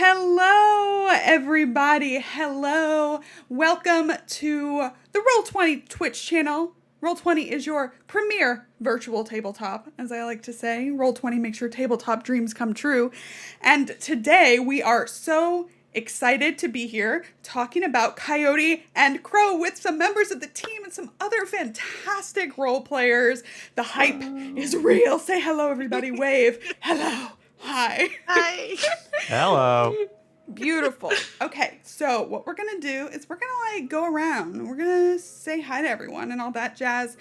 Hello, everybody. Hello. Welcome to the Roll20 Twitch channel. Roll20 is your premier virtual tabletop, as I like to say. Roll20 makes your tabletop dreams come true. And today we are so excited to be here talking about Coyote and Crow with some members of the team and some other fantastic role players. The hype is real. Say hello, everybody. Wave. Hello. Hi. Hi. Hello. Beautiful. Okay, so what we're gonna do is we're gonna go around. We're gonna say hi to everyone and all that jazz.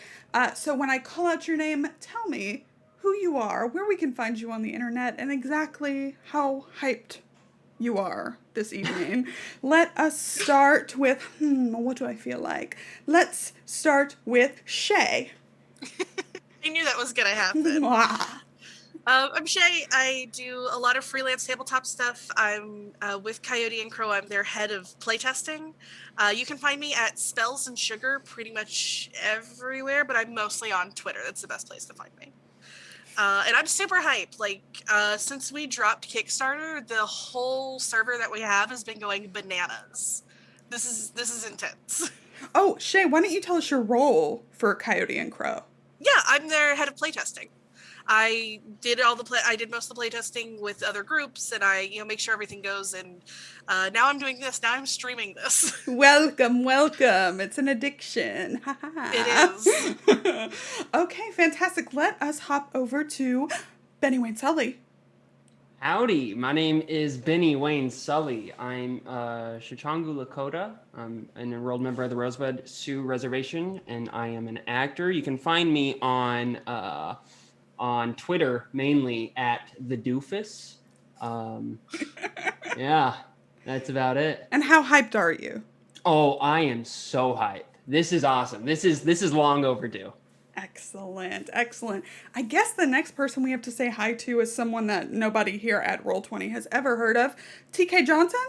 So when I call out your name, tell me who you are, where we can find you on the internet, and exactly how hyped you are this evening. Let us start with, what do I feel like? Let's start with Shay. I knew that was gonna happen. I'm Shay. I do a lot of freelance tabletop stuff. I'm with Coyote and Crow. I'm their head of playtesting. You can find me at Spells and Sugar pretty much everywhere, but I'm mostly on Twitter. That's the best place to find me. And I'm super hyped. Like, since we dropped Kickstarter, the whole server that we have has been going bananas. This is intense. Oh, Shay, why don't you tell us your role for Coyote and Crow? Yeah, I'm their head of playtesting. I did most of the playtesting with other groups, and I make sure everything goes. And now I'm doing this. Now I'm streaming this. Welcome. It's an addiction. It is. Okay, fantastic. Let us hop over to Benny Wayne Sully. Howdy, my name is Benny Wayne Sully. I'm Shichangu Lakota. I'm an enrolled member of the Rosebud Sioux Reservation, and I am an actor. You can find me on Twitter, mainly at the Doofus. Yeah, that's about it. And how hyped are you? Oh, I am so hyped. This is awesome. This is long overdue. Excellent. I guess the next person we have to say hi to is someone that nobody here at Roll20 has ever heard of. TK Johnson?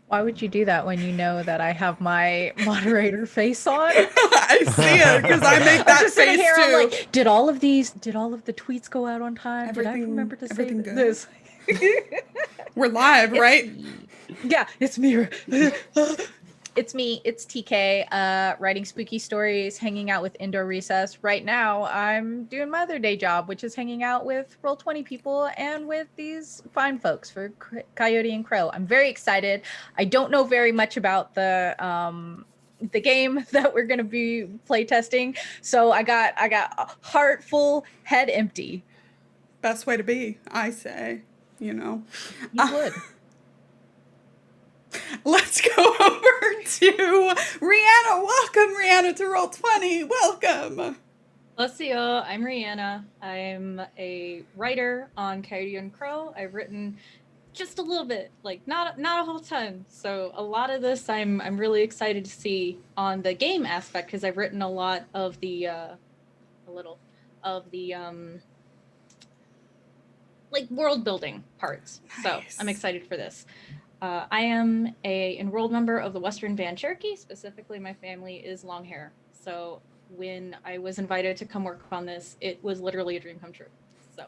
Why would you do that when you know that I have my moderator face on? I see it because I make that just face here, too. I'm like, did all of the tweets go out on time? Did I remember to say this? We're live, right? Yeah, it's me. It's me. It's TK, writing spooky stories, hanging out with Indoor Recess. Right now, I'm doing my other day job, which is hanging out with Roll20 people and with these fine folks for Coyote and Crow. I'm very excited. I don't know very much about the game that we're going to be playtesting, so I got a heart full, head empty. Best way to be, I say. You would. Let's go over to Riana. Welcome, Riana, to Roll20. Welcome. Bless you. I'm Riana. I'm a writer on Coyote and Crow. I've written just a little bit, like not a whole ton. So a lot of this I'm really excited to see on the game aspect, because I've written a lot of the like world building parts. Nice. So I'm excited for this. I am a enrolled member of the Western Band Cherokee. Specifically, my family is long hair. So when I was invited to come work on this, it was literally a dream come true. So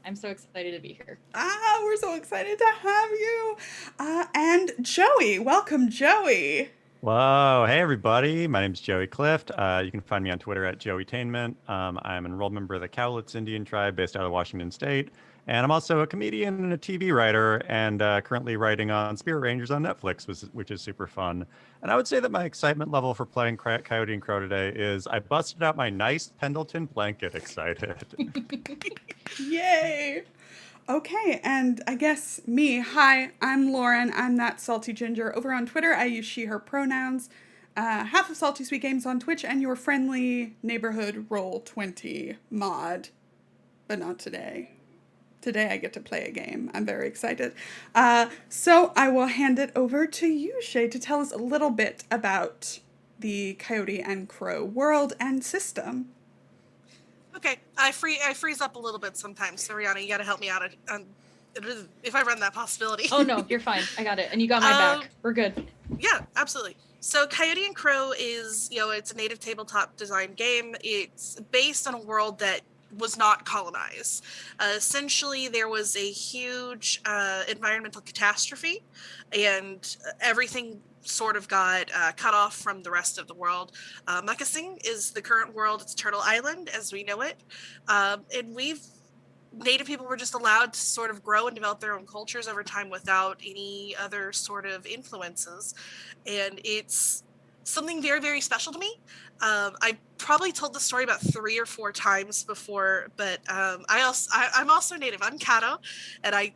I'm so excited to be here. We're so excited to have you. And Joey, welcome, Joey. Whoa, hey everybody. My name's Joey Clift. You can find me on Twitter at JoeyTainment. I'm an enrolled member of the Cowlitz Indian tribe based out of Washington State. And I'm also a comedian and a TV writer, and currently writing on Spirit Rangers on Netflix, which is super fun. And I would say that my excitement level for playing Coyote and Crow today is I busted out my nice Pendleton blanket excited. Yay. Okay, and I guess me. Hi, I'm Lauren. I'm ThatSaltyGinger. Over on Twitter, I use she, her pronouns. Half of Salty Sweet Games on Twitch, and your friendly neighborhood Roll20 mod. But not today. Today I get to play a game. I'm very excited. So I will hand it over to you, Shay, to tell us a little bit about the Coyote and Crow world and system. Okay, I freeze up a little bit sometimes, so Riana, you gotta help me out if I run that possibility. Oh no, you're fine. I got it. And you got my back. We're good. Yeah, absolutely. So Coyote and Crow is, it's a native tabletop design game. It's based on a world that was not colonized. Essentially, there was a huge environmental catastrophe, and everything sort of got cut off from the rest of the world. Muckasing is the current world. It's Turtle Island as we know it. And Native people were just allowed to sort of grow and develop their own cultures over time without any other sort of influences. And it's something very, very special to me. I probably told the story about 3 or 4 times before, but I'm also Native. I'm Caddo, and I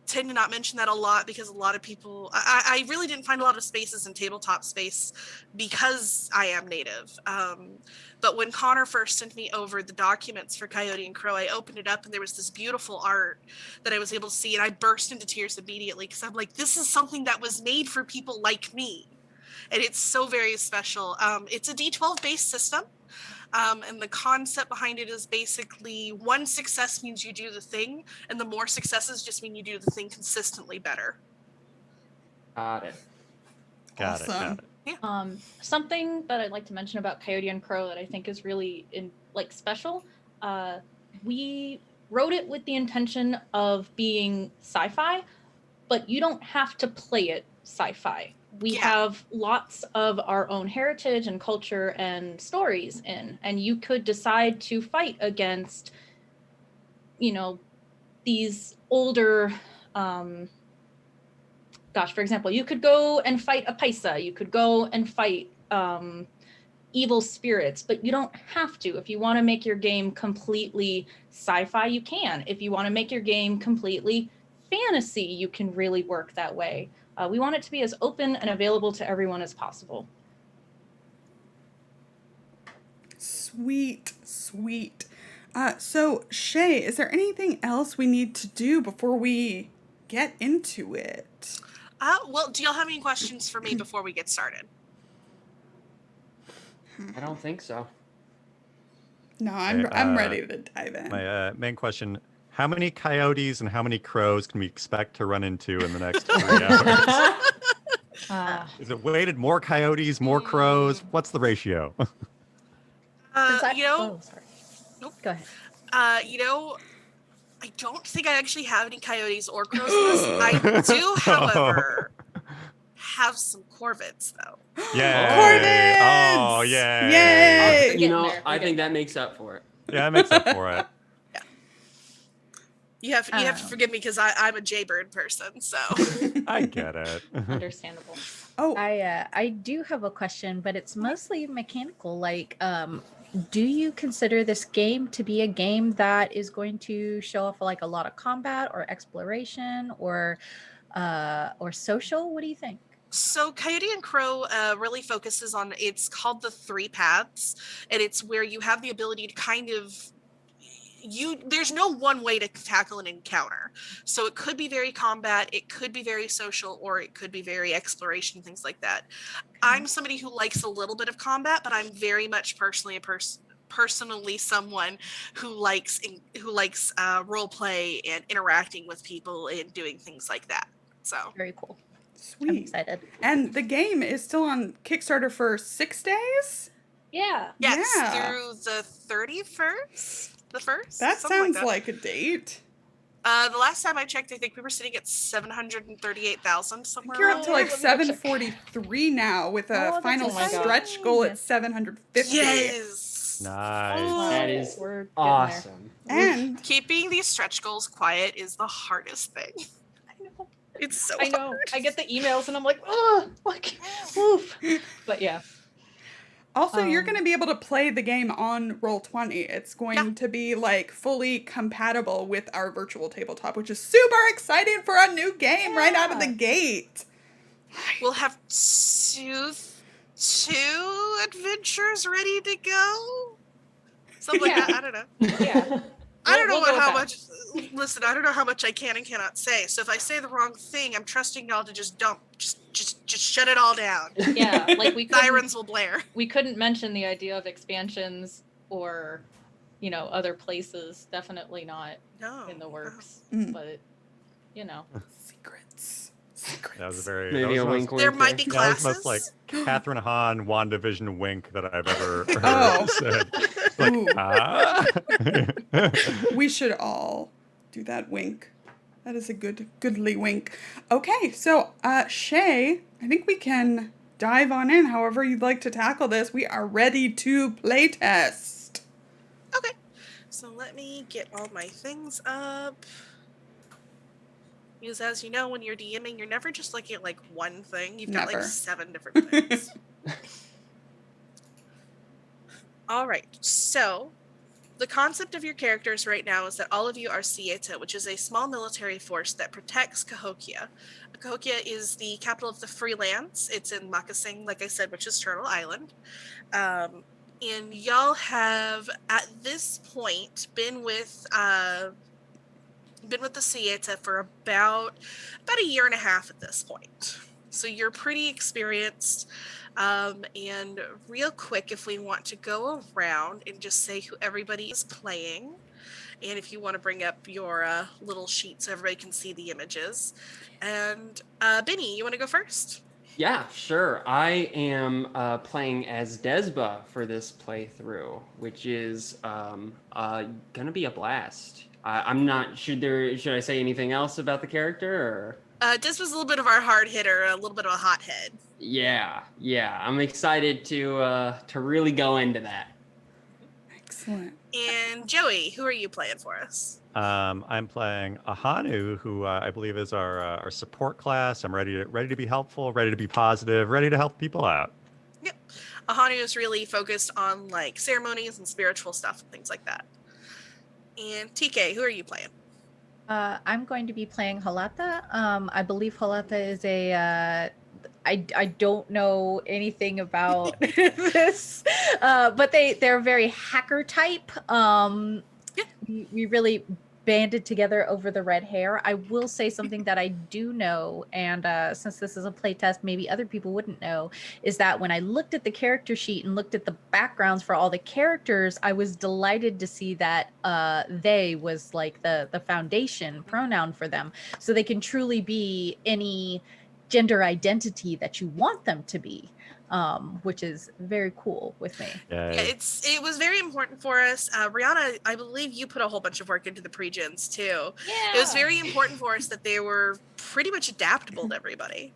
tend to not mention that a lot because a lot of people, I really didn't find a lot of spaces in tabletop space because I am Native. But when Connor first sent me over the documents for Coyote and Crow, I opened it up and there was this beautiful art that I was able to see, and I burst into tears immediately because I'm like, this is something that was made for people like me. And it's so very special. It's a D12 based system. And the concept behind it is basically 1 success means you do the thing, and the more successes just mean you do the thing consistently better. Got it. Got Awesome. it. Something that I'd like to mention about Coyote and Crow that I think is really special. We wrote it with the intention of being sci-fi, but you don't have to play it sci-fi. We have lots of our own heritage and culture and stories in, and you could decide to fight against, these older, for example, you could go and fight a Paisa, you could go and fight evil spirits, but you don't have to. If you want to make your game completely sci-fi, you can. If you want to make your game completely fantasy, you can really work that way. We want it to be as open and available to everyone as possible. Sweet. So, Shay, is there anything else we need to do before we get into it? Well, do y'all have any questions for me before we get started? I don't think so. No, I'm ready to dive in. My main question: how many coyotes and how many crows can we expect to run into in the next 3 hours? Is it weighted more coyotes, more crows? What's the ratio? sorry. Nope. Go ahead. I don't think I actually have any coyotes or crows in this. I do, however, have some corvids, though. Yay! Corvids! Oh, yay! Yay! I think that makes up for it. Yeah, it makes up for it. You have to forgive me because I'm a jaybird person, so. I get it. Understandable. Oh, I do have a question, but it's mostly mechanical. Like, do you consider this game to be a game that is going to show off like a lot of combat or exploration or social? What do you think? So Coyote and Crow really focuses on, it's called the 3 paths, and it's where you have the ability to kind of, there's no one way to tackle an encounter. So it could be very combat, it could be very social, or it could be very exploration, things like that. I'm somebody who likes a little bit of combat, but I'm very much personally someone who likes role play and interacting with people and doing things like that. So Very cool. sweet. I'm excited. And the game is still on Kickstarter for 6 days? Yeah. yes, Yeah. through the 31st. The first? That Something sounds like a date. The last time I checked, I think we were sitting at 738,000 somewhere. You're up to like let me go check. 743 now with a that's final exciting. stretch goal at 750. Yes. Nice. That is We're getting awesome. And Keeping these stretch goals quiet is the hardest thing. I know. It's so I know. hard. I get the emails and I'm like, oh, like, oof. But yeah. also, you're going to be able to play the game on Roll20. It's going Yeah. to be like fully compatible with our virtual tabletop, which is super exciting for a new game right out of the gate. We'll have two adventures ready to go. Something like that. I don't know. Yeah. I don't know We'll go with how that. much. Listen, I don't know how much I can and cannot say. So if I say the wrong thing, I'm trusting y'all to just shut it all down. Yeah. Like Sirens will blare. we couldn't mention the idea of expansions or, other places. Definitely not No. in the works. Mm. But, Secrets. That was a very Maybe that a was wink, most, There wink might there. be that was classes. most like Catherine Hahn WandaVision wink that I've ever heard Oh. said. Like, Ooh. ah. We should all do that wink. That is a goodly wink. Okay, so Shay, I think we can dive on in however you'd like to tackle this. We are ready to play test. Okay. So let me get all my things up. Because as you know, when you're DMing, you're never just looking at like one thing. You've got like Never. 7 different things. All right. So the concept of your characters right now is that all of you are Sieta, which is a small military force that protects Cahokia. Cahokia is the capital of the freelance. It's in Makasing, like I said, which is Turtle Island. And y'all have, at this point, been with the Sieta for about a year and a half at this point. So you're pretty experienced. And real quick, if we want to go around and just say who everybody is playing, and if you want to bring up your little sheet so everybody can see the images. And Benny, you want to go first? Yeah, sure. I am playing as Desba for this playthrough, which is gonna be a blast. I'm not. Should I say anything else about the character? Or? Des was a little bit of our hard hitter, a little bit of a hothead. Yeah. I'm excited to really go into that. Excellent. And Joey, who are you playing for us? I'm playing Ahanu, who I believe is our support class. I'm ready to be helpful, ready to be positive, ready to help people out. Yep. Ahanu is really focused on like ceremonies and spiritual stuff and things like that. And TK, who are you playing? I'm going to be playing Halata. I believe Halata is a. I don't know anything about this, but they're very hacker type. We really banded together over the red hair. I will say something that I do know, and since this is a playtest, maybe other people wouldn't know, is that when I looked at the character sheet and looked at the backgrounds for all the characters, I was delighted to see that they was like the foundation pronoun for them, so they can truly be any gender identity that you want them to be, which is very cool with me. Yeah, it was very important for us. Riana, I believe you put a whole bunch of work into the pre-gens too. Yeah. It was very important for us that they were pretty much adaptable to everybody.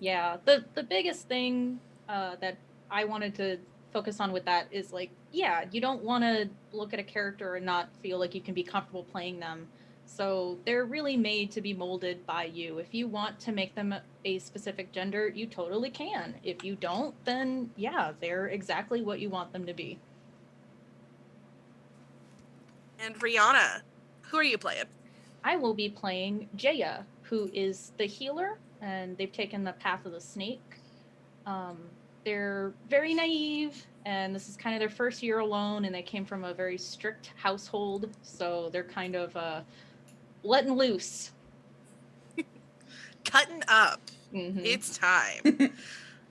Yeah, the biggest thing that I wanted to focus on with that is like, yeah, you don't want to look at a character and not feel like you can be comfortable playing them. So they're really made to be molded by you. If you want to make them a specific gender, you totally can. If you don't, then yeah, they're exactly what you want them to be. And Riana, who are you playing? I will be playing Jaya, who is the healer, and they've taken the path of the snake. They're very naive, and this is kind of their first year alone, and they came from a very strict household, so they're kind of letting loose. Cutting up. Mm-hmm. It's time.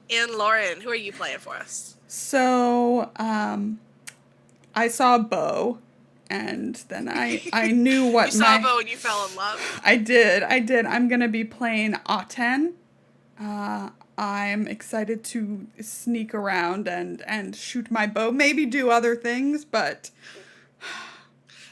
And Lauren, who are you playing for us? So, I saw Bo, and then I knew what you saw Bo and you fell in love. I did. I'm gonna be playing Aten. I'm excited to sneak around and shoot my bow, maybe do other things, but...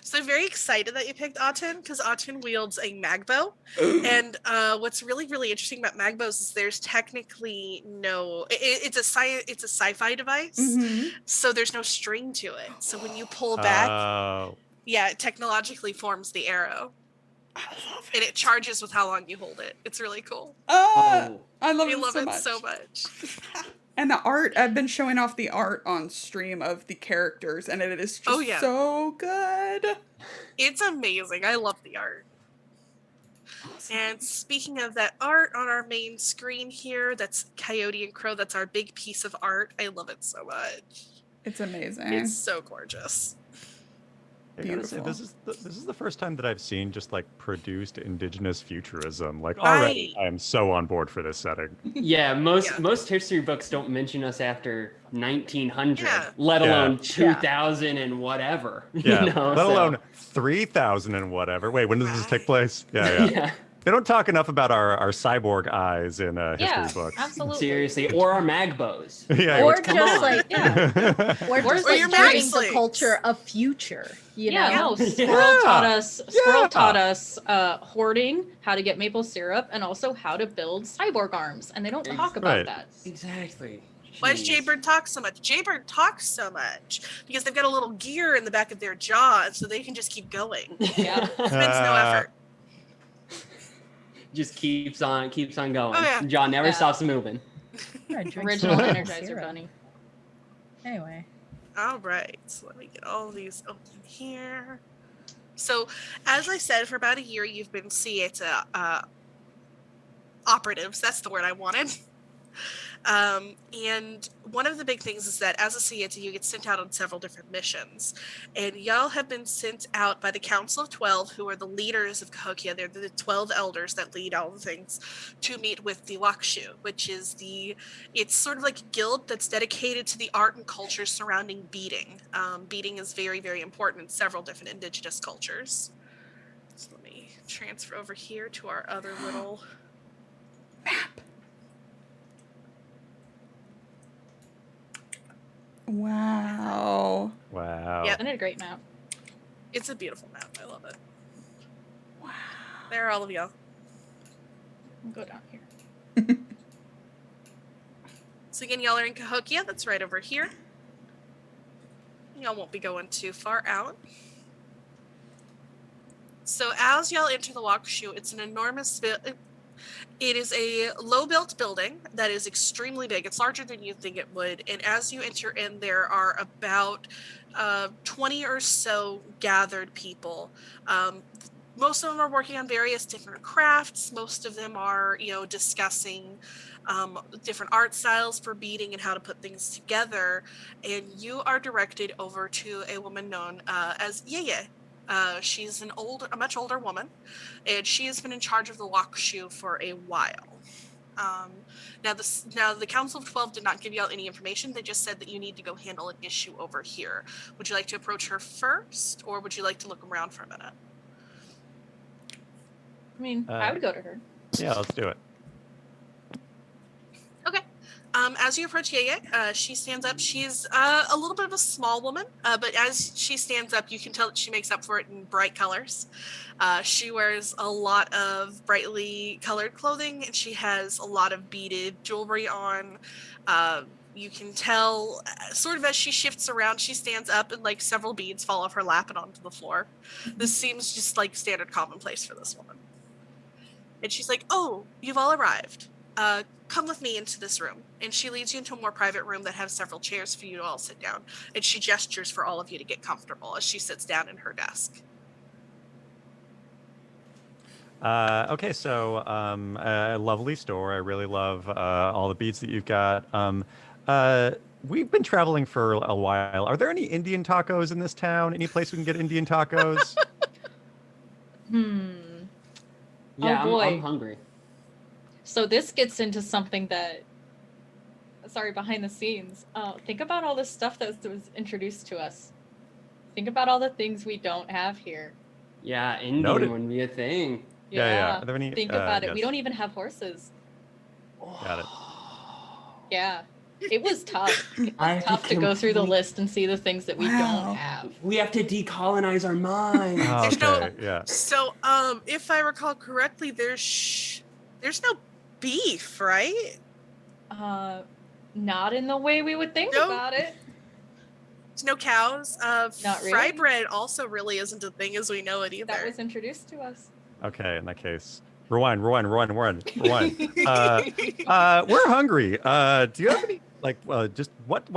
So I'm very excited that you picked Aten, because Aten wields a magbow. And what's really, really interesting about magbows is there's technically no... It's a sci-fi device, so there's no string to it. So when you pull back, it technologically forms the arrow. I love it. And it charges with how long you hold it. It's really cool. I love it so much. And the art, I've been showing off the art on stream of the characters, and it is just so good. It's amazing. I love the art. Awesome. And speaking of that art on our main screen here, that's Coyote and Crow. That's our big piece of art. I love it so much. It's amazing. It's so gorgeous. I gotta say, Beautiful. this is the first time that I've seen just like produced indigenous futurism. Like Right. already, I am so on board for this setting. Yeah, most history books don't mention us after 1900, Yeah. let alone 2000 and whatever. Yeah, you know, let alone 3000 and whatever. Wait, when does this take place? Yeah. They don't talk enough about our cyborg eyes in Yeah, history books. absolutely. Seriously, or our magbos. Yeah, Or it's- come just on. like Yeah. or just Or like your giving mag the slings. culture a future. You Yeah, know? no. Squirrel taught us. Squirrel Yeah. taught us hoarding, how to get maple syrup, and also how to build cyborg arms. And they don't talk about Right. that. Exactly. Why does Jeez. Jaybird talk so much? Jaybird talks so much because they've got a little gear in the back of their jaw, so they can just keep going. Yeah. Spends no effort. Just keeps on going. Oh, yeah. John never Yeah. stops moving. I drink Original some Energizer syrup. Bunny. Anyway. All right, so let me get all these open here. So, as I said, for about a year, you've been CETA operatives. That's the word I wanted. And one of the big things is that as a CETA, you get sent out on several different missions. And y'all have been sent out by the Council of 12, who are the leaders of Cahokia. They're the 12 elders that lead all the things, to meet with the Wakshu, which is it's sort of like a guild that's dedicated to the art and culture surrounding beading. Beading is very, very important in several different indigenous cultures. So let me transfer over here to our other little Map. Wow. Wow. Yep. Isn't it a great map? It's a beautiful map. I love it. Wow. There are all of y'all. I'll go down here. So again, y'all are in Cahokia. That's right over here. Y'all won't be going too far out. So as y'all enter the Wakshu, it's an enormous... It is a low-built building that is extremely big. It's larger than you think it would. And as you enter in, there are about 20 or so gathered people. Most of them are working on various different crafts. Most of them are, discussing different art styles for beading and how to put things together. And you are directed over to a woman known as Yeye. She's a much older woman, and she has been in charge of the Wakshu for a while. Now the Council of 12 did not give y'all any information. They just said that you need to go handle an issue over here. Would you like to approach her first, or would you like to look around for a minute? I mean, I would go to her. Yeah, let's do it. Okay. As you approach Yeye, she stands up. She's a little bit of a small woman, but as she stands up, you can tell that she makes up for it in bright colors. She wears a lot of brightly colored clothing, and she has a lot of beaded jewelry on. You can tell, sort of as she shifts around, she stands up and like several beads fall off her lap and onto the floor. This seems just like standard commonplace for this woman. And she's like, "Oh, you've all arrived. Come with me into this room." And she leads you into a more private room that has several chairs for you to all sit down. And she gestures for all of you to get comfortable as she sits down in her desk. Okay, so a lovely store. I really love all the beads that you've got. We've been traveling for a while. Are there any Indian tacos in this town? Any place we can get Indian tacos? Yeah, Oh, boy. I'm hungry. So this gets into something that, behind the scenes. Think about all the stuff that was introduced to us. Think about all the things we don't have here. Yeah, Indian Noted. wouldn't be a thing. Yeah. Are there any, Think about it. yes. We don't even have horses. Got it. Yeah. It was tough. It I was have tough to to go through the complete- list and see the things that we Wow. don't have. We have to decolonize our minds. Okay, yeah. So, if I recall correctly, there's no beef, right? Not in the way we would think No. about it. There's no cows. Not Fry really. bread also really isn't a thing as we know it either. That was introduced to us. Okay, in that case. Rewind. We're hungry. Do you have any, just what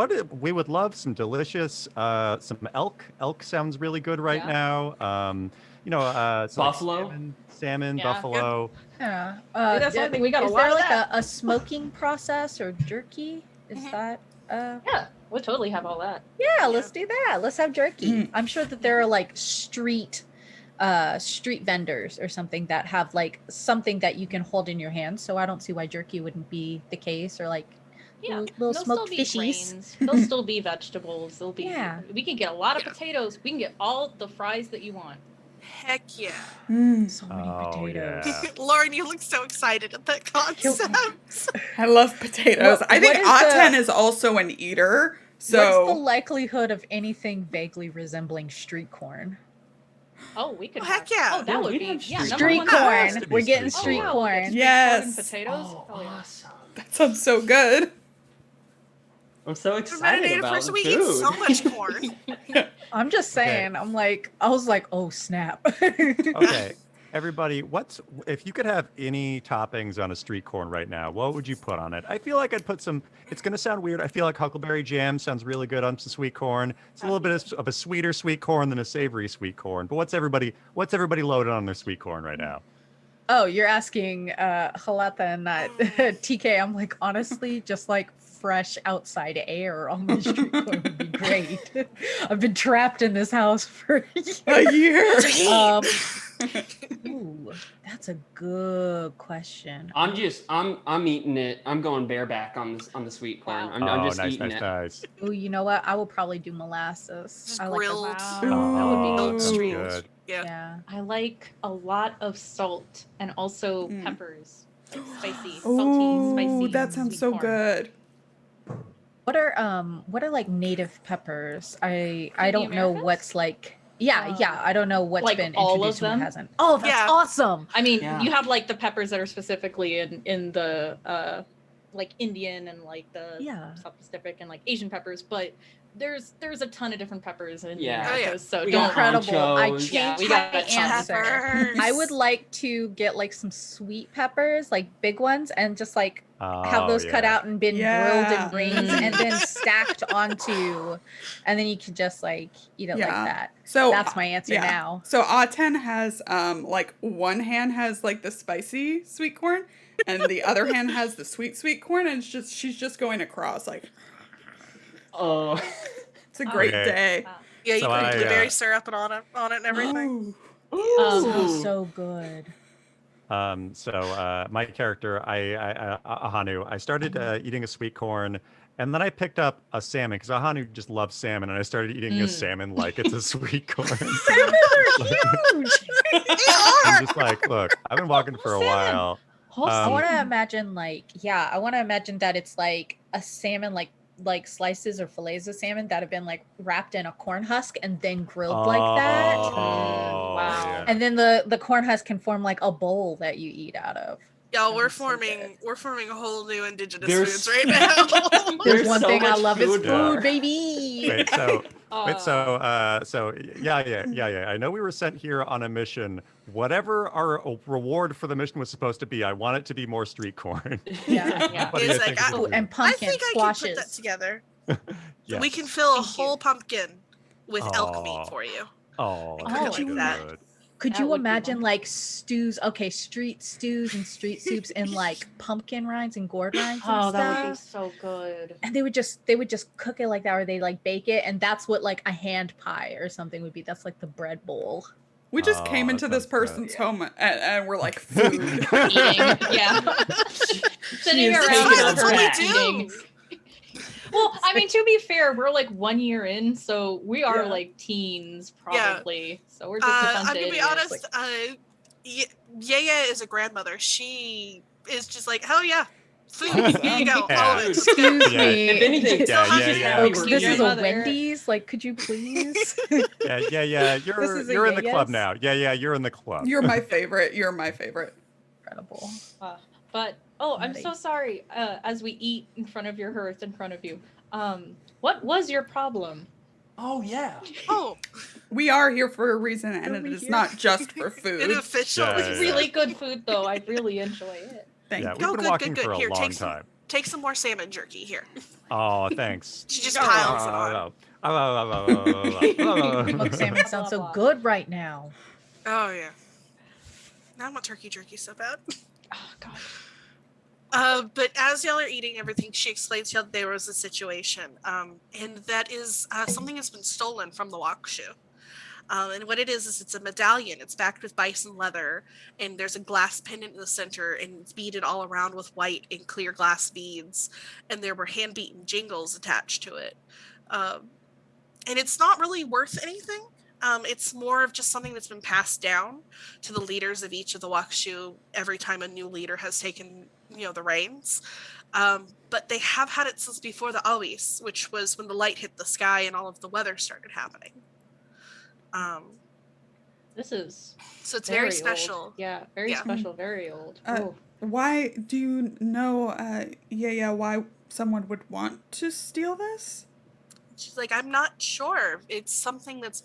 we would love some delicious, some elk. Elk sounds really good right Yeah. now. So like Buffalo? salmon, Yeah. buffalo. Yeah. That's one thing we got a is lot there of like that. a smoking process or jerky? Is Mhm. that Yeah, we'll totally have all that. Yeah, let's do that. Let's have jerky. Mm. I'm sure that there are like street vendors or something that have like something that you can hold in your hand. So I don't see why jerky wouldn't be the case, or like Yeah, little there'll smoked still be fishies. grains. There'll still be vegetables. There'll be. Yeah. We can get a lot of Yeah. potatoes. We can get all the fries that you want. Heck yeah. So many Oh, potatoes. yeah. Lauren, you look so excited at that concept. I love potatoes. I think what is Aten the- is also an eater. What's the So likelihood of anything vaguely resembling street corn? Oh, we could Oh, have. heck yeah. Oh, that Yeah, would we'd be have yeah. street Number Street one. Has corn. to be We're getting street street corn. We'll get corn. street Yes. corn and potatoes. Oh, Hell yeah. awesome. that sounds so good. I'm so The excited metanative about person, the we food. eat so much corn. I'm just saying. I was like, oh snap. Okay, everybody, if you could have any toppings on a street corn right now, what would you put on it? I feel like I'd put some. It's gonna sound weird. I feel like huckleberry jam sounds really good on some sweet corn. It's a little bit of a sweeter sweet corn than a savory sweet corn. But what's everybody loaded on their sweet corn right now? Oh, you're asking Halata and not TK. I'm like, honestly, just like fresh outside air on my street corn would be great. I've been trapped in this house for A year. Ooh, that's a good question. I'm eating it. I'm going bareback on the sweet corn. Wow. I'm Oh, just nice, eating nice, it. nice. Oh, you know what? I will probably do molasses. Just I like grilled. Wow. That would be Oh, Grilled that sounds street. good. Yeah. Yeah. I like a lot of salt and also Mm. peppers, like spicy, salty, Oh, spicy. that sounds sweet so corn. good. What are like native peppers? I the don't know Americas? what's like. Yeah. I don't know what's like been all introduced of and what them? hasn't. Oh, that's Yeah. awesome. I mean, Yeah. you have like the peppers that are specifically in the like Indian and like the Yeah. South Pacific and like Asian peppers, but there's a ton of different peppers in Yeah. the Oh, yeah. Americas, so We don't. got Incredible. I anchos. changed Yeah, we my got a ton. answer. Peppers. I would like to get like some sweet peppers, like big ones, and just like have Oh, those cut yeah. out and been grilled Yeah. in rings Mm. and then stacked onto, and then you could just like eat it like Yeah. that. So That's my answer yeah. now. So Aten has like one hand has like the spicy sweet corn, and the other hand has the sweet corn, and she's just going across like Oh, it's a great Okay. day. Wow. Yeah, you So put I, blueberry syrup and on it and everything. Oh. Smells Ooh. so good. So my character, Ahanu, I started eating a sweet corn, and then I picked up a salmon because Ahanu just loves salmon, and I started eating a salmon like it's a sweet corn. Salmon are huge. I'm just like, look, I've been walking for a Salmon. while. Whole I Um, want to imagine I want to imagine that it's like a salmon, like slices or fillets of salmon that have been like wrapped in a corn husk and then grilled like that. Oh, Wow. yeah. And then the corn husk can form like a bowl that you eat out of. Y'all, That we're was so forming a whole new indigenous There's- foods right now. There's There's one so thing I much love is food food, there. baby. Wait, so Uh, yeah. I know we were sent here on a mission. Whatever our reward for the mission was supposed to be, I want it to be more street corn. Yeah. Yeah. What do you It's think like, we Oh, should do? and I pumpkin think I squashes. can put that together. Yes. We can fill a Thank you. whole pumpkin with elk Aw. meat for you. Oh, and that's cook it like that. good. Could That you would be imagine wonderful. like stews? Okay, street stews and street soups and like pumpkin rinds and gourd rinds and Oh, stuff. that would be so good. And they would just cook it like that, or they like bake it, and that's what like a hand pie or something would be. That's like the bread bowl. We just Oh, came that into this sounds good. person's home and we're like food. Eating, yeah. Sitting is around taking with us her back. eating. Well, I mean, to be fair, we're like 1 year in, so we are Yeah. like teens Yeah. probably. So we're just a bunch I'm of gonna be idiots. honest. Yaya is a grandmother. She is just like, hell yeah, food. Here you go, all of it. Just go. Excuse Yeah. me. If anything, Still hungry. yeah. Folks, Excuse this is your a mother. Wendy's. Like, could you please? Yeah. This You're is a you're in the club yes? now. Yeah, you're in the club. You're my favorite. You're my favorite. Incredible. But I'm Ready. so sorry. As we eat in front of your hearth, in front of you, what was your problem? Oh yeah. Oh, We are here for a reason, and Are it we is here? not just for it food. officially. Yeah, It's really good food, though. I really enjoy it. Thank Yeah, you. we've been good, walking good. for a Here, long take some- time. Take some more salmon jerky here. Oh, thanks. She just piles it on. Smoked salmon sounds so good right now. Oh yeah. Now I want turkey jerky so bad. Oh God. But as y'all are eating everything, she explains to y'all that there was a situation, and that is something has been stolen from the Wakshu. And what it is it's a medallion. It's backed with bison leather, and there's a glass pendant in the center, and it's beaded all around with white and clear glass beads, and there were hand-beaten jingles attached to it. And it's not really worth anything. It's more of just something that's been passed down to the leaders of each of the Wakushu every time a new leader has taken, the reins. But they have had it since before the Awis, which was when the light hit the sky and all of the weather started happening. This is So it's very old. special. Yeah, very special, very old. Why do you know, why someone would want to steal this? She's like, I'm not sure. It's something that's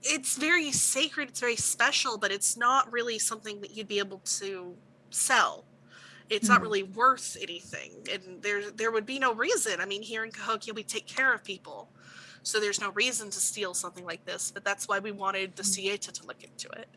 it's very sacred, it's very special, but it's not really something that you'd be able to sell. It's not really worth anything. And there would be no reason. I mean, here in Cahokia, we take care of people. So there's no reason to steal something like this, but that's why we wanted the Sieta to look into it.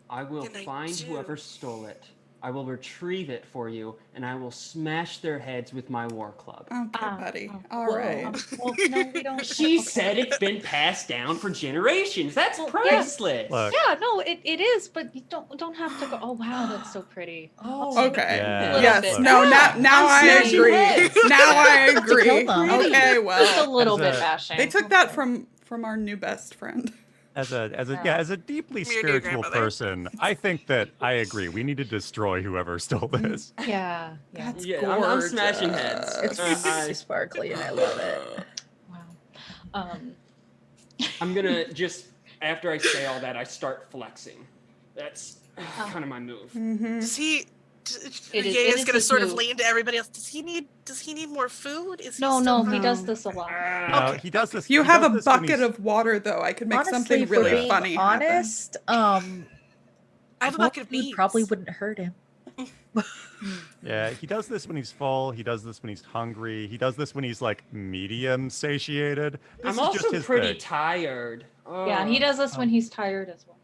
I will find whoever stole it. I will retrieve it for you, and I will smash their heads with my war club. Okay, buddy. All right. Well, no, we don't. She said it's been passed down for generations. That's priceless. Look. Yeah, no, it is, but you don't have to go. Oh wow, that's so pretty. Oh, Okay. Yeah. Yes. Look. No. Now I smashing agree. heads. Now I agree. kill them. Okay. Just a Well, little bit bashing. they took that from our new best friend. As a deeply Your new spiritual grandmother. person, I think that I agree. We need to destroy whoever stole this. Yeah. That's Yeah, I'm smashing heads. It's really sparkly and I love it. Wow. I'm gonna just, after I say all that, I start flexing. That's kind of my move. Does he? It is Yaya's gonna his sort of move. lean to everybody else. Does he need more food? Is he No, still- he does this a lot. No, he does this. You he have does a this when bucket he's- of water, though. I could make Honestly, something for really being funny happen. honest, I have a bucket of food beans. probably wouldn't hurt him. Yeah, he does this when he's full. He does this when he's hungry. He does this when he's like medium satiated. This I'm is also just his pretty thing. tired. Yeah, he does this when he's tired as well.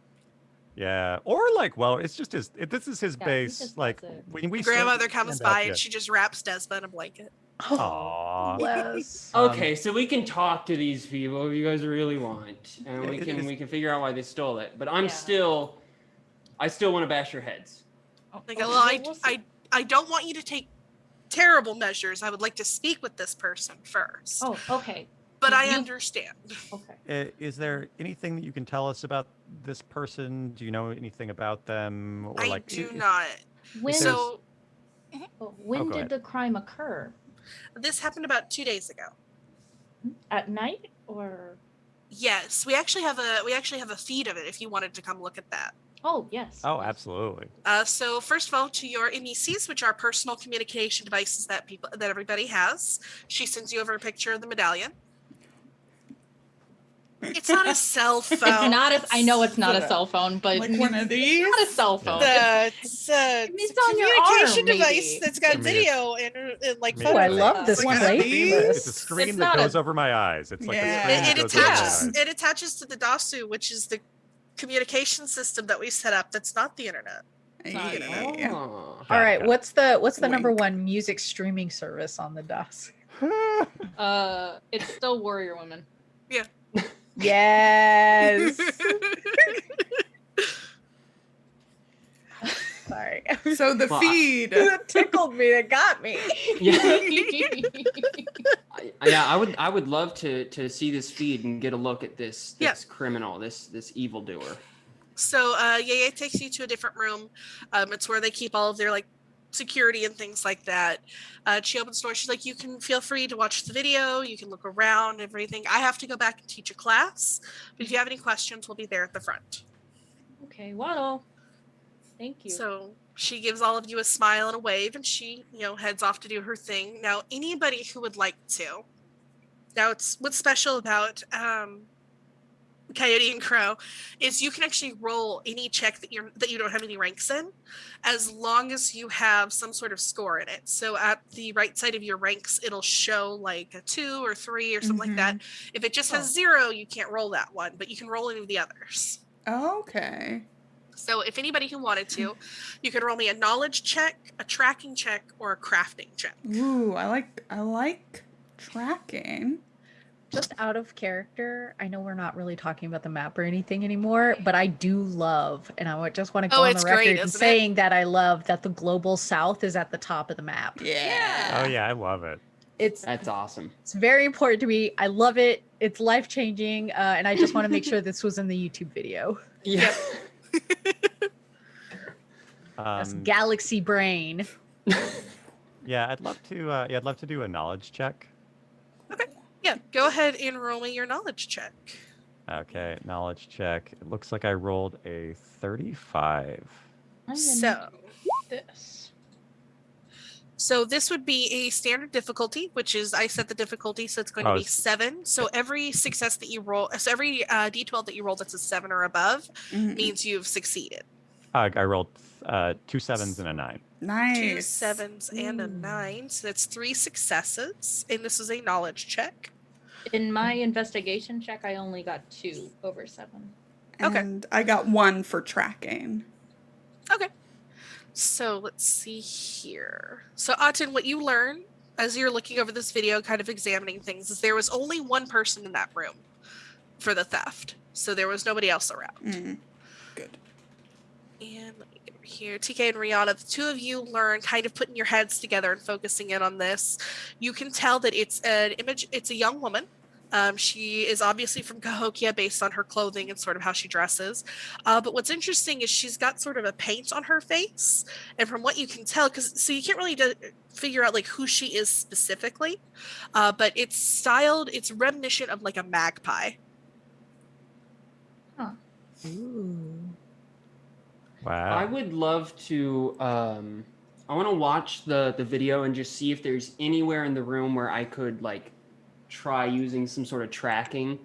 Yeah, or like, well, it's just his. This is his Yeah, he base. just Like does it. when we Grandmother comes stand up, by yeah. and she just wraps Despa in a blanket. Aww. Bless. Okay, so we can talk to these people if you guys really want, and Yeah, we can figure out why they stole it. But I still want to bash your heads. Like, Okay, well, we'll see. I don't want you to take terrible measures. I would like to speak with this person first. Oh, okay. But I you- understand. Okay. Is there anything that you can tell us about this person? Do you know anything about them? Or I like, do not. When So when go did ahead. the crime occur? this happened about 2 days ago. At night or? Yes, we actually have a feed of it. If you wanted to come look at that. Oh yes. Oh, absolutely. So first of all, to your NECs, which are personal communication devices that everybody has, she sends you over a picture of the medallion. It's not a cell phone. It's not I know it's not a cell phone, but Like one of these? it's not a cell phone. It's a It's on your communication arm, maybe. device that's got I mean, video and like I mean, Oh, I photos. love this Like plate. It's a screen It's that not a- goes over my eyes. It's like Yeah. a screen that It goes over my attaches. eyes. It attaches to the DASU, which is the communication system that we set up. That's not the internet. Yeah. Oh. All right, Gotcha. what's the number Wink. one music streaming service on the DOS? It's still Warrior Women. Yes. Sorry. So the Well, feed. That tickled me. That got me. I would love to see this feed and get a look at this Yeah. criminal, this evildoer. So Yaya takes you to a different room. It's where they keep all of their like security and things like that. She opens the door. She's like, you can feel free to watch the video. You can look around, everything. I have to go back and teach a class. But if you have any questions, we'll be there at the front. Okay, Waddle. Thank you. So she gives all of you a smile and a wave, and she, heads off to do her thing. Now, anybody who would like to. Now, what's special about Coyote and Crow is you can actually roll any check that you don't have any ranks in, as long as you have some sort of score in it. So at the right side of your ranks, it'll show like a 2 or 3 or something like that. If it just has 0, you can't roll that one, but you can roll any of the others. Okay. So if anybody who wanted to, you could roll me a knowledge check, a tracking check, or a crafting check. Ooh, I like tracking. Just out of character, I know we're not really talking about the map or anything anymore, but I do love, and I just want to go on it's the record great, in isn't it? saying that I love that the global south is at the top of the map. Yeah. Oh yeah, I love it. That's awesome. It's very important to me. I love it. It's life-changing, and I just want to make sure this was in the YouTube video. Yeah. That's galaxy brain. Yeah, I'd love to. Yeah, I'd love to do a knowledge check. Okay. Yeah, go ahead and roll me your knowledge check. Okay, knowledge check. It looks like I rolled a 35. So this would be a standard difficulty, which is I set the difficulty, so it's going to be 7. So every success that you roll, so every D12 that you roll that's a 7 or above means you've succeeded. I rolled 2 7s and a 9. Nice. 2 7s and a 9, so that's 3 successes, and this is a knowledge check. In my investigation check, I only got 2 over 7. Okay. And I got 1 for tracking. Okay. So let's see here. So Aten, what you learn as you're looking over this video, kind of examining things, is there was only one person in that room for the theft. So there was nobody else around. Good. And let me get over here. TK and Riana, the two of you learn kind of putting your heads together and focusing in on this. You can tell that it's an image, it's a young woman. She is obviously from Cahokia based on her clothing and sort of how she dresses. But what's interesting is she's got sort of a paint on her face. And from what you can tell, so you can't really figure out like who she is specifically, but it's styled, it's reminiscent of like a magpie. Huh. Ooh. Wow. I would love to. I want to watch the video and just see if there's anywhere in the room where I could like try using some sort of tracking.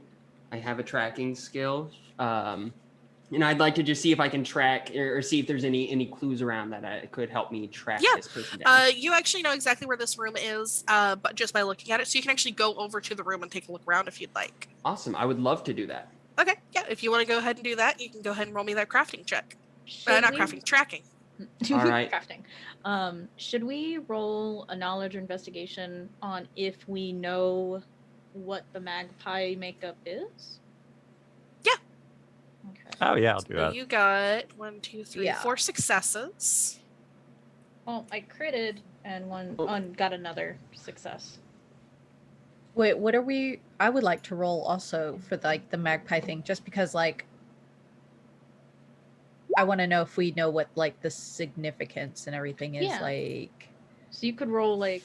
I have a tracking skill, and I'd like to just see if I can track or see if there's any clues around that could help me track this person down. You actually know exactly where this room is, but just by looking at it, so you can actually go over to the room and take a look around if you'd like. Awesome. I would love to do that. Okay, yeah. If you want to go ahead and do that, you can go ahead and roll me that crafting check. Tracking. All right. Crafting. Should we roll a knowledge or investigation on if we know what the magpie makeup is? Yeah. Okay. Oh yeah, I'll do So that. you got 1, 2, 3, Yeah. 4 successes. Well, I critted and got another success. Wait, what are we? I would like to roll also for like the magpie thing, just because like I want to know if we know what like the significance and everything is. Yeah. Like, So you could roll like,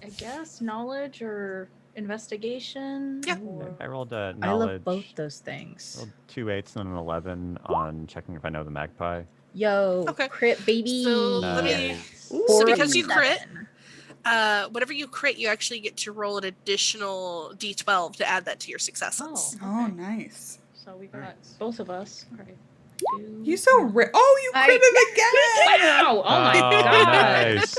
I guess, knowledge or investigation. Yeah. Or... I rolled I knowledge. love both those things. Rolled 2 8s and an 11 on checking if I know the magpie. Yo, Okay. crit baby. So let me. Nice. So because you 4 of crit, 7. whatever you crit, you actually get to roll an additional D12 to add that to your successes. Oh, okay. nice. So we got both of us. All right. You so Oh, you critted again! Wow! Oh my god! Nice.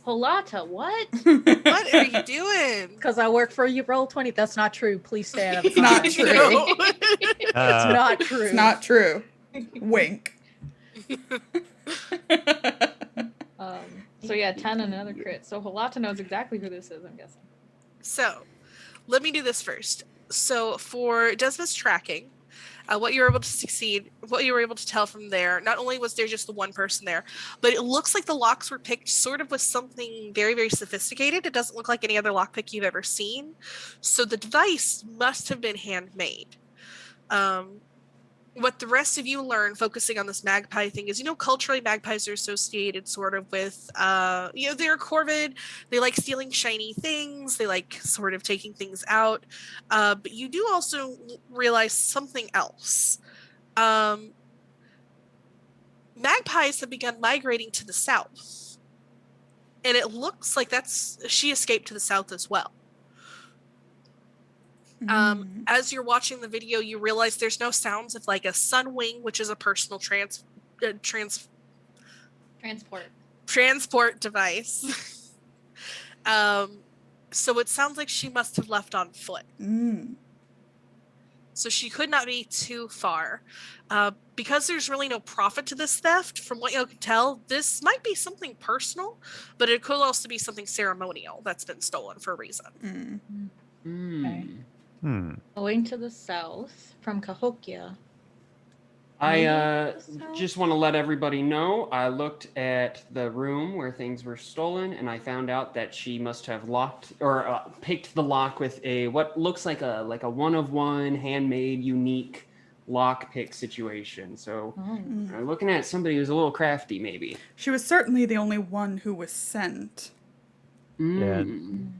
Holata, what? What are you doing? Because I work for you, Roll20. That's not true. Please stay out of the Not comments. true. No. It's not true. It's not true. Wink. So yeah, 10 and another crit. So Holata knows exactly who this is, I'm guessing. So, let me do this first. So, for Desmond's tracking, what you were able to tell from there, not only was there just the one person there, but it looks like the locks were picked sort of with something very, very sophisticated. It doesn't look like any other lockpick you've ever seen. So the device must have been handmade. What the rest of you learn focusing on this magpie thing is, culturally magpies are associated sort of with, they're corvid. They like stealing shiny things. They like sort of taking things out. But you do also realize something else. Magpies have begun migrating to the south. And it looks like she escaped to the south as well. As you're watching the video, you realize there's no sounds of like a sun wing, which is a personal transport device. So it sounds like she must have left on foot. So she could not be too far. Because there's really no profit to this theft, from what you can tell, this might be something personal, but it could also be something ceremonial that's been stolen for a reason. Okay. Going to the south from Cahokia. I So- just want to let everybody know I looked at the room where things were stolen, and I found out that she must have locked or picked the lock with a what looks like a one-of-one handmade unique lock pick situation. So Oh. looking at somebody who's a little crafty, maybe. She was certainly the only one who was sent. Yeah. Mm.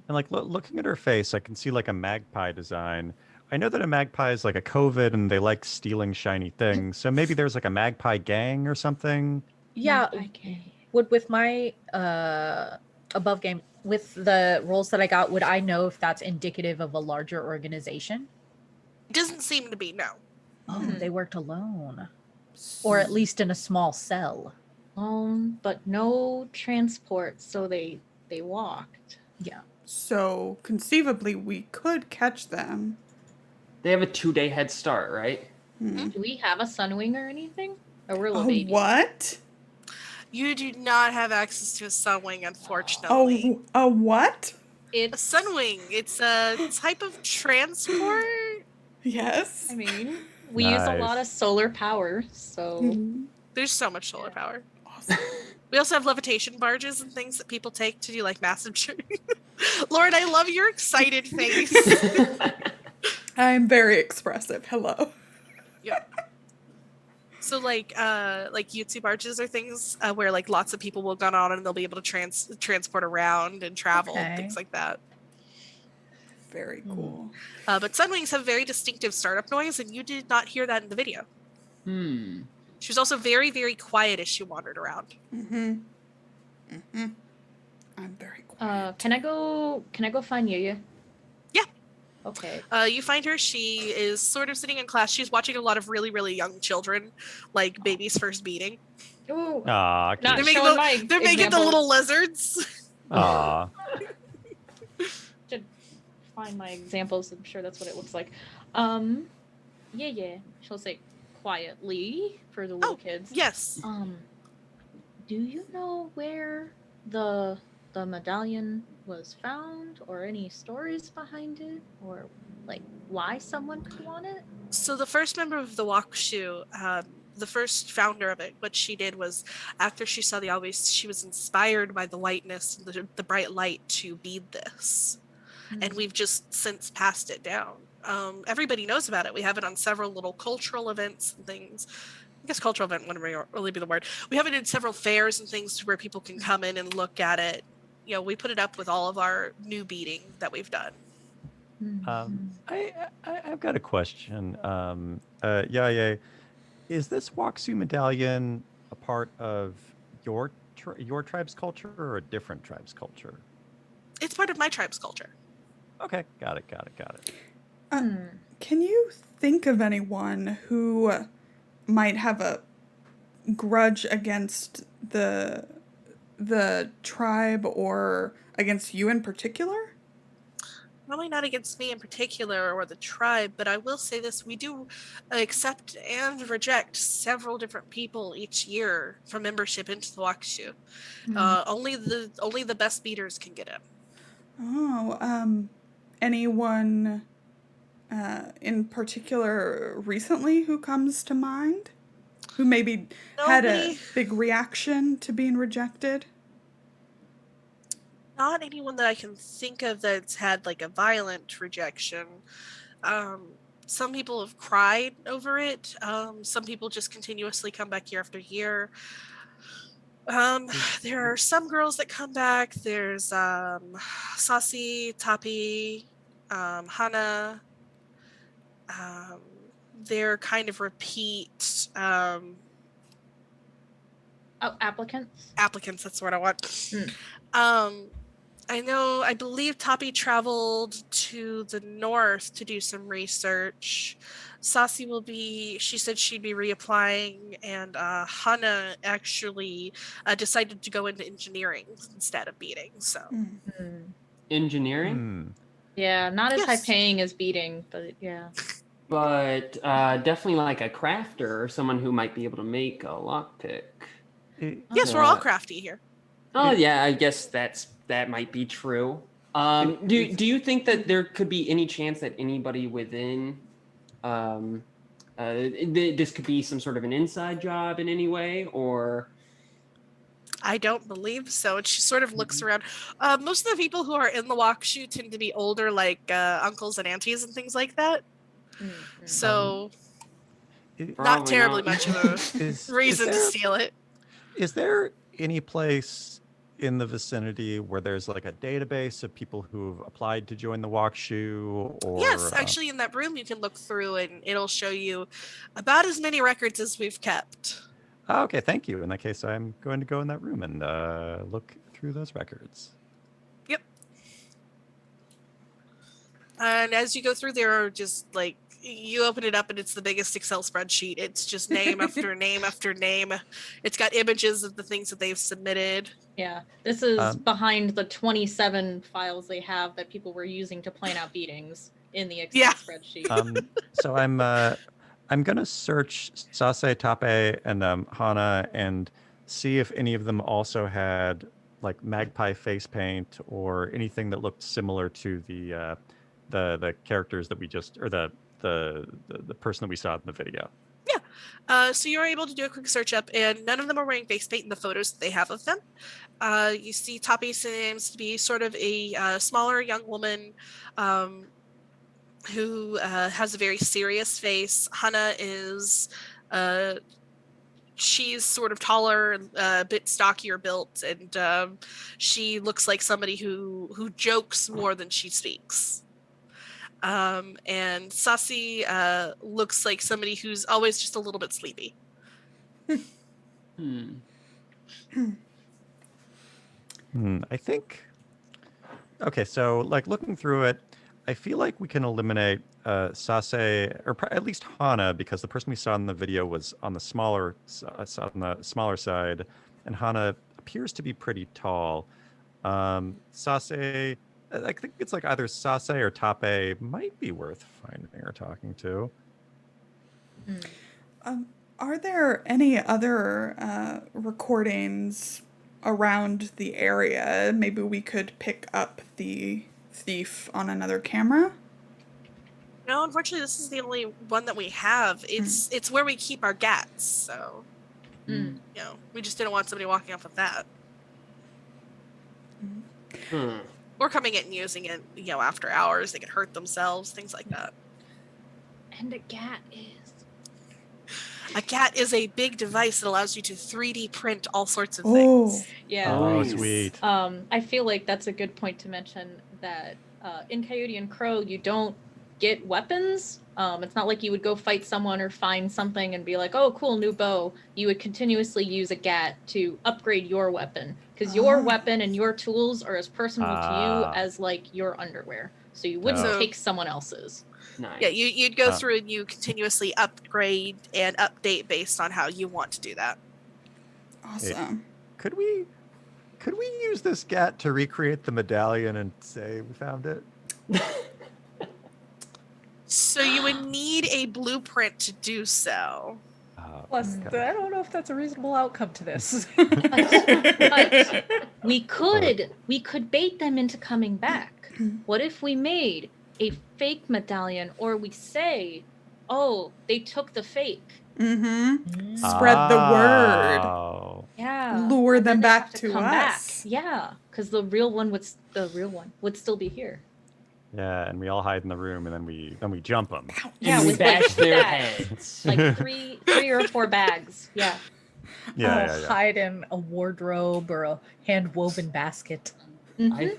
And like looking at her face, I can see like a magpie design. I know that a magpie is like a COVID and they like stealing shiny things. So maybe there's like a magpie gang or something. Yeah, Okay. with my above game with the roles that I got, would I know if that's indicative of a larger organization? It doesn't seem to be, no. Oh, Mhm. they worked alone, or at least in a small cell. But no transport, so they walked. Yeah. So conceivably, we could catch them. They have a 2-day head start, right? Hmm. Do we have a sunwing or anything? Or we're little Oh, babies? what? You do not have access to a sunwing, unfortunately. Oh, a what? A It's sunwing, it's a type of transport. Yes. I mean, we use a lot of Nice. solar power, so Mhm. There's so much solar power. Awesome. We also have levitation barges and things that people take to do like massive journeys. Lauren, I love your excited face. I'm very expressive. Hello. So like Yutsu barges are things where like lots of people will go on and they'll be able to transport around and travel and Okay. things like that. Very cool. But sunwings have very distinctive startup noise, and you did not hear that in the video. Hmm. She was also very, very quiet as she wandered around. Mm-hmm. Mm-hmm. I'm very quiet. can I go find Yuya? Yeah. Okay. You find her. She is sort of sitting in class. She's watching a lot of really, really young children, like babies first beating. Ooh, Aw, not cute. showing my They're making the examples. little lizards. Aw. Should find my examples. I'm sure that's what it looks like. Yeah. She'll say quietly for the little kids. Yes. Do you know where the medallion was found, or any stories behind it, or like why someone could want it? So the first member of the Wakushu, the first founder of it, what she did was after she saw the always, she was inspired by the whiteness, the bright light to bead this. And we've just since passed it down. Everybody knows about it. We have it on several little cultural events and things. I guess cultural event wouldn't really be the word. We have it in several fairs and things where people can come in and look at it. You know, we put it up with all of our new beading that we've done. I've got a question. Yeah. Is this Waksu medallion a part of your tribe's culture or a different tribe's culture? It's part of my tribe's culture. Okay, got it. Can you think of anyone who might have a grudge against the tribe or against you in particular? Probably not against me in particular or the tribe, but I will say this: we do accept and reject several different people each year for membership into the Wakushu. Only the best beaters can get in. Oh, anyone in particular recently who comes to mind? Who maybe had a Nobody- big reaction to being rejected? Not anyone that I can think of that's had like a violent rejection. Some people have cried over it. Some people just continuously come back year after year. There are some girls that come back. There's Sasi, Tapi, Hana. They're kind of repeat Applicants. applicants. That's what I want. Mm. I believe Tapi traveled to the north to do some research. Sasi she said she'd be reapplying, and Hana actually decided to go into engineering instead of beating. So Engineering? Hmm. Yeah, not as high Yes. paying as beating, but yeah. But definitely like a crafter or someone who might be able to make a lockpick. yes, we're all crafty here. Oh yeah, I guess that might be true. Do you think that there could be any chance that anybody within this could be some sort of an inside job in any way, or I don't believe so. And she sort of looks around. Most of the people who are in the walk shoe tend to be older, like uncles and aunties and things like that. So not Probably terribly not. much of a Is reason to there steal it. is there any place in the vicinity where there's like a database of people who've applied to join the walk shoe? Or Yes, actually, in that room you can look through and it'll show you about as many records as we've kept. Oh, okay, thank you. In that case, I'm going to go in that room and look through those records. Yep. And as you go through, there are just like, you open it up and it's the biggest Excel spreadsheet. It's just name after name after name. It's got images of the things that they've submitted. Yeah, this is behind the 27 files they have that people were using to plan out beatings in the Excel spreadsheet. So I'm gonna search Sase, Tape, and Hana and see if any of them also had like magpie face paint or anything that looked similar to the characters that we just, or the person that we saw in the video. Yeah. So you're able to do a quick search up, and none of them are wearing face paint in the photos that they have of them. You see Tape seems to be sort of a smaller young woman who has a very serious face. Hana is she's sort of taller, a bit stockier built, and she looks like somebody who jokes more than she speaks. And Sasi looks like somebody who's always just a little bit sleepy. I think. Okay, so like looking through it, I feel like we can eliminate Sase, or at least Hana, because the person we saw in the video was on the smaller side, and Hana appears to be pretty tall. Sase, I think it's like either Sase or Tape might be worth finding or talking to. Are there any other recordings around the area? Maybe we could pick up the thief on another camera? No, unfortunately, this is the only one that we have. It's where we keep our gats, so you know, we just didn't want somebody walking off with that. Or coming in and using it, you know, after hours. They could hurt themselves, things like that. And a gat is? A cat is a big device that allows you to 3D print all sorts of things. Yeah. Oh, sweet. I feel like that's a good point to mention that in Coyote and Crow, you don't get weapons. It's not like you would go fight someone or find something and be like, oh, cool, new bow. You would continuously use a gat to upgrade your weapon, because your weapon and your tools are as personal to you as like your underwear. So you wouldn't take someone else's. Nice. Yeah, you'd go through and you continuously upgrade and update based on how you want to do that. Awesome. Could we use this gat to recreate the medallion and say we found it? So you would need a blueprint to do so. Plus, I don't know if that's a reasonable outcome to this. But we could bait them into coming back. What if we made a fake medallion, or we say, oh, they took the fake. Spread the word. Yeah. Lure And them then they back have to come us. Back. Yeah, because the real one would still be here. Yeah, and we all hide in the room, and then we jump them. Yeah, we with bash like their bags. heads. Like three or four bags. Yeah. Yeah. Hide in a wardrobe or a hand-woven basket. There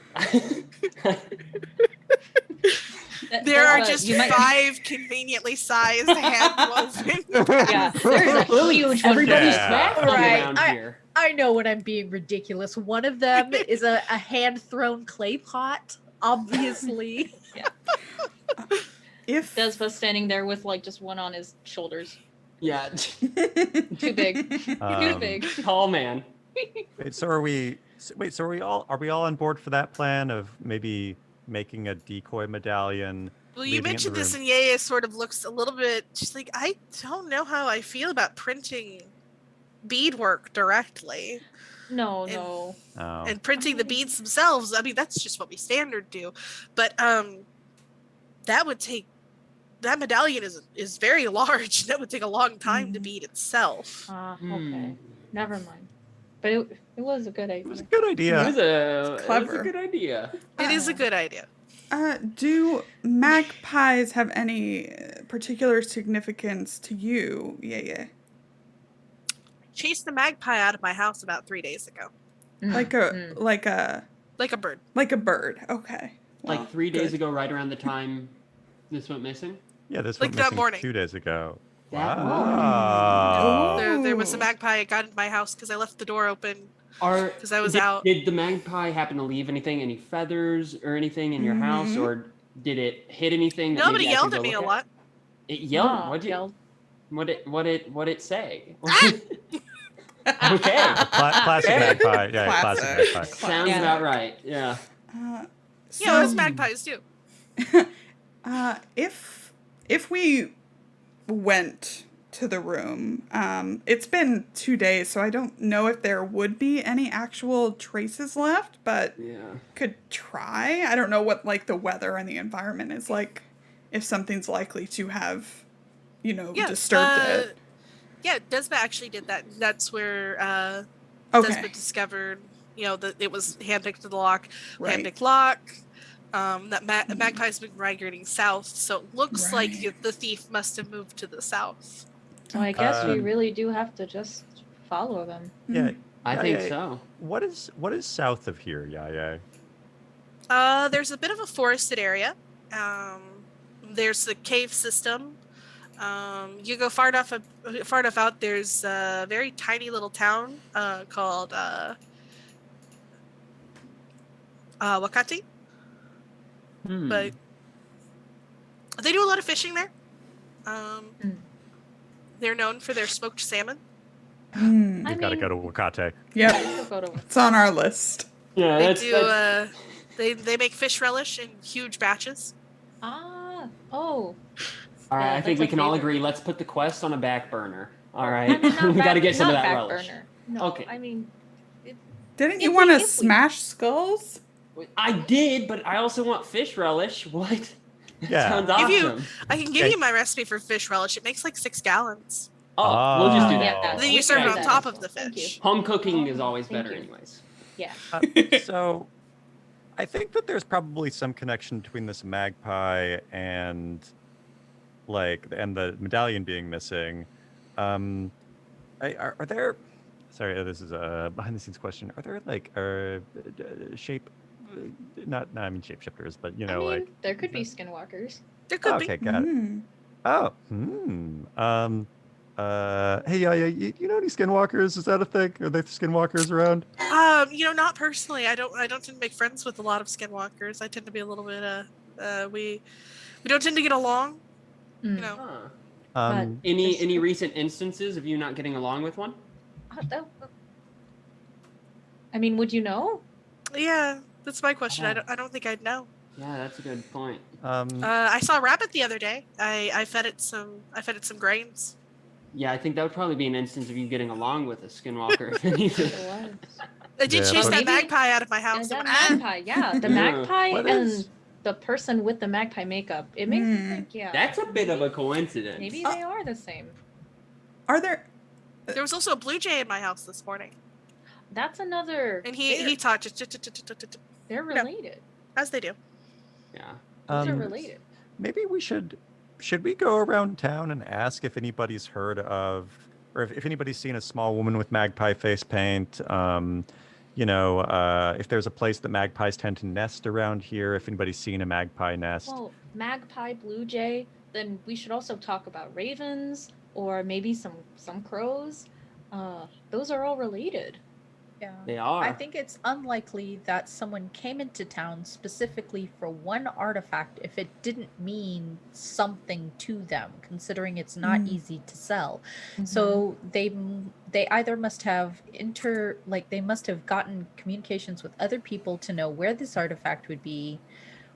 are just 5 conveniently sized hand-woven. Yeah, there's a huge one. Everybody's Yeah. around here. I know when I'm being ridiculous. One of them is a hand-thrown clay pot, obviously. Yeah. If Despa standing there with like just one on his shoulders. Yeah. Too big. Too big. Tall man. So are we all on board for that plan of maybe making a decoy medallion? Well, you leaving it in mentioned the this, room? and Yaya sort of looks a little bit just like, I don't know how I feel about printing beadwork directly. No. And printing the beads themselves. I mean, that's just what we standard do. But that would take that medallion is very large. That would take a long time to beat itself. Okay. Never mind. But it was a good It was a idea. good It idea. was a Clever. good idea. It is a good idea. Do magpies have any particular significance to you? Yeah. Chased the magpie out of my house about 3 days ago. Like a Like a bird. like a bird. Okay. Well, Like 3 days good. ago, right around the time this went missing. Yeah, this Like went that missing morning. 2 days ago. That Wow. There was a Ooh. magpie that got into my house because I left the door open Are because I was did, out. Did the magpie happen to leave anything, any feathers or anything in your house, or did it hit anything? That Nobody maybe I yelled can at go me a look lot. It yelled. Ah, What'd you? yelled. What it say? A Okay, classic Okay. magpie. Yeah, classic Classic. magpie. sounds Yeah. about right. Yeah. Yeah, those magpies too. If we went to the room, it's been 2 days, so I don't know if there would be any actual traces left, but Yeah. could try. I don't know what like the weather and the environment is like, if something's likely to have, disturbed it. Yeah, Desma actually did that. That's where Okay. Desma discovered, that it was handpicked to the lock, Right. handpicked lock. That magpie's been migrating south, so it looks like Right. the thief must have moved to the south. So I guess we Um, really do have to just follow them. Yeah. I think Yaya, so. What is south of here, Yaya? There's a bit of a forested area. There's the cave system. You go far enough out. There's a very tiny little town called Wakati, but they do a lot of fishing there. They're known for their smoked salmon. You gotta go to Wakate. Yep. We'll go to It's on our list. Yeah, They that's, do. that's They make fish relish in huge batches. oh. all right. Yeah, I think that's we a can all favorite. agree. Let's put the quest on a back burner. All right, I mean, not we got to back- get some of not that back relish. burner. No, Okay. I mean, Didn't you If want to we- if we- smash skulls? I did, but I also want fish relish. What? Yeah. Sounds Give you- awesome. I can give Okay. you my recipe for fish relish. It makes like 6 gallons. Oh, we'll just do Oh. that. Yeah, Then we you can serve it do on that top as of the well. Thank fish. you. Home cooking is Oh, always thank better, you. anyways. Yeah. So, I think that there's probably some connection between this magpie and the medallion being missing. Are there? Sorry, this is a behind-the-scenes question. Are there shape? I mean shapeshifters, but I mean, there could be skinwalkers. There could okay, be. got it. Mm. Oh, hey, you know any skinwalkers? Is that a thing? Are there skinwalkers around? Not personally. I don't tend to make friends with a lot of skinwalkers. I tend to be a little bit we don't tend to get along. Mm. Huh. But- Any recent instances of you not getting along with one? I mean, would you know? Yeah, that's my question. Oh. I don't think I'd know. Yeah, that's a good point. I saw a rabbit the other day. I fed it some grains. Yeah, I think that would probably be an instance of you getting along with a skinwalker. if anything. It was. I did Yeah, chase but- that Maybe- magpie out of my And house. that and went, "Ah!" magpie, yeah, the Yeah. magpie What and is- the person with the magpie makeup. It makes me think, yeah. That's a bit of a coincidence. Maybe they are the same. Are there? There was also a blue jay in my house this morning, That's another. and he talked They're related. as they do. Yeah. Those are related. Maybe we should we go around town and ask if anybody's heard of, or if anybody's seen a small woman with magpie face paint? If there's a place that magpies tend to nest around here, if anybody's seen a magpie nest. Well, magpie, blue jay. Then we should also talk about ravens or maybe some crows. Those are all related. Yeah. They are. I think it's unlikely that someone came into town specifically for one artifact if it didn't mean something to them, considering it's not easy to sell. So they either must have they must have gotten communications with other people to know where this artifact would be,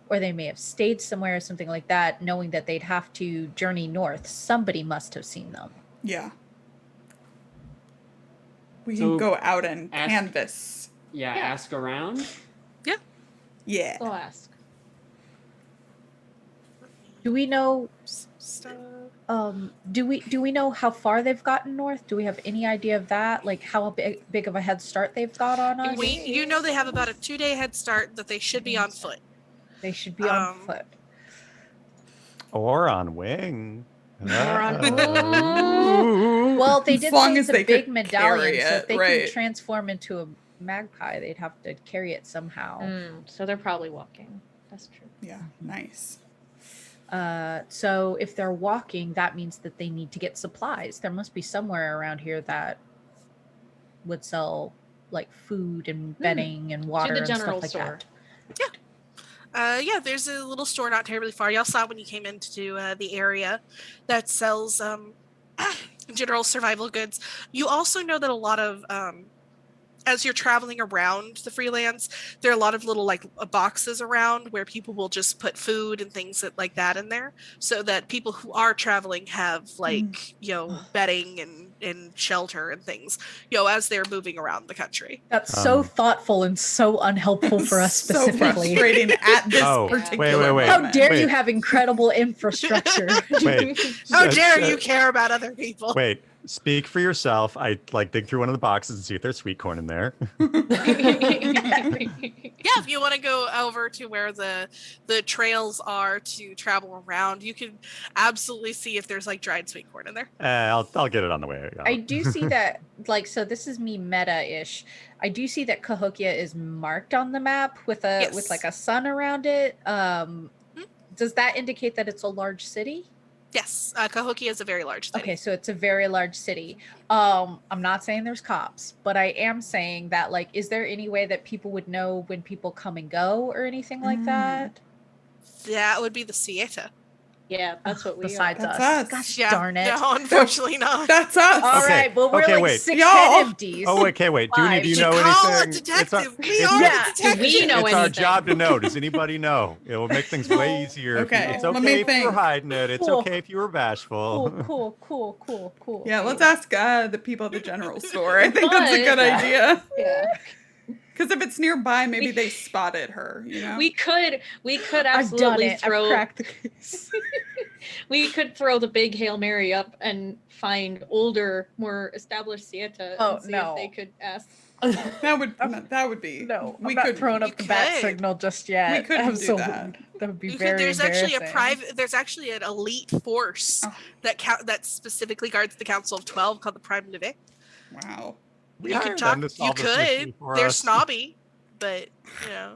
or they may have stayed somewhere or something like that, knowing that they'd have to journey north. Somebody must have seen them. Yeah. We So, can go out and ask- canvas. Yeah, Yeah. ask around. Yeah. Go ask. Do we know? Stuff. Do we know how far they've gotten north? Do we have any idea of that? Like how big of a head start they've got on us? You know they have about a 2-day head start that they should be on foot. They should be on foot. Or on wing. Well, they did say it's a big medallion, so if they right. can transform into a magpie, they'd have to carry it somehow. So they're probably walking. That's true. Yeah, nice. So if they're walking, that means that they need to get supplies. There must be somewhere around here that would sell like food and bedding and water to the and general stuff like store. that. Yeah, there's a little store not terribly far. Y'all saw when you came into the area that sells general survival goods. You also know that a lot of as you're traveling around the freelance, there are a lot of little like boxes around where people will just put food and things like that in there, so that people who are traveling have like bedding and shelter and things as they're moving around the country. That's so thoughtful and so unhelpful for us specifically. So frustrating at this particular wait. How dare you have incredible infrastructure? How dare you care about other people? Wait. Speak for yourself. I dig through one of the boxes and see if there's sweet corn in there. Yeah, if you want to go over to where the trails are to travel around, you can absolutely see if there's like dried sweet corn in there. I'll get it on the way. I do see that, like, so this is me meta-ish. I do see that Cahokia is marked on the map with with like a sun around it. Does that indicate that it's a large city? Yes, Cahokia is a very large city. Okay, so it's a very large city. I'm not saying there's cops, but I am saying that, like, is there any way that people would know when people come and go or anything like that? That would be the Sieta. Yeah, that's what we Besides are. us. That's us. Gosh Yeah, darn it. no, unfortunately not. That's us. All Okay, right, well, we're okay, like wait. 6 Y'all- head empties. Oh, wait. Do any of you know Call a anything? detective. We it's are Yeah, a detective. we know it's our anything. job to know. Does anybody know? It will make things way easier. Okay, It's let okay me if you were think. hiding it. It's Cool. okay if you were bashful. Cool. Yeah, let's ask the people at the general store. I think that's a good But- idea. Yeah. Because if it's nearby, maybe they spotted her, We could I've done absolutely it. I've throw cracked the case. we could throw the big Hail Mary up and find older, more established Sieta Oh, and see no. if they could ask. That would be. No, we I'm not could throwing up the bat could. signal just yet. We couldn't do Absolutely. that. That would be You very could, there's actually embarrassing. there's actually an elite force Oh. that specifically guards the Council of 12 called the Prime Neve. Wow. We You hired could talk. them to You solve this mystery could. for They're us. snobby, but you know.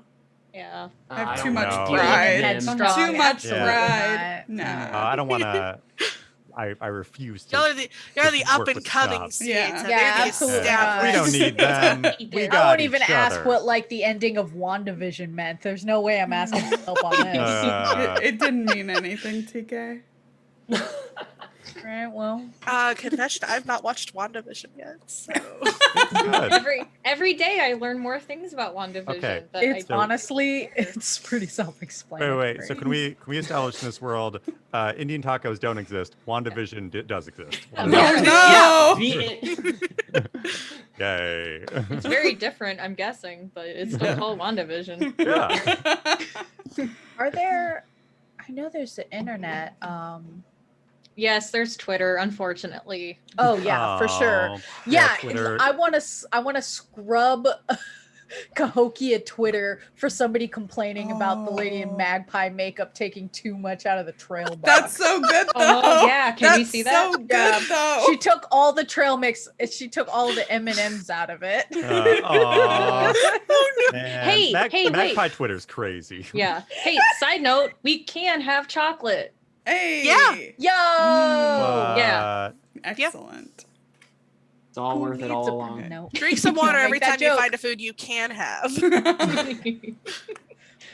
Yeah. I have I too don't much know. pride. Headstrong, Too much absolutely pride. not. No. I don't want to. I refuse to. Y'all are the work up with and coming snobs. Sieta. Yeah. They're Yeah, the absolutely established. We don't need them. We got I won't even each ask other. what like the ending of WandaVision meant. There's no way I'm asking for help on this. It didn't mean anything, TK. Right, well, Confession, I've not watched WandaVision yet, so. It's good. Every day I learn more things about WandaVision. Okay. That it's I honestly, it's pretty self-explanatory. Wait. So can we establish in this world, Indian tacos don't exist. WandaVision does exist. Oh, no! Yay. It's very different, I'm guessing, but it's still called WandaVision. Yeah. Are there? I know there's the internet. Yes, there's Twitter, unfortunately. Oh yeah, for sure. Oh, Yeah, Twitter. I want to scrub Cahokia Twitter for somebody complaining about the lady in Oh. magpie makeup taking too much out of the trail box. That's so good, though. Oh, yeah. Can we That's see that? so good, Yeah. though. She took all the trail mix. She took all the M&Ms out of it. Aw. Man, Hey, wait. Magpie Twitter's crazy. Yeah. Hey, side note, we can have chocolate. Hey. Yeah. Yo! Yeah. Excellent. It's all Who worth it needs all a- along. No. Drink some water Make every that time you joke. find a food you can have.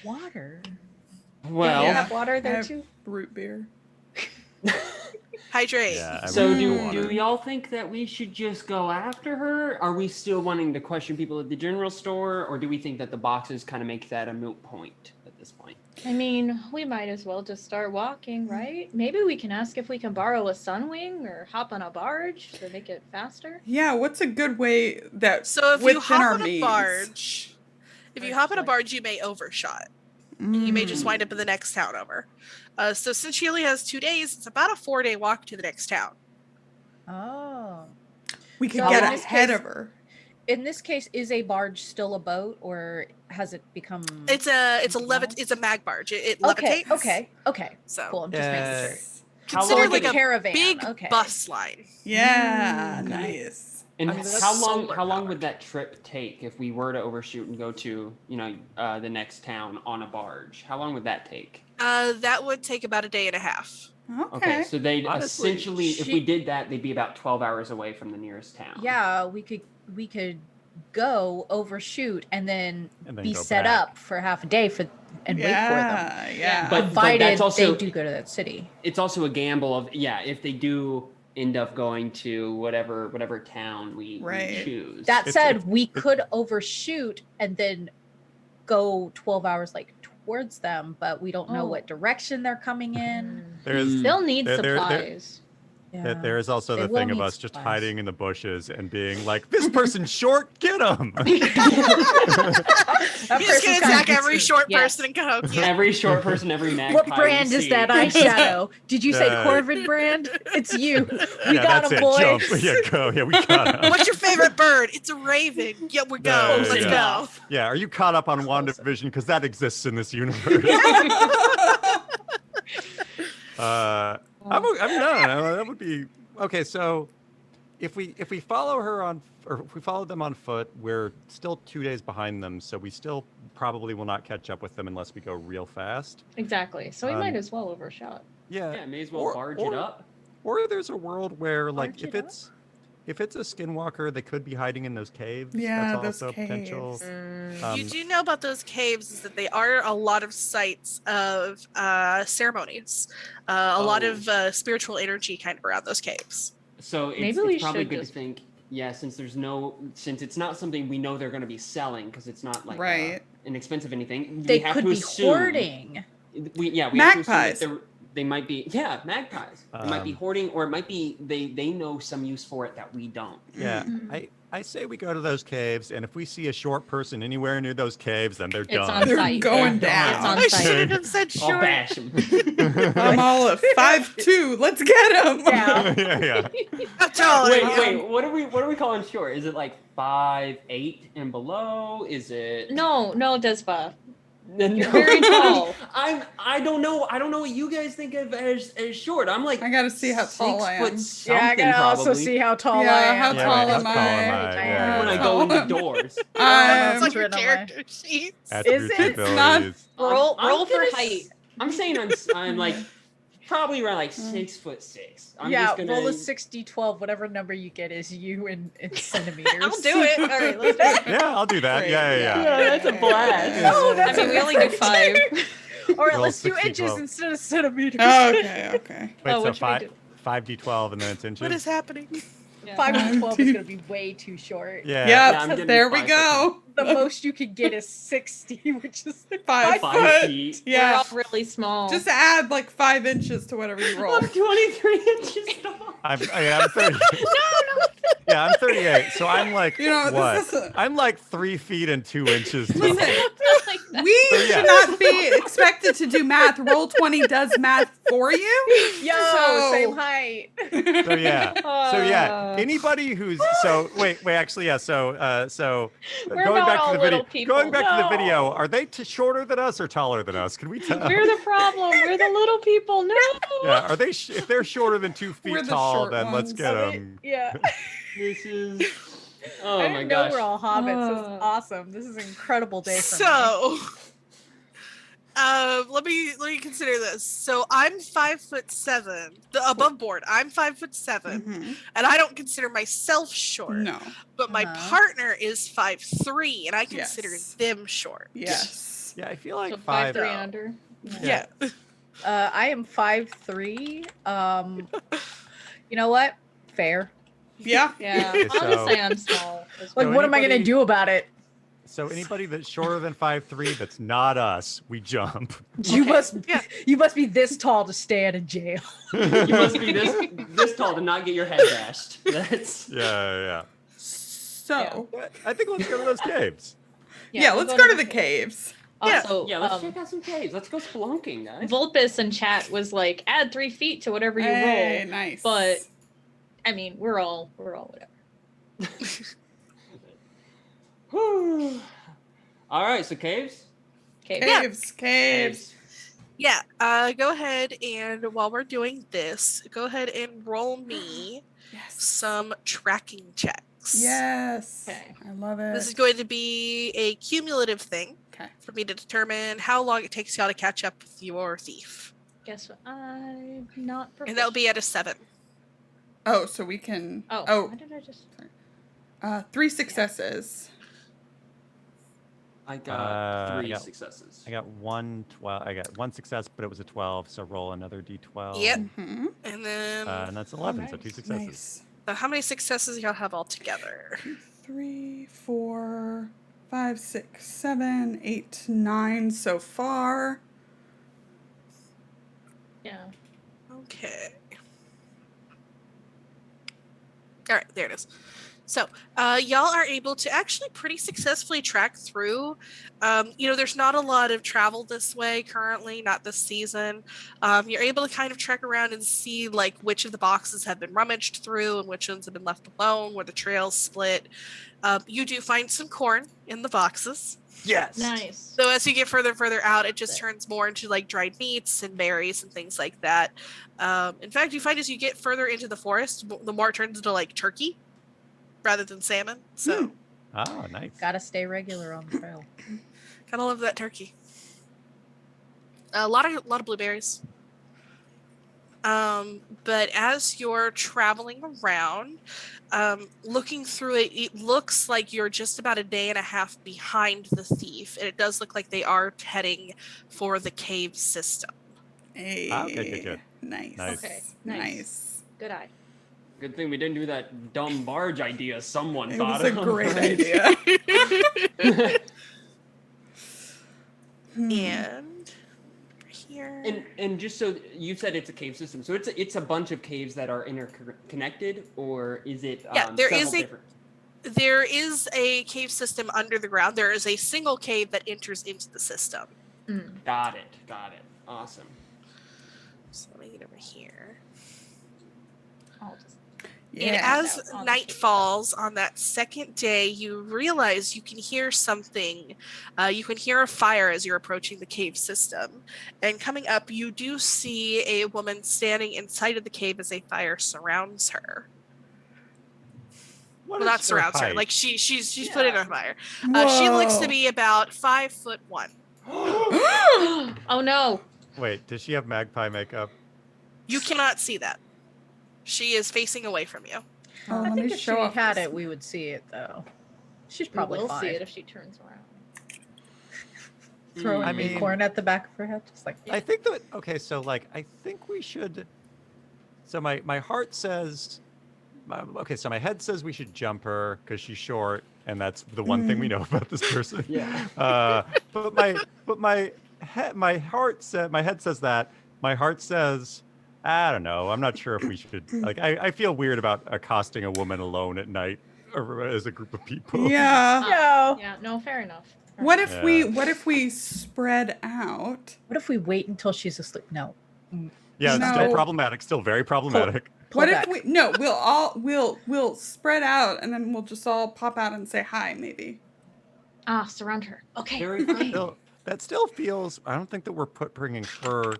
Water. Well, Yeah. Have water I there have too. root beer. Hydrate. Yeah, so do water. y'all think that we should just go after her? Are we still wanting to question people at the general store, or do we think that the boxes kind of make that a moot point at this point? I mean, we might as well just start walking, right? Maybe we can ask if we can borrow a sunwing or hop on a barge to make it faster. Yeah, what's a good way that So if you within hop our on a means? barge, you may overshot. You may just wind up in the next town over. So since she only has 2 days, it's about a 4-day walk to the next town. Oh. We could So get in this ahead case- of her. In this case, is a barge still a boat, or has it become? It's a something else? it's a mag barge. It Okay. levitates. Okay. So Cool. I'm just making sure. Yes. How consider long like did a it- caravan. big Okay. bus line. Yeah, Mm. nice. And I mean, that's how long solar would powered. that trip take if we were to overshoot and go to the next town on a barge? How long would that take? That would take about a day and a half. Okay. So they'd Honestly, essentially, if we did that, they'd be about 12 hours away from the nearest town. Yeah, we could go overshoot and then be go set back. up for half a day and wait for them. Yeah. But Provided that's also- they do go to that city. It's also a gamble of if they do end up going to whatever town we Right. choose. That It's- said, it's- we could overshoot and then go 12 hours towards them, but we don't know Oh. what direction they're coming in. There's They'll need there- supplies. Yeah. there is also They the will thing of need us just supplies. hiding in the bushes and being like, this person's short, get him. That You're just gonna person's attack kinda- every short Yes. person in Cahokia. Every short person, every magpie. What we brand is see. that eyeshadow? Did you say Yeah. Corvid brand? It's you. We Yeah, got that's him, it. boys. Jump. Yeah, go. Yeah, we got him. What's your favorite bird? It's a raven. Yeah, we go. Yeah, Let's yeah. go. Yeah, are you caught up on WandaVision? Because that exists in this universe. No, that would be okay. So, if we follow her on, or if we follow them on foot, we're still 2 days behind them. So we still probably will not catch up with them unless we go real fast. Exactly. So we Um, might as well overshot. Yeah, may as well Or- barge or- it up. Or there's a world where, like, Barge if it up? it's a skinwalker, they could be hiding in those caves. Yeah, That's those also potential. caves. You do know about those caves is that they are a lot of sites of ceremonies, a lot of spiritual energy kind of around those caves. So Maybe it's we probably should good just- to think. Yeah, since it's not something we know they're going to be selling because it's not like Right. inexpensive anything. They we have could to be assume, hoarding. We have to Magpies. assume that they might be magpies. It might be hoarding, or it might be they know some use for it that we don't. Yeah, I say we go to those caves, and if we see a short person anywhere near those caves, then they're It's done. on They're site. going It's down. on I site. shouldn't have said I'll short. bash them. I'm all at 5'2". Let's get him. Yeah. yeah. How tall are you? wait. What are we calling short? Is it like 5'8" and below? Is it? No, Despa. No. You're very tall. I don't know what you guys think of as short. I'm like I gotta see how tall I am. 6 foot something, Yeah, I gotta also probably. see how tall Yeah, I am. how Yeah, tall wait, am how tall am I? I? Yeah, When I yeah. go in the doors. It's I'm like your written on my- character sheets. Attributes Is and it? abilities. Roll I'm for gonna height. I'm saying I'm like probably around like 6'6". I'm Yeah, just gonna roll a 60-12, whatever number you get is you in centimeters. I'll do it. All right, let's do it. Yeah, I'll do that. Yeah. Yeah, that's a blast. Oh, that's I mean, we only do 5. All right, Roll let's do 60, inches 12. instead of centimeters. Okay. Wait, Oh, so what should we do? 5d12 and then it's inches? What is happening? Yeah. 5 to 12 is going to be way too short. Yeah. Yep, I'm getting there we 5%. go. The most you could get is 60, which is like 5 5 foot. feet. We're Yeah. all really small. Just add like 5 inches to whatever you roll. I'm 23 inches tall. I'm 30. Yeah, I'm 38. So I'm like, You know, what? this is I'm like 3 feet and 2 inches tall. Listen, like that. we So, yeah. should not be expected to do math. Roll20 does math for you. Yo, So- same height. So yeah. Anybody who's actually yeah. So We're going not back all to the video. little people. Going back to the No. video, are they shorter than us or taller than us? Can we tell? We're the problem. We're the little people. No. Yeah, are they? If they're shorter than 2 feet We're the tall, short then let's ones. get them. Yeah. This is. Oh I my didn't know gosh. we're all hobbits. This is Uh. awesome. This is an incredible day for me. So, let me consider this. So I'm 5'7", above board. I'm 5'7", Mhm. and I don't consider myself short. No. But my Uh-huh. partner is 5'3", and I consider Yes. them short. Yes. Yeah, I feel like So 5. 5'3" under. Yeah. I am 5'3". You know what? Fair. Yeah. Yeah. Okay, so- Honestly, I'm small. as Like, well. what am I going to anybody- do about it? So anybody that's shorter than 5'3", that's not us, we jump. You Okay. you must be this tall to stay out of jail. You must be this tall to not get your head bashed. That's. Yeah. So, I think let's go to those caves. yeah, we'll let's go to the cave. caves. Also, Yeah, let's check out some caves. Let's go spelunking, guys. Vulpus in chat was like, add 3 feet to whatever you Hey, roll. nice. But I mean, we're all whatever. Whew. All right, so caves. Okay. Caves. Yeah, go ahead and while we're doing this, go ahead and roll me Yes. some tracking checks. Yes. Okay. I love it. This is going to be a cumulative thing Okay. for me to determine how long it takes y'all to catch up with your thief. Guess what? I'm not And proficient. that'll be at a 7. Oh, so we can. Oh. Why did I just? 3 successes. I got 3 I got- successes. I got 1 success, but it was a 12, so roll another d12. Yep. Mm-hmm. And then And that's 11, so nice. 2 successes. Nice. so how many successes y'all have all together? 2, 3, 4, 5, 6, 7, 8, 9 so far. Yeah. Okay. All right, there it is. So, y'all are able to actually pretty successfully track through. There's not a lot of travel this way currently, not this season. You're able to kind of trek around and see like which of the boxes have been rummaged through and which ones have been left alone, where the trails split. You do find some corn in the boxes. Yes. Nice. So as you get further and further out, it just turns more into like dried meats and berries and things like that. In fact, you find as you get further into the forest, the more it turns into like turkey rather than salmon. So Oh, nice. Gotta stay regular on the trail. gotta love that turkey. A lot of blueberries. But as you're traveling around, looking through it, it looks like you're just about a day and a half behind the thief, and it does look like they are heading for the cave system. Hey. Okay, good. Nice. Okay, nice. Good eye. Good thing we didn't do that dumb barge idea someone It thought was a of. great right? idea. And here. And just so you said it's a cave system, so it's a bunch of caves that are interconnected, or is it? Yeah, different? There is a cave system under the ground. There is a single cave that enters into the system. Got it. Awesome. So let me get over here. I'll just And Yeah. as night falls on that second day, you realize you can hear something. You can hear a fire as you're approaching the cave system. And coming up, you do see a woman standing inside of the cave as a fire surrounds her. What Well, is not surrounds her. height? Like she's put in a fire. She Whoa. looks to be about 5'1". Oh no. Wait, does she have magpie makeup? You cannot see that. She is facing away from you. Oh, I let think me if she show off had this. it, we would see it though. She's We probably will fine. see it if she turns around. Throwing I mean- acorn at the back of her head, just like. I think that I think we should. So my heart says, so my head says we should jump her because she's short, and that's the one thing we know about this person. Yeah. But my head says that. My heart says, I don't know. I'm not sure if we should. Like, I feel weird about accosting a woman alone at night or as a group of people. Yeah. No. Yeah, no, fair enough. What if Yeah. what if we spread out? What if we wait until she's asleep? No. Yeah, it's No. still problematic. Still very problematic. Pull What back. if we'll spread out and then we'll just all pop out and say hi maybe. Surround her. Okay. Very okay. friendly. That still feels. I don't think that we're bringing her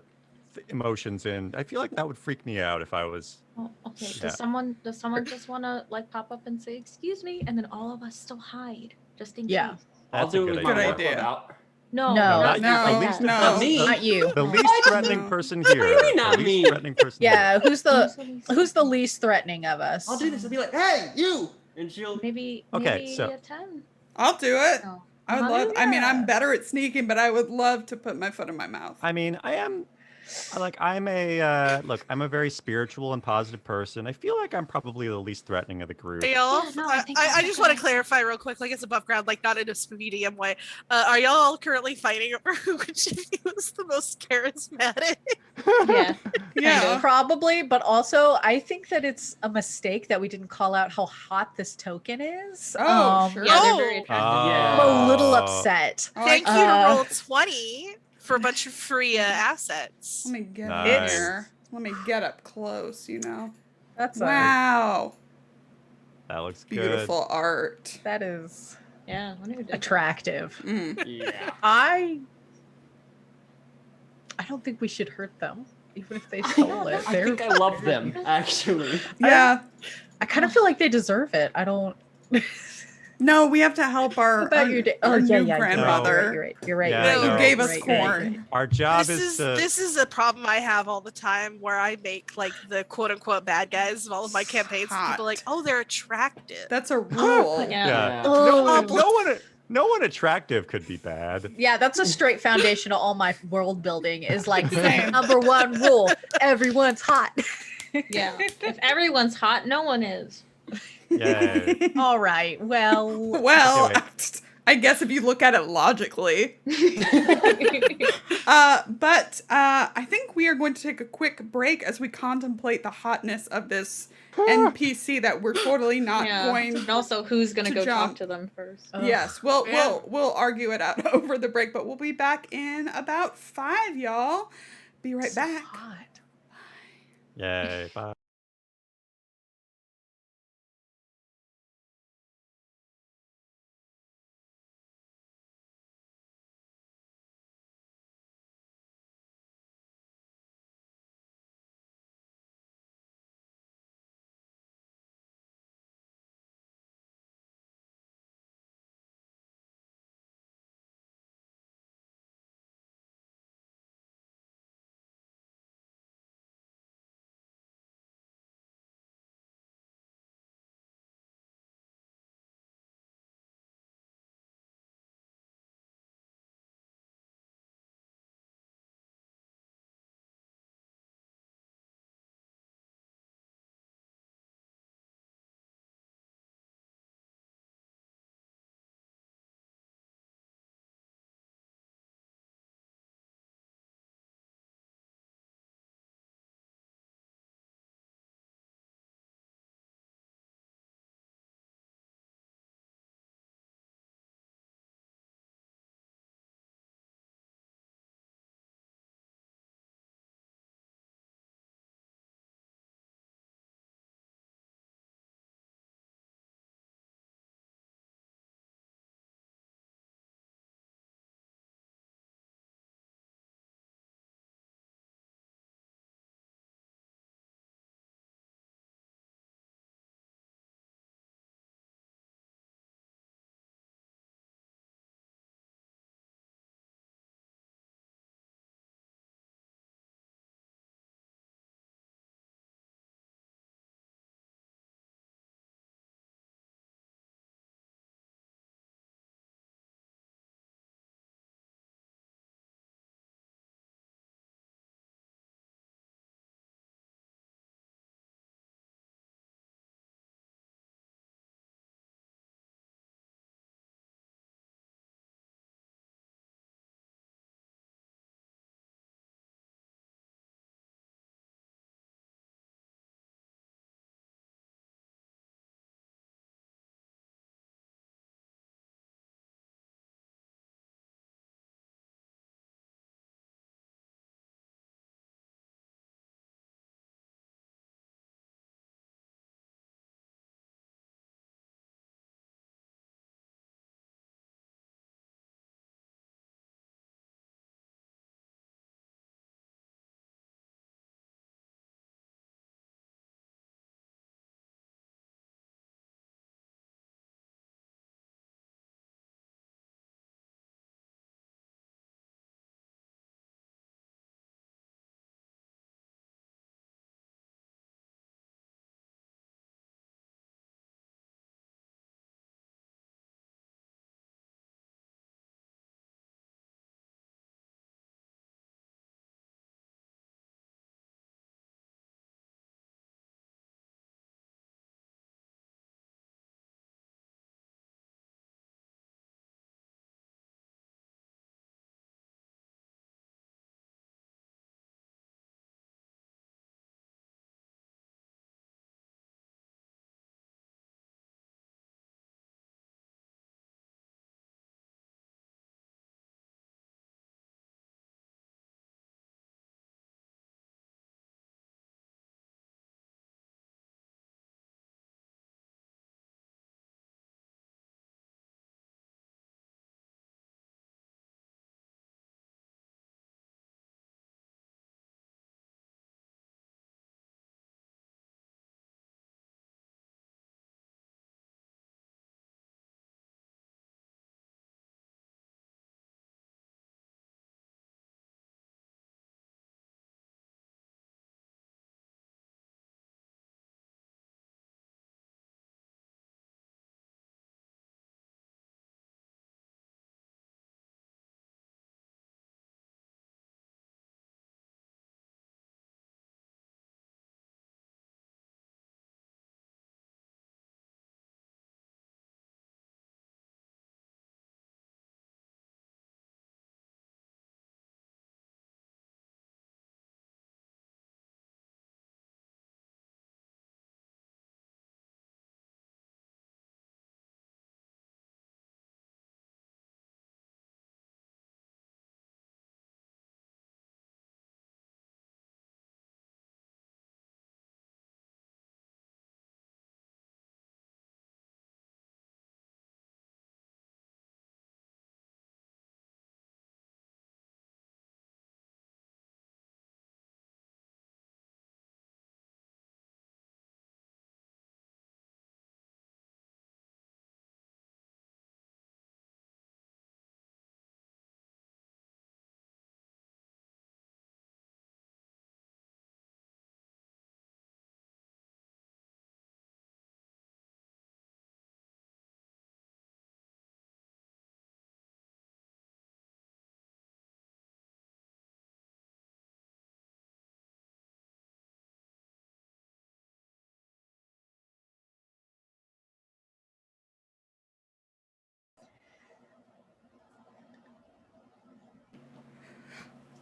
emotions in. I feel like that would freak me out if I was. Oh, okay. Yeah. Does someone just want to like pop up and say excuse me, and then all of us still hide just in Yeah. case? I'll That's a do it good with my idea. work Good club idea. out. No, No, not no, like least- that. no. me. Not you. The least threatening No. person What do here. you mean not the me? least threatening person Yeah, here. who's the least threatening of us? I'll do this. I'll be like, hey, you, and she'll. Maybe Okay, so- a 10. I'll do it. No. I would love. I mean, I'm yeah. better at sneaking, but I would love to put my foot in my mouth. I mean, I am. I'm a very spiritual and positive person. I feel like I'm probably the least threatening of the group. Hey, y'all, Yeah, no, I think I that's just a want to good clarify real quick, like it's above ground, like not in a spooky DM way. Are y'all all currently fighting over which of you is the most charismatic? Yeah. Yeah. Probably, but also I think that it's a mistake that we didn't call out how hot this token is. Oh, sure. Yeah, they're Oh. very attractive. I'm a little Oh. upset. Oh, Thank I- you to Uh, Roll20 for a bunch of free assets. Let me get Nice. in here. Let me get up close, you know. That's Wow. That looks good. Beautiful art. that is Yeah. I wonder who did that. attractive. Mm. Yeah. I don't think we should hurt them, even if they stole it. I think I love them, actually. Yeah. I kind of feel like they deserve it. I don't. No, we have to help How our, about your day? Oh, our yeah, new yeah. grandmother. You're right. Yeah, Who no. gave us you're right. corn. Our job This is to. this is a problem I have all the time where I make like the quote unquote bad guys of all of my campaigns. Hot. People are like, oh, they're attractive. That's a rule. Yeah. Yeah. Oh. No one attractive could be bad. Yeah, that's a straight foundation of all my world building. Is like Same. number one rule: everyone's hot. Yeah. If everyone's hot, no one is. Yay. All right. Well. Well, Okay, I guess if you look at it logically. But I think we are going to take a quick break as we contemplate the hotness of this NPC that we're totally not Yeah. going. And also, who's gonna to go jump. talk to them first? Ugh. Yes, we'll argue it out over the break, but we'll be back in about 5, y'all. Be right So back. hot. Yay. Bye.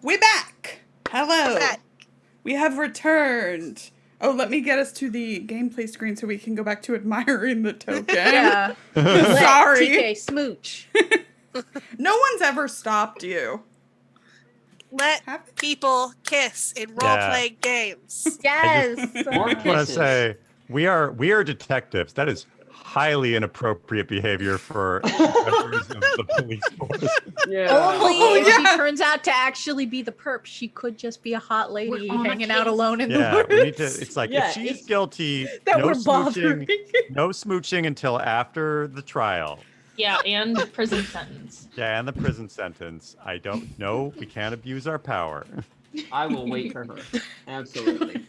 We back. Hello. We're back. We have returned. Oh, let me get us to the gameplay screen so we can go back to admiring the token. Yeah. Sorry. TK, smooch. No one's ever stopped you. Let Have- people kiss in role-playing games. Yes. More I want to kisses. say we are detectives. That is highly inappropriate behavior for members of the police force. Yeah. Only Oh, if yeah. she turns out to actually be the perp. She could just be a hot lady We're on a hanging out case. alone in the Yeah, woods. we need to. It's like Yeah, if she's it's- guilty, that no we're smooching, bothering. no smooching until after the trial. Yeah, and prison sentence. Yeah, and the prison sentence. I don't know. We can't abuse our power. I will wait for her. Absolutely.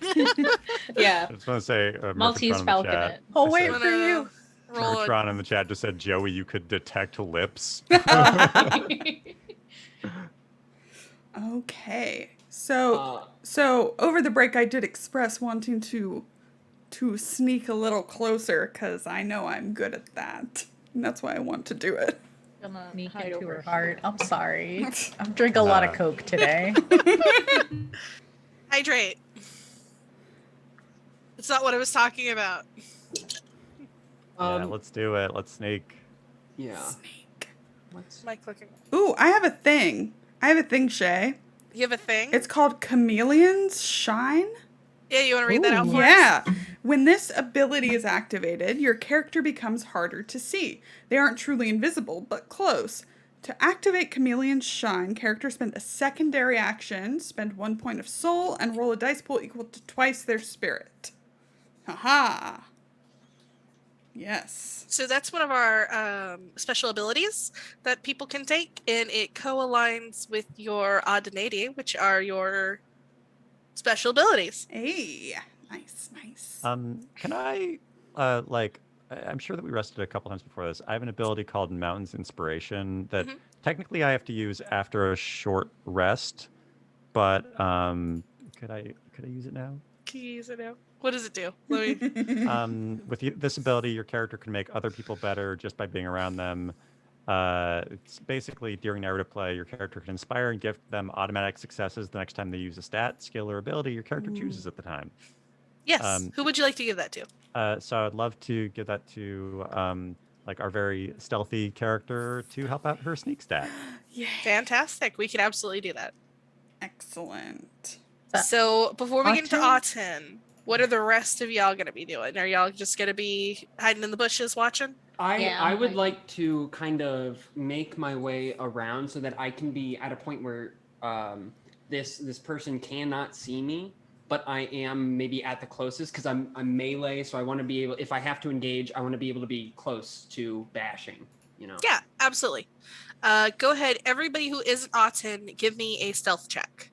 Yeah. I just want to say, Maltese Murphytron in the Falcon chat. it. I'll I wait said- for you. Roll a Murphytron in the chat just said, Joey, you could detect lips. Okay. So over the break, I did express wanting to sneak a little closer because I know I'm good at that. And that's why I want to do it. Gonna Sneak hide into over her here. heart. I'm sorry. I'm drinking a lot of Coke today. hydrate. It's not what I was talking about. Yeah, let's do it. Let's sneak. Yeah. Sneak. What's... Am I clicking? Ooh, I have a thing. Shay. You have a thing? It's called Chameleon's Shine. Yeah, you want to read that out Ooh. for us? Yeah. When this ability is activated, your character becomes harder to see. They aren't truly invisible, but close. To activate Chameleon's Shine, characters spend a secondary action, spend 1 point of soul, and roll a dice pool equal to twice their spirit. Haha. Yes. So that's one of our special abilities that people can take, and it co-aligns with your Audinati, which are your special abilities. Hey. Nice, nice. Can I, I'm sure that we rested a couple times before this. I have an ability called Mountains Inspiration that technically I have to use after a short rest, but could I use it now? Can you use it now? What does it do? Let me. This ability, your character can make other people better just by being around them. It's basically during narrative play, your character can inspire and give them automatic successes the next time they use a stat, skill, or ability your character chooses at the time. Yes. Who would you like to give that to? So I'd love to give that to our very stealthy character to help out her sneak stat. Yay. Fantastic. We can absolutely do that. Excellent. So before we get into Auten? Auten, what are the rest of y'all going to be doing? Are y'all just going to be hiding in the bushes watching? I would like to kind of make my way around so that I can be at a point where this person cannot see me, but I am maybe at the closest because I'm melee, so I want to be able, if I have to engage, I want to be able to be close to bashing, you know? Yeah, absolutely. Go ahead. Everybody who isn't Auten, give me a stealth check.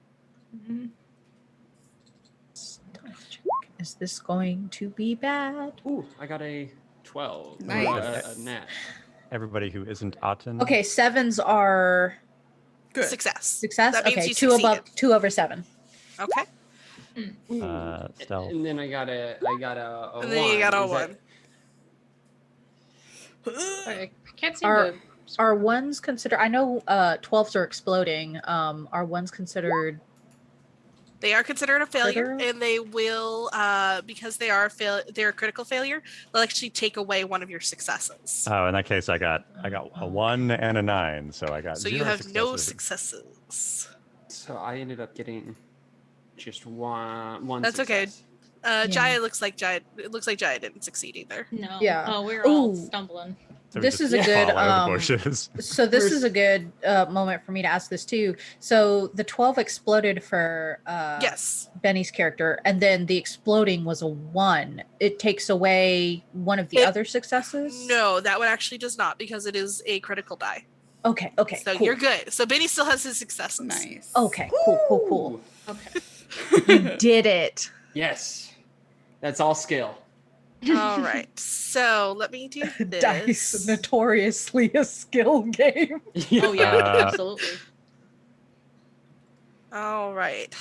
Is this going to be bad? Ooh, I got a 12. Nice. A nat. Everybody who isn't Auten. Okay, sevens are Good. Success. success. That means Okay, you 2 above, succeeded. 2 over 7. Okay. Stealth. And then I got a And then you got a Is that- 1. I can't seem Are- to. Are ones considered? I know 12s are exploding. Are ones considered? They are considered a failure, Critter? and they will, because they are they're a critical failure, they'll actually take away one of your successes. Oh, in that case, I got a 1 and a 9, so I got. So 0 you have no successes. successes. So I ended up getting just one. That's okay. success. Jaya it looks like Jaya didn't succeed either. No. Yeah. Oh, we're all Ooh. stumbling. So we This just is a good, follow the bushes. So this is a good moment for me to ask this too. So the 12 exploded for Yes. Benny's character, and then the exploding was a 1. It takes away one of the other successes. No, that one actually does not because it is a critical die. Okay. Okay. So cool. you're good. So Benny still has his successes. Nice. Okay. Cool. Ooh, Okay. You did it. yes, that's all skill. All right. So let me do this. Dice, notoriously a skill game. Oh yeah, Uh, absolutely. All right.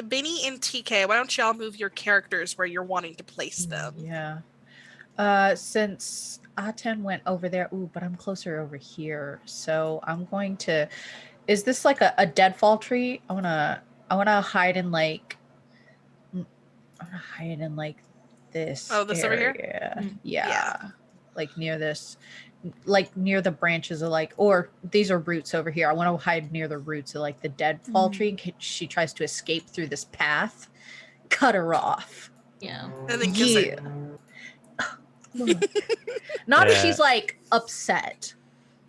Benny and TK, why don't y'all move your characters where you're wanting to place them? Yeah. Since Aten went over there, but I'm closer over here. So I'm going to Is this like a deadfall tree? I wanna hide in like this. Oh, this over here? area. Mm. Yeah. Like near this, like near the branches of like, or these are roots over here. I want to hide near the roots of like the deadfall tree in case she tries to escape through this path. Cut her off. Yeah. And then kiss Yeah. her. Not if Yeah. she's like upset.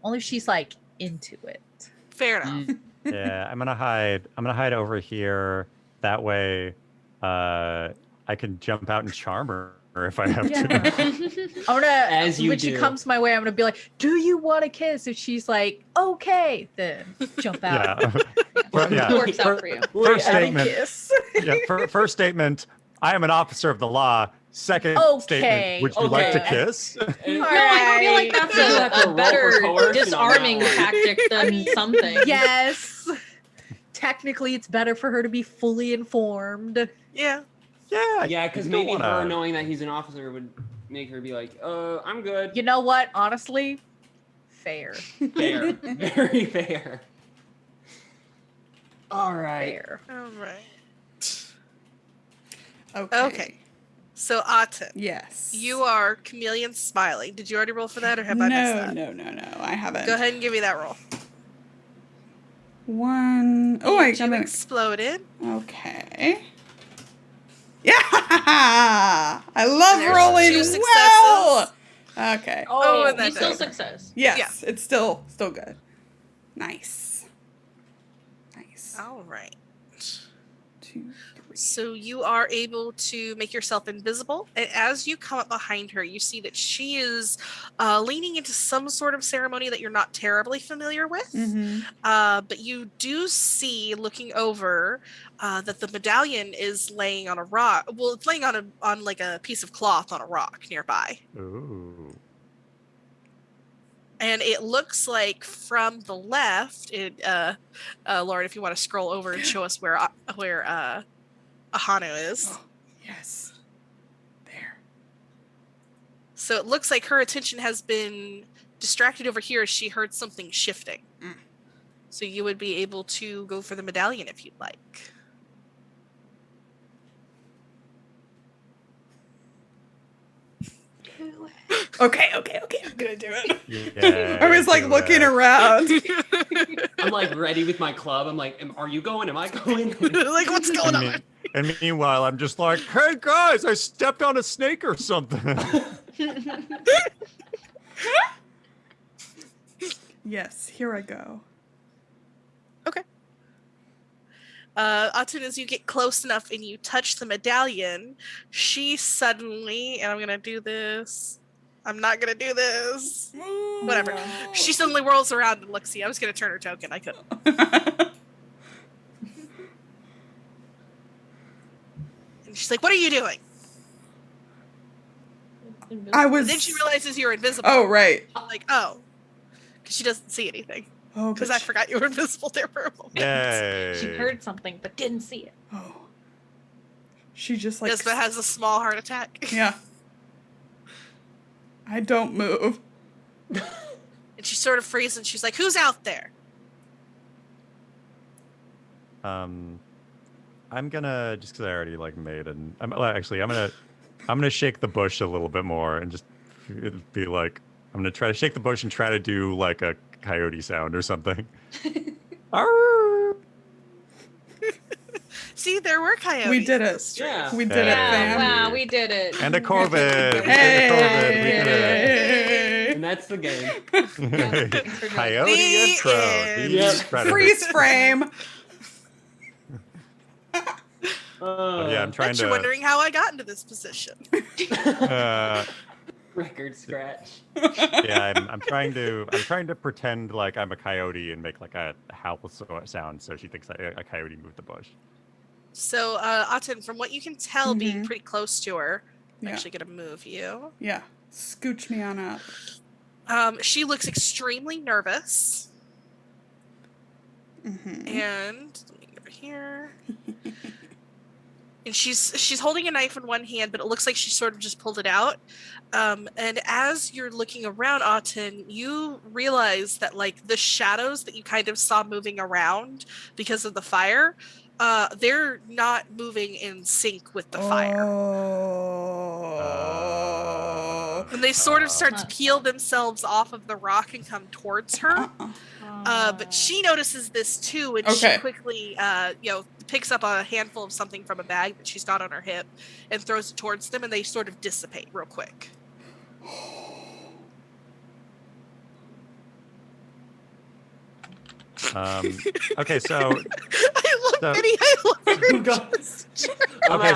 Only if she's like into it. Fair enough. Yeah, I'm gonna hide over here. That way, I can jump out and charm her if I have Yeah. to. I wanna, As you when she do. comes my way, I'm gonna be like, "Do you want a kiss?" If she's like, "Okay," then jump out. Yeah. Yeah. Works out for you. First Adding statement. kiss. Yeah. First statement. I am an officer of the law. Second Okay, statement. Would you like to okay. kiss? No, I feel like that's You have to a roll better for coercion on that disarming one. tactic than something. Yes. Technically, it's better for her to be fully informed. Yeah. Yeah. Yeah, because you don't maybe her wanna- knowing that he's an officer would make her be like, I'm good. You know what? Honestly, fair. Fair. Very fair. All right. Fair. All right. Okay. Okay. So, Aten, Yes. you are chameleon smiling. Did you already roll for that, or have I missed that? No. I haven't. Go ahead and give me that roll. 1. Oh, I got You it. exploded. Okay. Yeah! I love There's rolling 2 well. Okay. Oh, and He's that still does. success. Yes, it's still good. Nice. All right. 2, 3. So you are able to make yourself invisible, and as you come up behind her, you see that she is leaning into some sort of ceremony that you're not terribly familiar with. Mm-hmm. But you do see, looking over, that the medallion is laying on a rock. Well, it's laying on like a piece of cloth on a rock nearby. Ooh. And it looks like from the left, Lauren, if you want to scroll over and show us where Ahanu is. Oh, yes. There. So it looks like her attention has been distracted over here as she heard something shifting. Mm. So you would be able to go for the medallion if you'd like. Okay. I'm gonna do it. Yeah. I was like do looking it. around. I'm like ready with my club. I'm like, are you going? Am I going? Like, what's going on? And meanwhile, I'm just like, hey guys, I stepped on a snake or something. Yes, here I go. Aten, as you get close enough and you touch the medallion, she suddenly, and I'm gonna do this. I'm not gonna do this. Whatever. She suddenly whirls around and looks at you. I was gonna turn her token. I couldn't. And she's like, "What are you doing?" I was. And then she realizes you're invisible. Oh right. Like, oh, because she doesn't see anything. Oh, Because but I forgot you were invisible there for a moment. Yay. She heard something but didn't see it. Oh. She just like. Despa has a small heart attack. Yeah. I don't move. And she sort of freezes and she's like, "Who's out there?" I'm gonna just because I already like made and I'm gonna shake the bush a little bit more and just be like I'm gonna try to shake the bush and try to do like a coyote sound or something. Arr! See, there were coyotes. We did in it. the street. Yeah. We did it, Yeah. fam. Wow, we did it. And a COVID. We did Hey. the COVID. We did And that's the game. it. for joining. Coyote The and crow. end. These Yep. predators. Freeze frame. Yeah, I'm trying Bet you're to. wondering how I got into this position. Record scratch. Yeah, I'm trying to pretend like I'm a coyote and make like a howl sound so she thinks a coyote moved the bush. So, Aten, from what you can tell, being Mhm. pretty close to her, I'm Yeah. actually gonna move you. Yeah. Scooch me on up. She looks extremely nervous, Mm-hmm. and let me get over here. and she's holding a knife in one hand, but it looks like she sort of just pulled it out. And as you're looking around, Auden, you realize that like the shadows that you kind of saw moving around because of the fire, they're not moving in sync with the fire. And they sort of start to peel themselves off of the rock and come towards her. But she notices this too, and she quickly, picks up a handful of something from a bag that she's got on her hip and throws it towards them, and they sort of dissipate real quick. Okay, so I love Benny. I love her. Okay,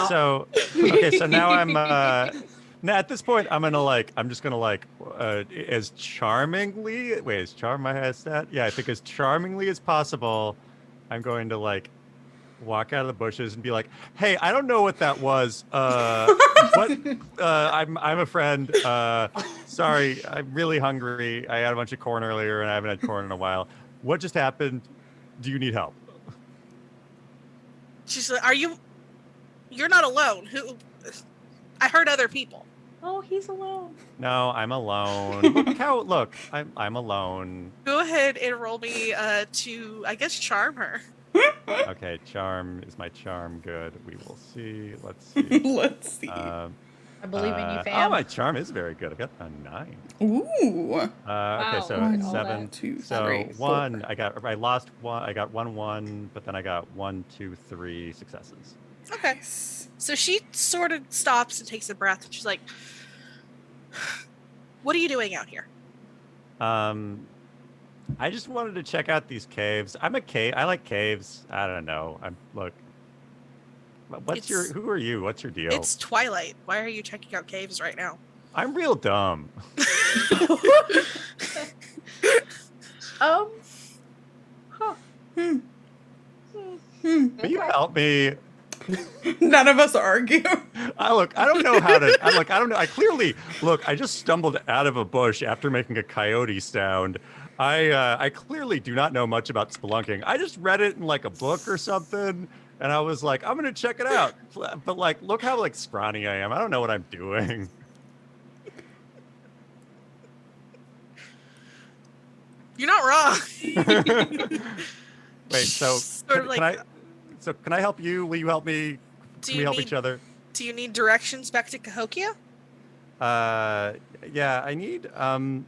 so now I'm now at this point I'm just gonna as charmingly is charm my head stat? Yeah, I think as charmingly as possible, I'm going to walk out of the bushes and be like, hey, I don't know what that was. I'm a friend. Sorry, I'm really hungry. I had a bunch of corn earlier and I haven't had corn in a while. What just happened? Do you need help? She's like, you're not alone. Who? I heard other people. Oh, he's alone. No, I'm alone. Look, I'm alone. Go ahead and roll me to, I guess, charm her. Okay, charm is my charm good. We will see. Let's see. Let's see. I believe in you, fam. Oh, my charm is very good. I got a 9. Ooh. Okay, so One, 7. 2, So 3, 1. I lost 1. I got 1, but then I got 1, 2, 3 successes. Okay. So she sort of stops and takes a breath, and she's like, "What are you doing out here?" I just wanted to check out these caves. I like caves. I don't know. Who are you? What's your deal? It's twilight. Why are you checking out caves right now? I'm real dumb. Huh. Will you help me? None of us argue. I don't know how to. I don't know. I just stumbled out of a bush after making a coyote sound. I clearly do not know much about spelunking. I just read it in a book or something, and I was like, I'm gonna check it out. But look how scrawny I am. I don't know what I'm doing. You're not wrong. Wait, so can I help you? Will you help me? Can we help each other? Do you need directions back to Cahokia? Yeah, I need. I'm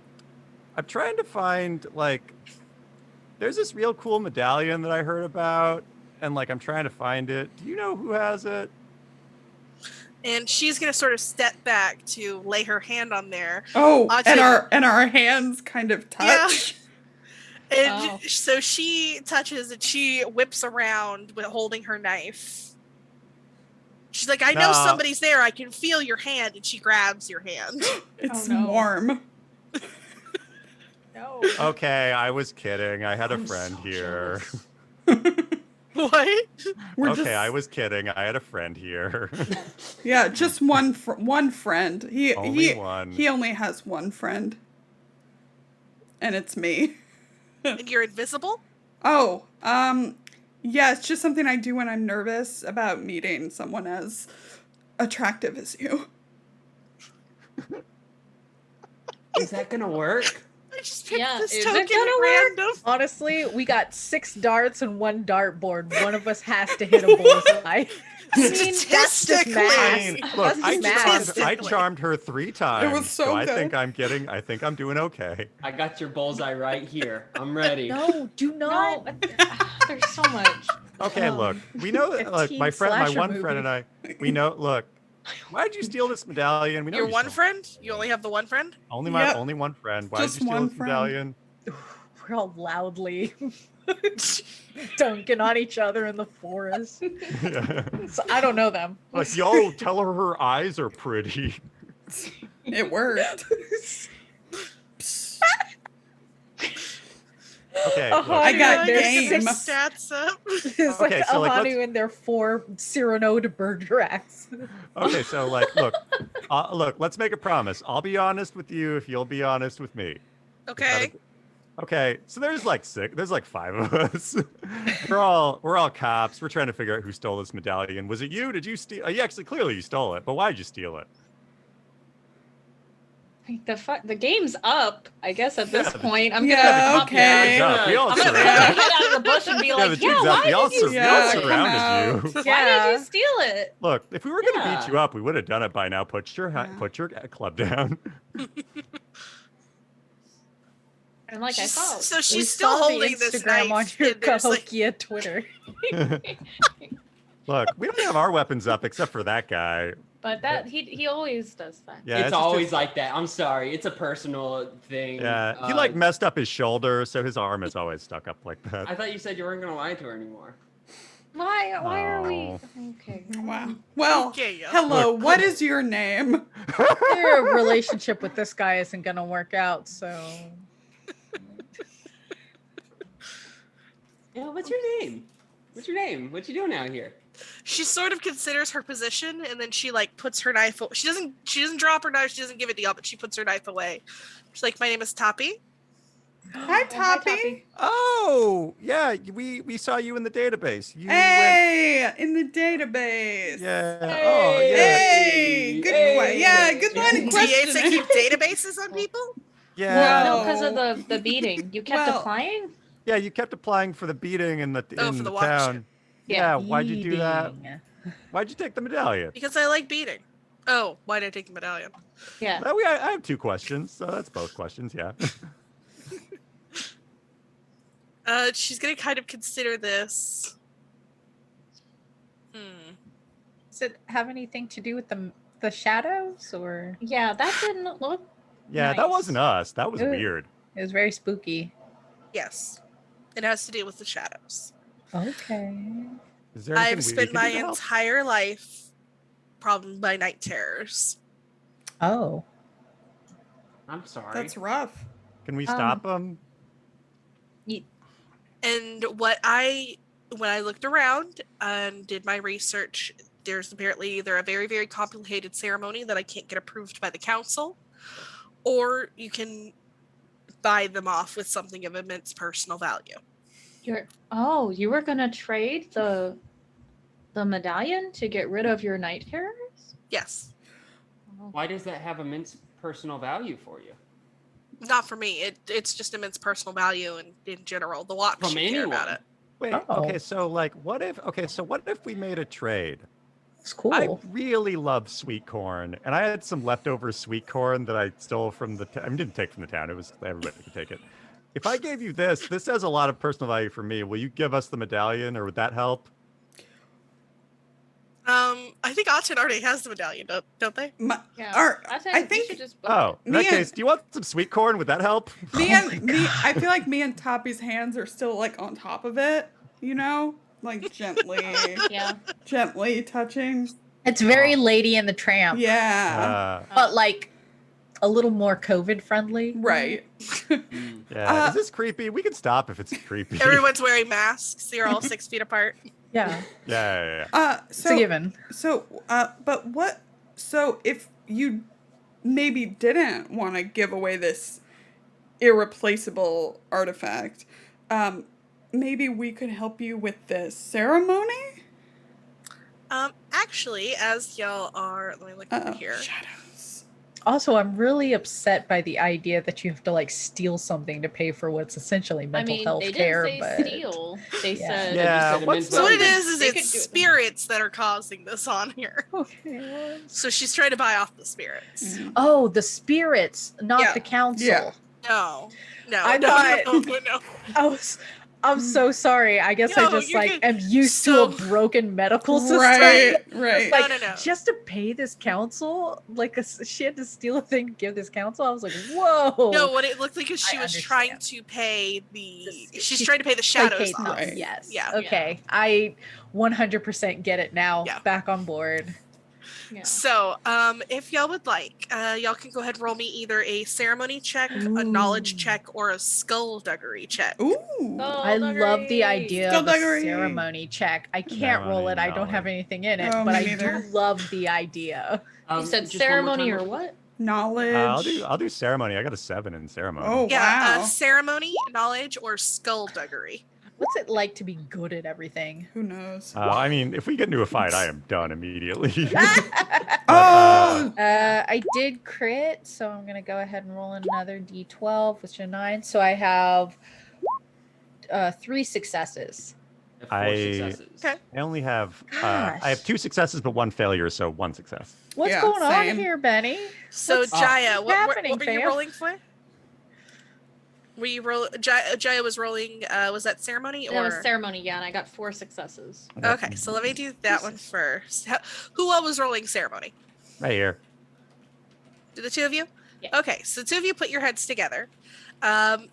trying to find there's this real cool medallion that I heard about, and I'm trying to find it. Do you know who has it? And she's gonna sort of step back to lay her hand on there. Oh, and our hands kind of touch. Yeah. And so she touches and she whips around with holding her knife. She's like, I know somebody's there. I can feel your hand. And she grabs your hand. It's warm. No. Okay, I was kidding. I had a friend here. What? I was kidding. I had a friend here. Yeah, just one friend. One. He only has one friend. And it's me. And you're invisible? Oh, yeah, it's just something I do when I'm nervous about meeting someone as attractive as you. Is that gonna work? I just picked Yeah, this is it token gonna at work? random. Honestly, we got 6 darts and 1 dartboard. One of us has to hit a bullseye. I mean, that's just math. Look, That's just I charmed her 3 times. It was so I good. think I'm doing okay. I got your bullseye right here. I'm ready. No, do not. No, there's so much. Okay, look, we know that. A Look, teen my slasher one movie. friend and I, we know. Look, why'd you steal this medallion? We know Your you one stole it. friend? You only have the one friend? Only Yep. only one friend. Why'd you Just steal one this friend. medallion? We're all loudly dunking on each other in the forest. So I don't know them. Like, yo, tell her eyes are pretty. It worked. Okay, Ahanu look, I got and their game. 6 Stats up. It's Okay, like so, like, Ahanu and their 4 Cyrano de Bergeracs. okay, so look, let's make a promise. I'll be honest with you if you'll be honest with me. Okay. Okay, so there's like five of us. we're all cops. We're trying to figure out who stole this medallion. Was it you? Did you steal? You actually clearly you stole it, but why did you steal it? The game's up, I guess. At this point, I'm Yeah, gonna okay. We all I'm gonna surrounded. get out of the bush and be Yeah, like, the yeah, team's up. why We all did you we all steal it? surrounded you. Why did you steal it? Look, if we were gonna Yeah. beat you up, we would have done it by now. Put your Yeah. club down. And like I thought. So We she's still saw the holding this Instagram knife. on your and there's, like, Cahokia Twitter. Look, we don't have our weapons up except for that guy. But that he always does that. Yeah, it's just always like that. I'm sorry. It's a personal thing. Yeah, he like messed up his shoulder, so his arm is always stuck up like that. I thought you said you weren't gonna lie to her anymore. Why are we? Oh. Okay. Wow. Well, Okay, yeah. hello. What is your name? Your relationship with this guy isn't gonna work out, so Yeah, what's your name? What's your name? What you doing out here? She sort of considers her position, and then she like puts her knife. She doesn't drop her knife. She doesn't give it to y'all, but she puts her knife away. She's like, "My name is Toppy." Hi, Toppy. Oh, yeah, we saw you in the database. You Hey, in the database. Yeah. Oh, yeah. Hey, good way. Yeah, good line of Do you to questioning. keep databases on people? Yeah. Well, no, because No. of the beating. You kept Well- applying? Yeah, you kept applying for the beating in the Oh, in for the the watch. town. Yeah, why'd you do that? Eating. Why'd you take the medallion? Because I like beating. Oh, why did I take the medallion? Yeah. Well, I have two questions, so that's both questions, yeah. She's gonna kind of consider this. Does it have anything to do with the shadows, or Yeah, that didn't look. Yeah, that Nice. wasn't us. That was Ooh. weird. it was very spooky? Yes, it has to do with the shadows. Okay. Is there anything I've we spent can my do to help? entire life problem by night terrors. Oh. I'm sorry. That's rough. Can we stop them? And when I looked around and did my research, there's apparently either a very, very complicated ceremony that I can't get approved by the council, or you can buy them off with something of immense personal value. You were gonna trade the medallion to get rid of your night terrors? Yes. Why does that have immense personal value for you? Not for me. It's just immense personal value and in general. The watch From should care about anyone. it. Wait, Oh. okay, so like what if we made a trade? It's cool. I really love sweet corn, and I had some leftover sweet corn that I stole from the I didn't take from the town. It was everybody could take it. If I gave you this has a lot of personal value for me. Will you give us the medallion, or would that help? I think Achen already has the medallion, don't they? Yeah. Or, I I think think you should just Oh, in that Me case, and- do you want some sweet corn? Would that help? I feel like me and Toppy's hands are still like on top of it, you know? Like gently, Yeah. gently touching. It's very Lady and the Tramp. Yeah. But like a little more COVID friendly. Right. Yeah. Is this creepy? We can stop if it's creepy. Everyone's wearing masks. You're all 6 feet apart. Yeah. Yeah. It's a given. So if you maybe didn't want to give away this irreplaceable artifact, maybe we could help you with the ceremony? Actually, as y'all are, let me look over here. Shadows. Also, I'm really upset by the idea that you have to like steal something to pay for what's essentially I mental mean, health they care. didn't say But steal. They Yeah. said Yeah, You said what's immense So what it value. is They it's could do it. spirits that are causing this on here. okay. So she's trying to buy off the spirits. Oh, the spirits, not Yeah. the council. Yeah. No. No. I no, thought- no. I'm so sorry. I guess No, I just you're like good. am used to So- a broken medical system. Right, right. Like, No. just to pay this council, like she had to steal a thing to give this council. I was like, whoa. No, what it looked like is she I was trying understand. to pay she's she's trying to pay the shadows Placate them. off. Right. Yes. Yeah. Okay. I 100% get it now. Yeah. Back on board. yeah. So, if y'all would like, y'all can go ahead and roll me either a ceremony check, a knowledge Ooh. check, or a skullduggery check. Ooh. I love the idea of a Skullduggery. ceremony check. I can't roll it. I don't have anything in it, Oh, but me I neither. do love the idea. You said Just one more ceremony time. or what? Knowledge. I'll do ceremony. I got a 7 in ceremony. Oh, Yeah, wow. ceremony, knowledge, or skullduggery. What's it like to be good at everything? Who knows? I mean, if we get into a fight, I am done immediately. Oh! I did crit, so I'm gonna go ahead and roll another d12, which is a 9. So I have 3 successes. Four successes. Okay. I only have Gosh. I have 2 successes but 1 failure, so 1 success. What's Yeah, going same. on here, Benny? So What's Jaya, what happening, were you fam? rolling for? Were you Jaya was rolling. Was that ceremony or? That was ceremony, yeah, and I got 4 successes. Okay, so let me do that one first. Who all was rolling ceremony? Right here. Did the two of you? Yeah. Okay, so the two of you put your heads together. And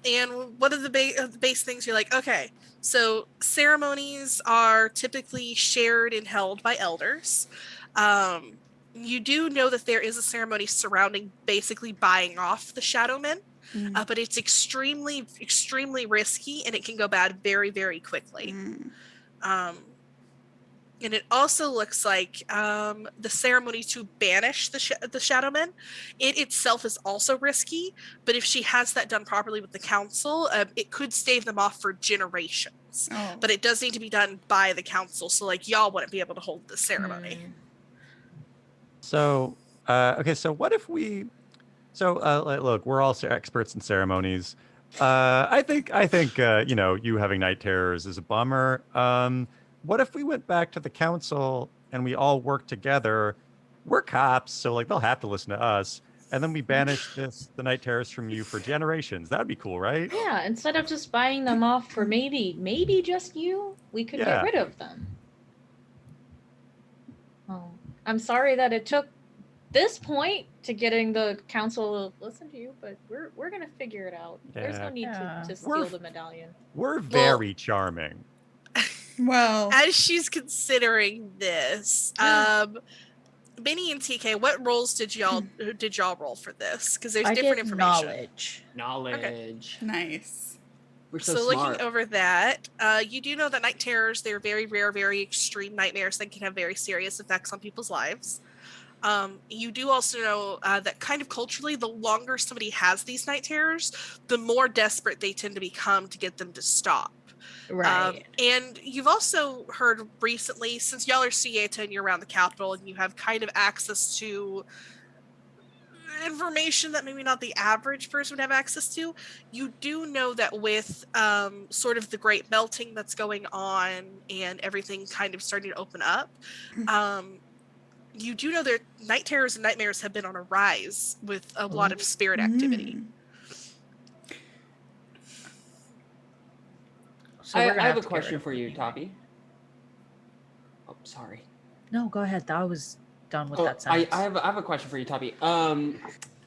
one of the base things you're like, okay, so ceremonies are typically shared and held by elders. You do know that there is a ceremony surrounding basically buying off the shadow men, but it's extremely, extremely risky and it can go bad very, very quickly. And it also looks like the ceremony to banish the shadow men, it itself is also risky, but if she has that done properly with the council, it could stave them off for generations. Oh. But it does need to be done by the council, so like y'all wouldn't be able to hold the ceremony. So, okay, so what if we... So, look, we're all experts in ceremonies. I think you know, you having night terrors is a bummer. What if we went back to the council and we all worked together? We're cops, so like they'll have to listen to us. And then we banish the night terrors from you for generations. That'd be cool, right? Yeah, instead of just buying them off for maybe just you, we could Yeah. get rid of them. Oh, I'm sorry that it took this point to getting the council to listen to you, but we're gonna figure it out. There's no Yeah. need Yeah. to We're- steal the medallion. We're very charming. Well, As she's considering this, Benny and TK, what roles did y'all roll for this? Because there's I different get information. knowledge. Knowledge. nice. We're so, So smart. looking over that, you do know that night terrors, they're very rare, very extreme nightmares that can have very serious effects on people's lives. You do also know that kind of culturally, the longer somebody has these night terrors, the more desperate they tend to become to get them to stop. Right. And you've also heard recently, since y'all are Sieta and you're around the capital and you have kind of access to information that maybe not the average person would have access to, you do know that with sort of the great melting that's going on and everything kind of starting to open up, you do know that night terrors and nightmares have been on a rise with a lot of spirit activity. So we're gonna I have a to get rid question of for it you, anyway. Toppy. Oh, sorry. No, go ahead. I was done with Oh, that I sentence. have a question for you, Toppy.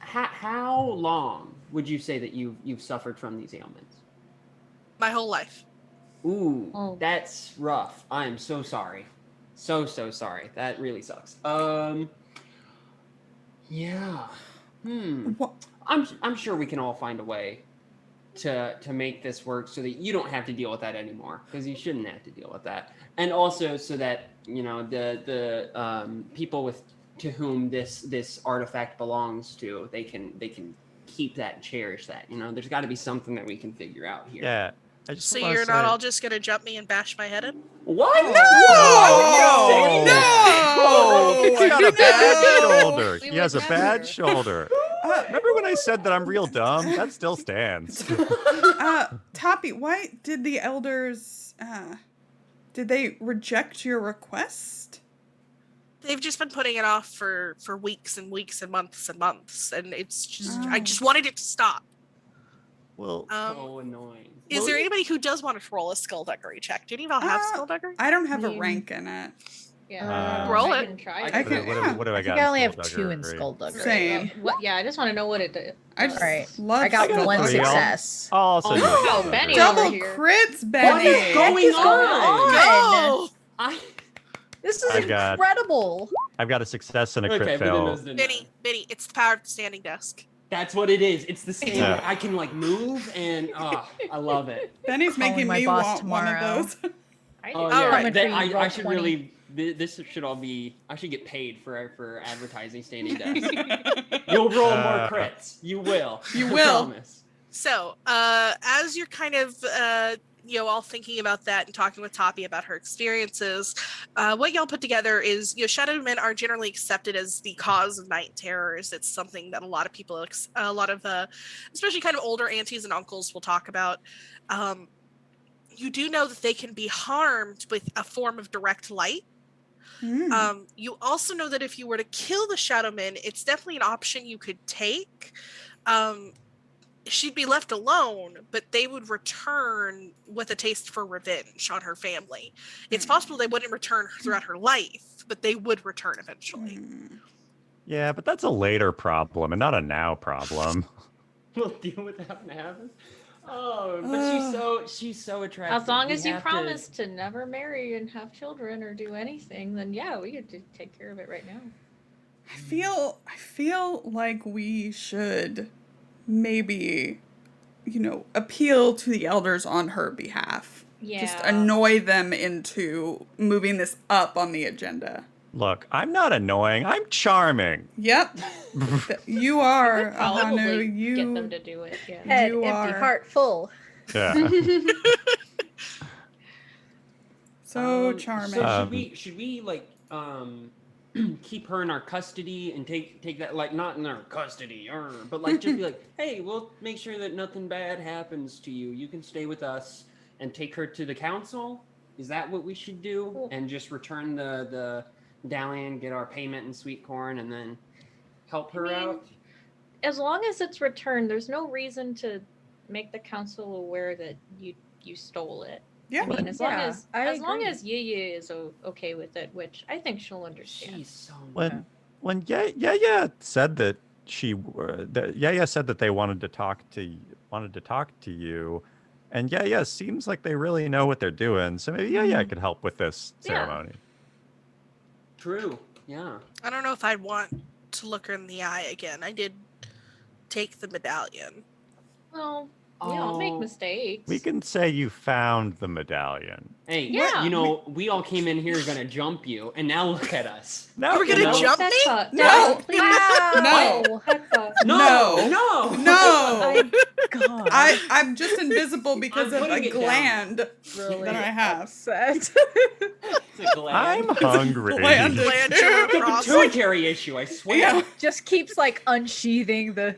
How long would you say that you've suffered from these ailments? My whole life. Ooh, Oh. that's rough. I am so sorry. So sorry. That really sucks. Yeah. What? I'm sure we can all find a way to make this work so that you don't have to deal with that anymore, because you shouldn't have to deal with that. And also so that, you know, the people to whom this artifact belongs to, they can keep that and cherish that. You know, there's got to be something that we can figure out here. Yeah. I just So wanna you're not say- all just gonna jump me and bash my head in? What? No! No! He's got a bad No! shoulder. We He has a would bad never. shoulder. Remember when I said that I'm real dumb? That still stands. Toppy, why did the elders, did they reject your request? They've just been putting it off for weeks and weeks and months, and it's just I Oh. just wanted it to stop. Well, So annoying. Is there anybody who does want to roll a skullduggery check? Do any of y'all have skullduggery? I don't have a Mm. rank in it. Yeah. Roll I it. can try I it. I what, can- do- yeah. what do I I got? think I only have Skullduggery? 2 in Skullduggery. Same. What? Yeah, I just want to know what it did. I just Right. love I got got 1 3. success. I'll also do Oh, skullduggery. Benny. double over here. crits, What Benny. is going on? Go! This is I got- incredible. I've got a success and a crit Okay, but then fail. those didn't matter. Benny, it's the power of the standing desk. That's what it is. It's the same. Yeah. I can like move, and I love it. Benny's Calling making my me boss want one tomorrow. of those. I Oh did. Oh, yeah, right. I should Roll20. really. This should all be. I should get paid for advertising standing desk. You'll roll more crits. You will. You I will. promise. So, as you're kind of, all thinking about that and talking with Toppy about her experiences, what y'all put together is, shadow men are generally accepted as the cause of night terrors. It's something that a lot of people, especially kind of older aunties and uncles, will talk about. You do know that they can be harmed with a form of direct light. You also know that if you were to kill the shadow men, it's definitely an option you could take. She'd be left alone, but they would return with a taste for revenge on her family. It's possible they wouldn't return throughout her life, but they would return eventually. Yeah, but that's a later problem and not a now problem. We'll deal with that when it happens. Oh, but she's so attractive. As long We as you have promise to never marry and have children or do anything, then yeah, we could take care of it right now. I feel like we should maybe, appeal to the elders on her behalf. Yeah. Just annoy them into moving this up on the agenda. Look, I'm not annoying. I'm charming. Yep. You are, Probably Ahanu. get them to do it. Yeah. Head You empty, are- heart full. Yeah. So charming. So should we like keep her in our custody and take that, like, not in our custody, but like just be like, hey, we'll make sure that nothing bad happens to you. You can stay with us and take her to the council. Is that what we should do? Cool. And just return the medallion, get our payment in sweet corn, and then help her out? As long as it's returned, there's no reason to make the council aware that you stole it. Yeah. I mean, as long agree. as Yeye is okay with it, which I think she'll understand. She's so When Yaya said that Yaya said that they wanted to talk to you, and Yaya seems like they really know what they're doing. So maybe Yaya could help with this ceremony. true. Yeah. I don't know if I'd want to look her in the eye again. I did take the medallion. Well, we all make Oh. mistakes. We can say you found the medallion. Hey, Yeah. we all came in here gonna jump you, and now look at us. No, You were gonna jump me? No. Please. No. Oh, heck no. No. No. God. I'm just invisible because I'm of a putting it down. gland really that I have. upset. It's a gland. I'm hungry. Gland. Glandular It's a process. pituitary issue, I swear. Yeah. Just keeps like unsheathing the.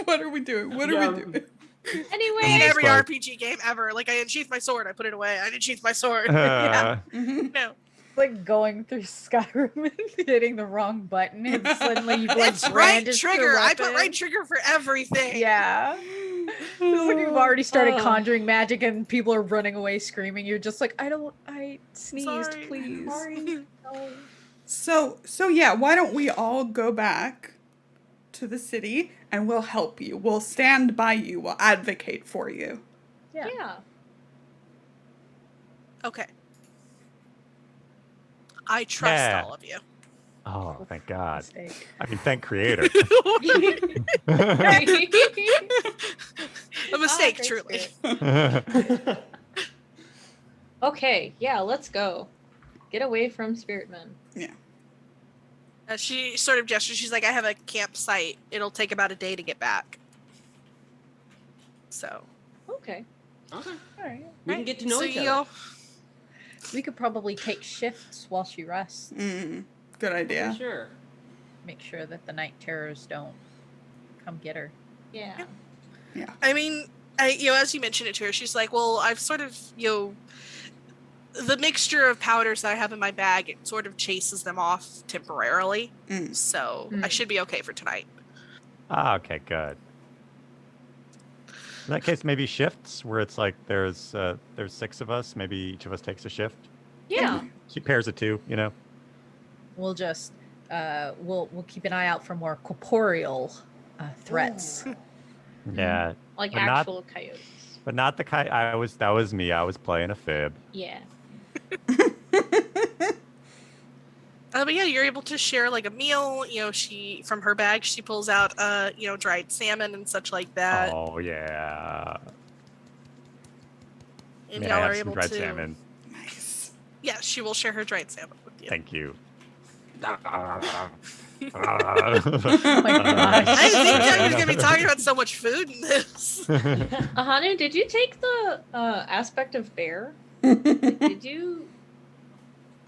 What are we doing? What are we doing? In Anyway, every Like- RPG game ever, like I unsheathed my sword, I put it away. I didn't sheath my sword. Mhm. No, Like going through Skyrim and hitting the wrong button, and suddenly you like it's right brandish trigger. your I put weapon. right trigger for everything. Yeah. It's like you've already started conjuring magic and people are running away screaming. You're just like, I sneezed, Sorry. please. Sorry. No. So yeah, why don't we all go back to the city and we'll help you. We'll stand by you. We'll advocate for you. Yeah. yeah. Okay. I trust Yeah. all of you. Oh, thank God. Mistake. I mean, thank Creator. A mistake, great truly. spirit. Okay, yeah, let's go. Get away from Spirit Men. She sort of gestures. She's like, I have a campsite. It'll take about a day to get back. So. Okay. Okay. All right. We can get to know so each you'll- other. We could probably take shifts while she rests. Good For idea. sure. Make sure that the night terrors don't come get her. Yeah. I mean, as you mentioned it to her, she's like, well, I've sort of, the mixture of powders that I have in my bag, it sort of chases them off temporarily. So I should be okay for tonight. Ah, okay, good. In that case, maybe shifts where it's like there's 6 of us. Maybe each of us takes a shift. Yeah. She pairs of 2. We'll just we'll keep an eye out for more corporeal threats. Yeah, Like But not- actual coyotes. but not the kind. That was me. I was playing a fib. Yeah. But yeah, you're able to share like a meal. She from her bag she pulls out dried salmon and such like that. Oh yeah. and May y'all I are have some able dried to. salmon? Nice. Yeah, she will share her dried salmon with you. Thank you. Oh my I didn't think gosh. Joey was gonna be talking about so much food in this. Ahanu, did you take the aspect of bear? Did you?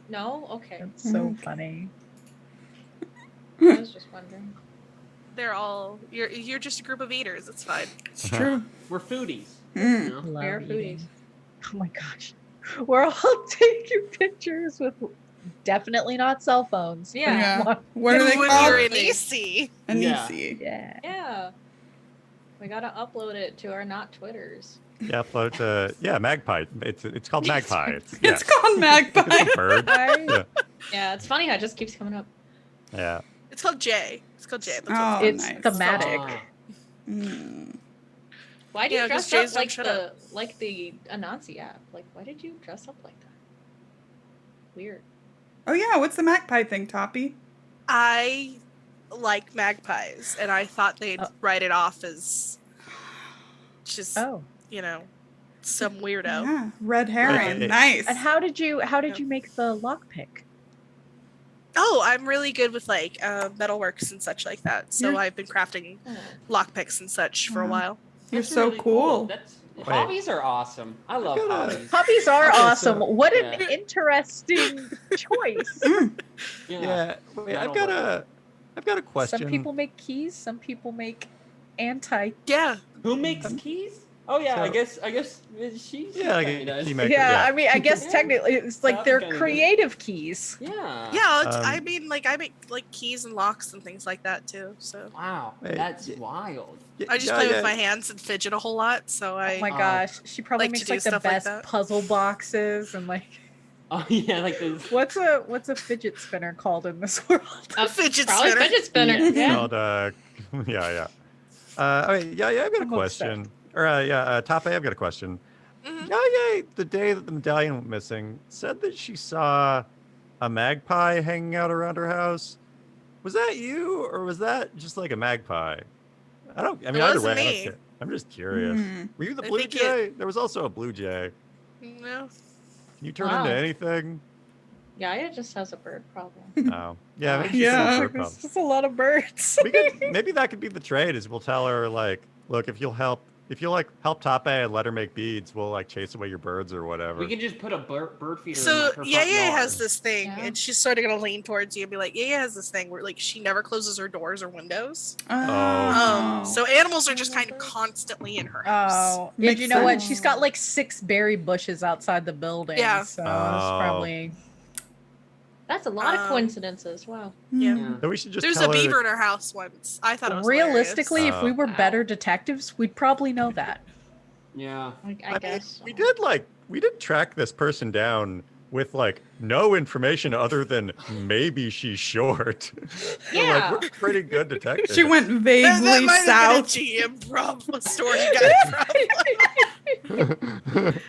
No. Okay. That's so funny. I was just wondering. They're all you're just a group of eaters. It's fine. It's true. We're foodies. Mm. You know? Love Bear eating. foodies. Oh my gosh. We're all taking pictures with definitely not cell phones. Yeah. What are they When called? you're in EC. Anisi. Yeah. Yeah. We gotta upload it to our not Twitters. Yeah, upload to Magpie. It's called Magpie. It's Yes. called Magpie. It's a bird. I- Yeah, it's funny how it just keeps coming up. Yeah. It's called Jay. It's called Jay. That's what Oh, it's nice. thematic. Ah. Mm. Why do you Yeah, 'cause dress Jays up don't like shut the up. like the Anansi app? Like, why did you dress up like that? Weird. Oh yeah, what's the magpie thing, Toppy? I like magpies, and I thought they'd Oh. write it off as just Oh. some weirdo. Yeah, red herring. Right. Nice. And how did you make the lockpick? Oh, I'm really good with like metalworks and such like that. So You're- I've been crafting Oh. lockpicks and such for a Wow. while. You're That's so really cool. That's Wait. hobbies are awesome. I love gotta- hobbies. Puppies are Okay, so- awesome. What an yeah. interesting choice. Yeah. Wait, I've That'll got a question. Some people make keys, some people make anti. Yeah. Who makes keys? Oh yeah, I So- guess she's Yeah, like kinda a does. key maker. Yeah, I mean, I guess Yeah. technically it's like Sounds they're kinda good. creative keys. Yeah. Yeah, Um, I mean, like I make like keys and locks and things like that too. So Wow, Wait, that's yeah. wild. I just play with my hands and fidget a whole lot. So I Oh my Oh. gosh, she probably like to makes do like the stuff like best that. puzzle boxes and like Oh yeah, like this. what's a fidget spinner called in this world? A Fidget probably spinner. fidget spinner. Yeah. It's Yeah. called yeah. I've got a I'm question. Or Tape, I've got a question. Mhm. Yaya, the day that the medallion went missing, said that she saw a magpie hanging out around her house. Was that you, or was that just like a magpie? I mean, either wasn't way, I don't me. care. I'm just curious. Mm. Were you the I blue think jay? There was also a blue jay. No. Can you turn Wow. into anything? Yaya just has a bird problem. Oh, yeah. Maybe she's Yeah, got a bird there's problem. just a lot of birds. Maybe that could be the trade. Is we'll tell her like, look, if you'll help Tape and let her make beads, we'll like chase away your birds or whatever. We could just put a bird feeder in So like, her front Yaya yard. has this thing, Yeah. and she's sort of gonna lean towards you and be like, Yaya has this thing where like she never closes her doors or windows. Oh. So animals are just kind of constantly in her house. Oh, and Makes you know what? sense. She's got like 6 berry bushes outside the building. Yeah. So it's Oh. probably. That's a lot of Um, coincidences. Wow. Yeah. Yeah. So we should just There's tell a her beaver that- in her house once. I thought it was Realistically, if we Oh. were Wow. better detectives, we'd probably know that. Yeah. I I mean, guess. we did track this person down with like no information other than maybe she's short. So, Yeah. we're pretty good detectives. She went That vaguely might have south. been a GM problem story you got from.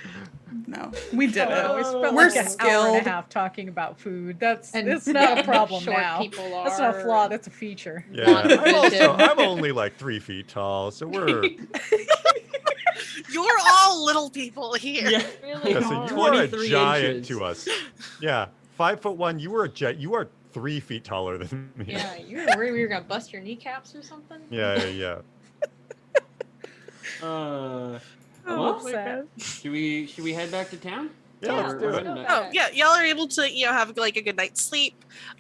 No, we did Oh, we it. spent We're like an hour and skilled. a half talking about food. It's not how a problem short now. People are. That's not a flaw. That's a feature. Yeah, WandaVision. I'm only like 3 feet tall, so we're You're all little people here. Yeah. Really yeah, so hard. you are a 23 giant inches. to us. Yeah, 5'1". You are you are 3 feet taller than me. Yeah, you were worried we were gonna bust your kneecaps or something. Yeah. Uh, Oh, well, my Sad. should we head back to town? Yeah, let's We're do it. heading back. Oh yeah, y'all are able to have like a good night's sleep.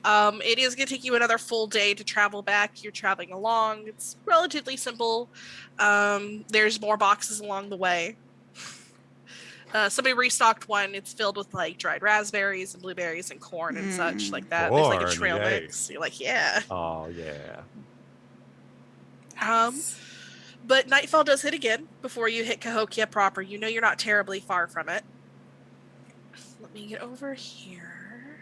It is gonna take you another full day to travel back. You're traveling along. It's relatively simple. There's more boxes along the way. Somebody restocked one. It's filled with like dried raspberries and blueberries and corn and such like that. There's like a Corn, trail yay. mix. You're like, yeah. Oh yeah. But nightfall does hit again before you hit Cahokia proper. You know you're not terribly far from it. Let me get over here.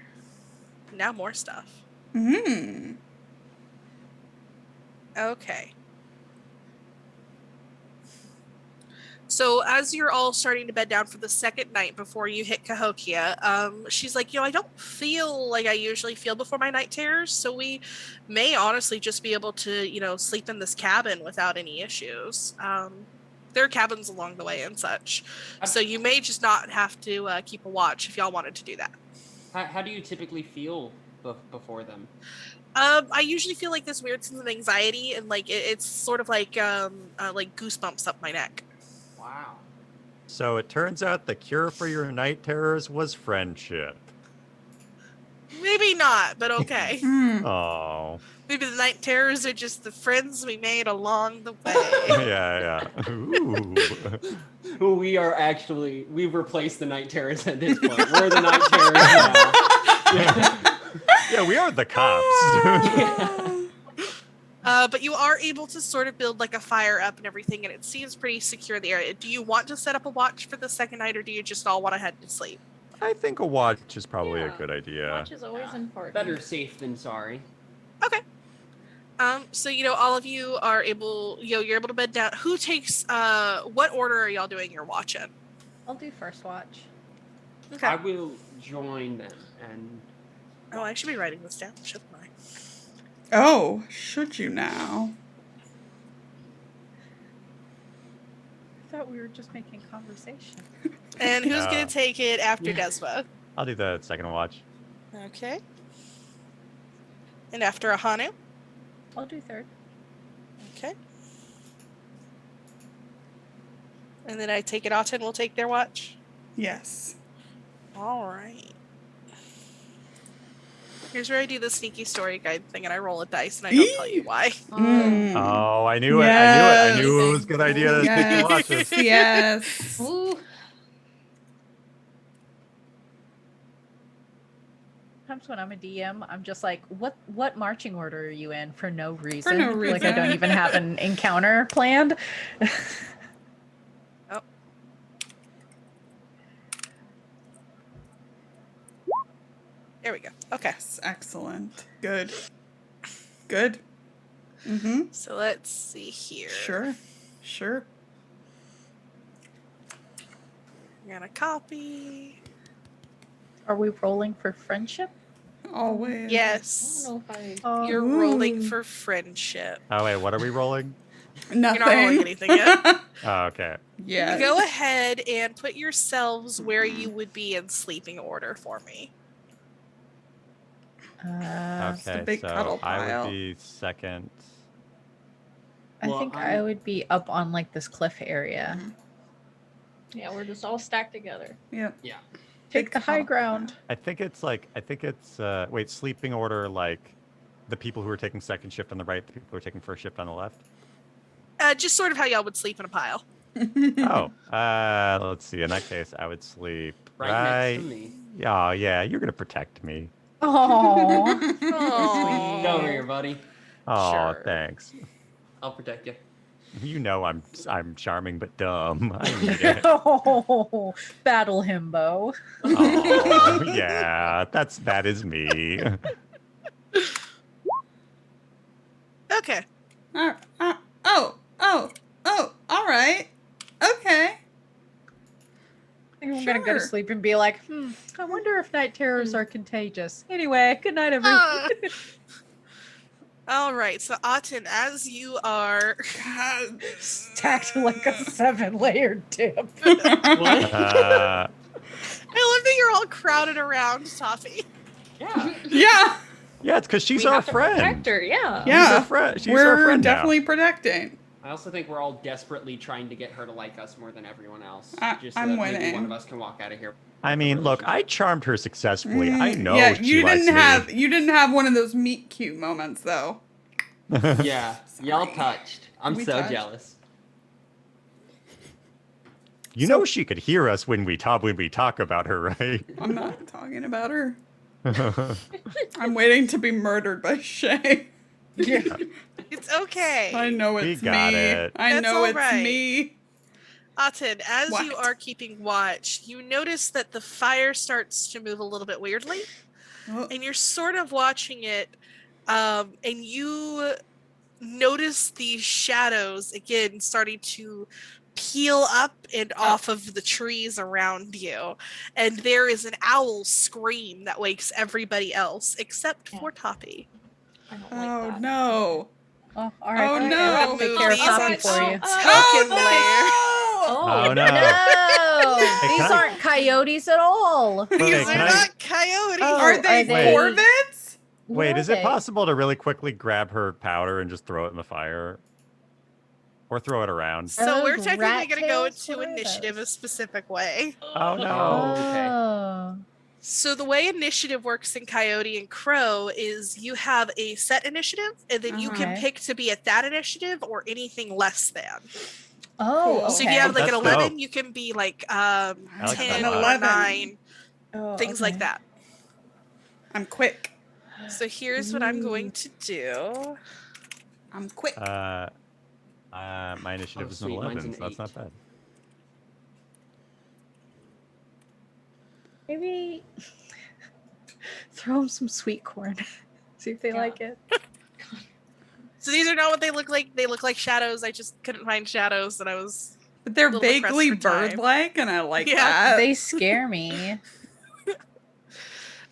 Now more stuff. Mm. Okay. So as you're all starting to bed down for the second night before you hit Cahokia, she's like, I don't feel like I usually feel before my night terrors, so we may honestly just be able to, sleep in this cabin without any issues. there are cabins along the way and such. So you may just not have to keep a watch if y'all wanted to do that. How do you typically feel before them? I usually feel like this weird sense of anxiety, and like it's sort of like goosebumps up my neck. Wow. So it turns out the cure for your night terrors was friendship. Maybe not, but okay. Oh. Maybe the night terrors are just the friends we made along the way. Yeah. Ooh. We've replaced the night terrors at this point. We're the night terrors now. Yeah, we are the cops. But you are able to sort of build like a fire up and everything, and it seems pretty secure in the area. Do you want to set up a watch for the second night, or do you just all want to head to sleep? I think a watch is probably a Yeah. good idea. Watch is always important. Better safe than sorry. Okay. So all of you are able, you're able to bed down. Who takes? What order are y'all doing your watch in? I'll do first watch. Okay. I will join them and. Oh, I should be writing this down, shouldn't I? Oh, should you now? I thought we were just making conversation. And who's No. gonna take it after Desma? I'll do the second watch. Okay. And after Ahanu? I'll do third. Okay. And then I take it Aten will take their watch. Yes. All right. Here's where I do the sneaky story guide thing, and I roll a dice, and I don't tell you why. Mm. Oh, I knew it. Yes. I knew it was a good idea to Yes. stick watches. Yes. Ooh. Sometimes when I'm a DM, I'm just like, what marching order are you in? For no reason. no Like I reason. don't even have an encounter planned. There we go. Okay. Yes. Excellent. Good. Good. Mm-hmm. So let's see here. Sure. I'm gonna copy. Are we rolling for friendship? Always. I Yes. don't know if I. Oh, You're rolling for friendship. Oh, wait, what are we rolling? Nothing. You're not rolling anything yet. Oh, okay. Yeah. Go ahead and put yourselves where you would be in sleeping order for me. Okay, big so cuddle I pile. would be second. I Well, think I'm- I would be up on like this cliff area. Yeah, we're just all stacked together. Yep. Yeah. Take Big the high cuddle ground. I think it's wait, sleeping order, like the people who are taking second shift on the right, the people who are taking first shift on the left. Just sort of how y'all would sleep in a pile. Oh, let's see. In that case, I would sleep Right next to me. Oh, yeah, you're gonna protect me. Oh, Aww. Go over here, buddy. Oh, Sure. thanks. I'll protect you. You know I'm charming but dumb. I need it. oh, battle himbo. Oh, yeah, that is me. Okay. All right. Okay. I think I'm gonna go to Sure. sleep and be like, I wonder if night terrors are contagious. Anyway, good night, everyone. All right. So Aten, as you are, God. Stacked like a 7-layered dip. What? I love that you're all crowded around Toffee. Yeah. Yeah. Yeah, it's because she's we our have to friend. protect her, yeah. Yeah. She's our friend. She's our We're friend now. definitely protecting. I also think we're all desperately trying to get her to like us more than everyone else. Just so I'm that maybe winning. one of us can walk out of here. I mean, look, I charmed her successfully. I know Yeah, she you likes didn't have one of those meet cute moments though. me. Yeah. Y'all Sorry. touched. I'm We so touched. jealous. You know she could hear us when we talk about her, right? I'm not talking about her. I'm waiting to be murdered by Shay. Yeah. It's okay. I know We it's got me. it. I That's know all it's right. me. Aten, as you What? are keeping watch, you notice that the fire starts to move a little bit weirdly, Oh, and you're sort of watching it, and you notice these shadows again starting to peel up and off of the trees around you, and there is an owl scream that wakes everybody else except for Toppy. I don't like oh that. no. Oh, all right. Oh, All right, no. I'll have to take care of These Poppy are for you. token layer. Oh, Oh no! No, Hey, these can I- aren't coyotes at all. Wait, These can are I- not coyotes. Oh, Are they are they- corvids? What Wait, are is it they? possible to really quickly grab her powder and just throw it in the fire? Or throw it around? So we're those technically rat going to go tails? into What are initiative a those? specific way. Oh no! Oh, okay. Oh. So the way initiative works in Coyote and Crow is you have a set initiative, and then you can Okay. pick to be at that initiative or anything less than. Oh, Cool. So if you okay. have like an That's 11, dope. you can be like like that 10 a lot. or 11. 9, Oh, things okay. like that. I'm quick. So here's what I'm going to do. I'm quick. My initiative Oh, is an sweet, mine's 11, an so that's 8. not bad. Maybe throw them some sweet corn. See if they Yeah. like it. So these are not what they look like. They look like shadows. I just couldn't find shadows, and I was. But they're little pressed vaguely for time. bird-like, and I like Yeah. that. They scare me.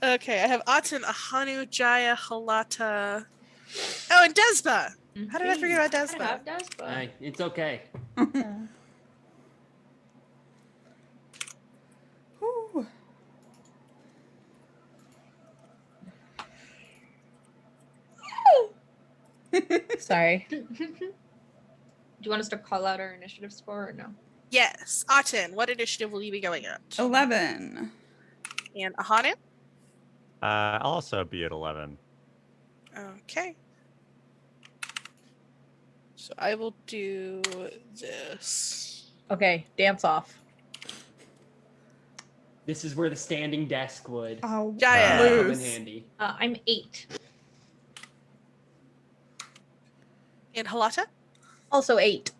Okay, I have Aten, Ahanu, Jaya, Halata. Oh, and Despa. How did I forget about I Despa? have Despa. Hey, it's okay. Ooh. Sorry. Do you want us to call out our initiative score or no? Yes. Aten, what initiative will you be going at? 11. And Ahanu? I'll also be at 11. Okay. So I will do this. Okay, dance off. This is where the standing desk would Oh, Jaya. come in lose. handy. I'm 8. And Halata? Also 8.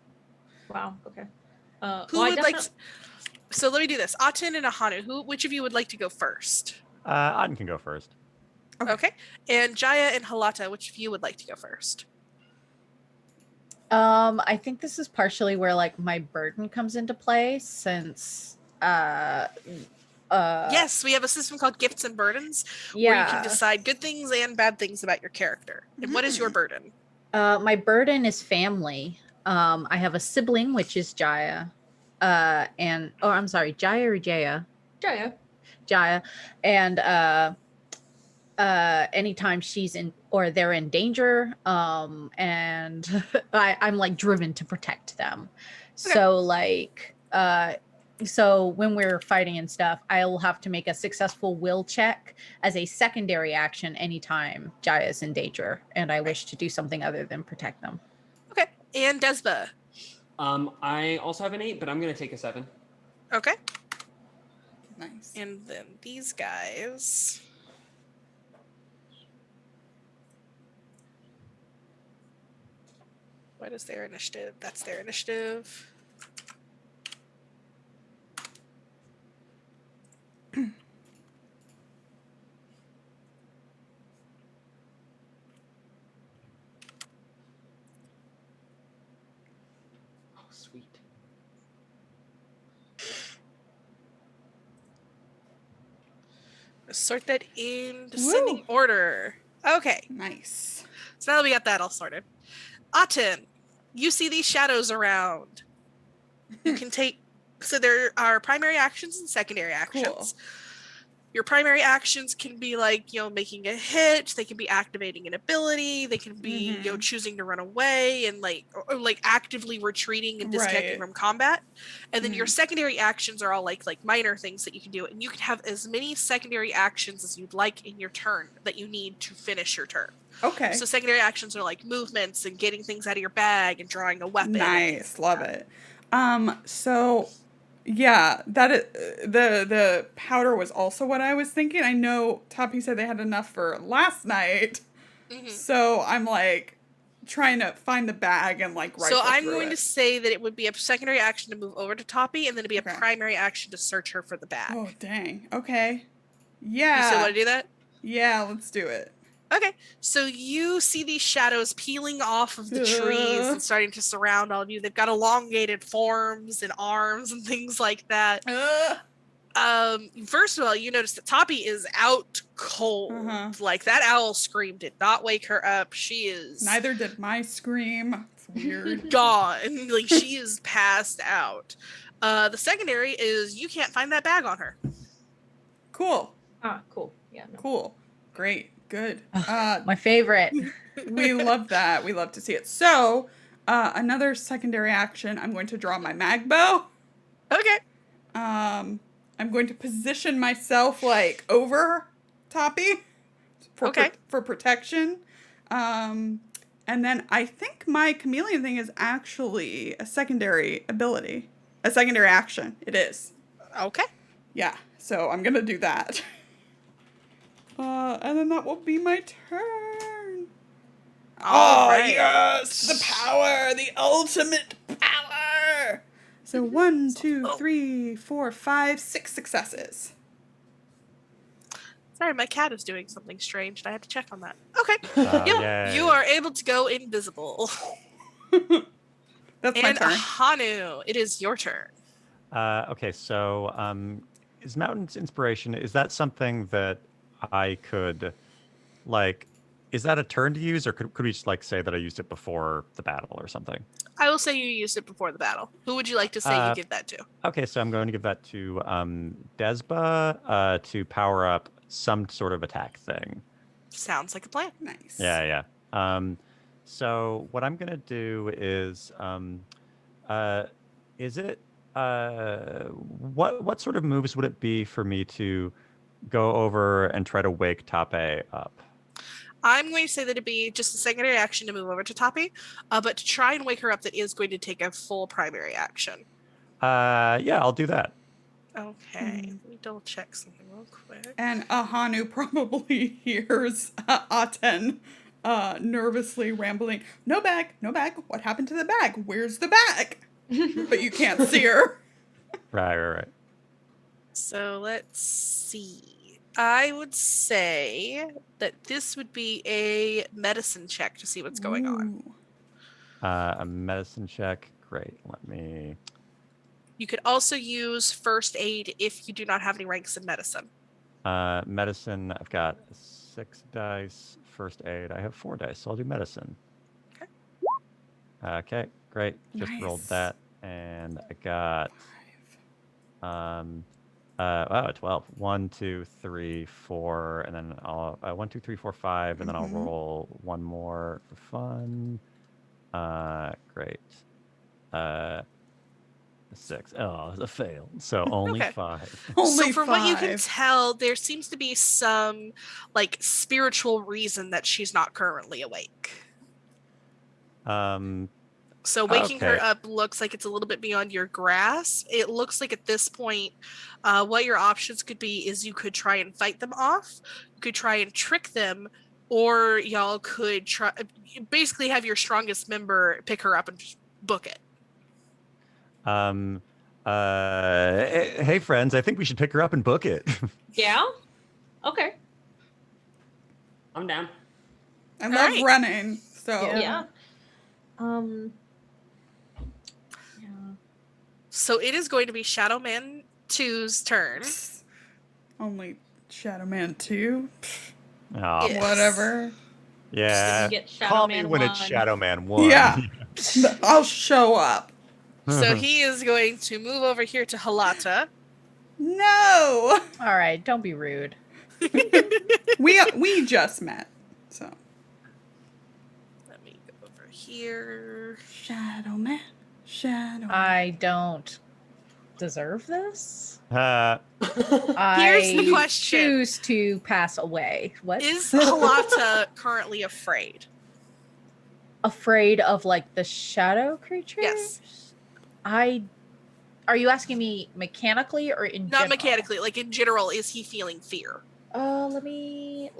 Wow. Okay. Who well, I would like definitely- So let me do this. Aten and Ahanu, which of you would like to go first? Auden can go first. Okay. And Jaya and Halata, which of you would like to go first? I think this is partially where like my burden comes into play since Yes, we have a system called Gifts and Burdens where you yeah. can decide good things and bad things about your character. And what is your burden? My burden is family. I have a sibling, which is Jaya. I'm sorry, Jaya or Jaya? Jaya. Jaya. And anytime she's in or they're in danger, and I'm like driven to protect them. Okay. So like so when we're fighting and stuff, I'll have to make a successful will check as a secondary action anytime Jaya is in danger and I wish to do something other than protect them. Okay. And Desba. I also have an 8, but I'm gonna take a 7. Okay. Nice. And then these guys. What is their initiative? That's their initiative. Oh, sweet. Sort that in descending order. Okay. Nice. So now that we got that all sorted. Aten, you see these shadows around. You can take. So there are primary actions and secondary actions. Cool. Your primary actions can be like, making a hit. They can be activating an ability. They can be, choosing to run away and or like actively retreating and disconnecting Right. from combat. And then your secondary actions are all like minor things that you can do. And you can have as many secondary actions as you'd like in your turn that you need to finish your turn. Okay. So secondary actions are like movements and getting things out of your bag and drawing a weapon. Nice. Love it. So yeah, the powder was also what I was thinking. I know Toppy said they had enough for last night. Mhm. So I'm like trying to find the bag and like rifle So I'm through going it. to say that it would be a secondary action to move over to Toppy, and then it'd be Okay. a primary action to search her for the bag. Oh, dang. Okay. You Yeah. still want to do that? Yeah, let's do it. Okay, so you see these shadows peeling off of the trees and starting to surround all of you. They've got elongated forms and arms and things like that. First of all, you notice that Toppy is out cold. Like that owl scream did not wake her up. She is Neither did my scream. It's weird. gone. Like she is passed out. The secondary is you can't find that bag on her. Cool. Cool. Yeah. No. Cool. Great. Good. My favorite. We love that. We love to see it. So, another secondary action. I'm going to draw my mag bow. Okay. I'm going to position myself like over Toppy for protection. And then I think my chameleon thing is actually a secondary ability, a secondary action. It is. Okay. Yeah. So I'm going to do that. And then that will be my turn. All right. Yes, the power, the ultimate power. So 1, 2, 3, 4, 5, 6 successes. Sorry, my cat is doing something strange, and I had to check on that. Okay. Yay. You are able to go invisible. That's my turn. Hanu, it is your turn. Okay, so is Mountain's Inspiration, is that something that I could, like, is that a turn to use, or could we just, like, say that I used it before the battle or something? I will say you used it before the battle. Who would you like to say you give that to? Okay, so I'm going to give that to Desba to power up some sort of attack thing. Sounds like a plan. Nice. Yeah. So what I'm gonna do is what sort of moves would it be for me to go over and try to wake Tape up? I'm going to say that it'd be just a secondary action to move over to Toppy, but to try and wake her up, that is going to take a full primary action. Yeah, I'll do that. Okay, let me double check something real quick. And Ahanu probably hears Aten nervously rambling, no bag, what happened to the bag? Where's the bag? But you can't see her. Right. So let's see. I would say that this would be a medicine check to see what's going on. A medicine check. Great. Let me... You could also use first aid if you do not have any ranks in medicine. Medicine, I've got 6 dice. First aid, I have 4 dice, so I'll do medicine. Okay, great. Just rolled that, and I got 12. 1, 2, 3, 4, and then I'll 1, 2, 3, 4, 5, and then I'll roll one more for fun. Great. 6. Oh, a fail. So only 5. Only so from 5. what you can tell, there seems to be some like spiritual reason that she's not currently awake. So waking her up looks like it's a little bit beyond your grasp. It looks like at this point, what your options could be is you could try and fight them off, you could try and trick them, or y'all could try basically have your strongest member pick her up and just book it. Hey friends, I think we should pick her up and book it. Yeah? Okay. I'm down. I love running, so. Yeah. So it is going to be Shadow Man 2's turn. Only Shadow Man 2? Oh, Yes. Whatever. Yeah. Get Shadow Call Man me when 1. it's Shadow Man 1. Yeah. I'll show up. So he is going to move over here to Halata. No! All right, don't be rude. We just met, so. Let me go over here. Shadow Man. I don't deserve this. Here's the I question. choose to pass away. What? Is Halata currently afraid? Afraid of like the shadow creature? Yes. Are you asking me mechanically or in general? Not mechanically, like in general, is he feeling fear? Let me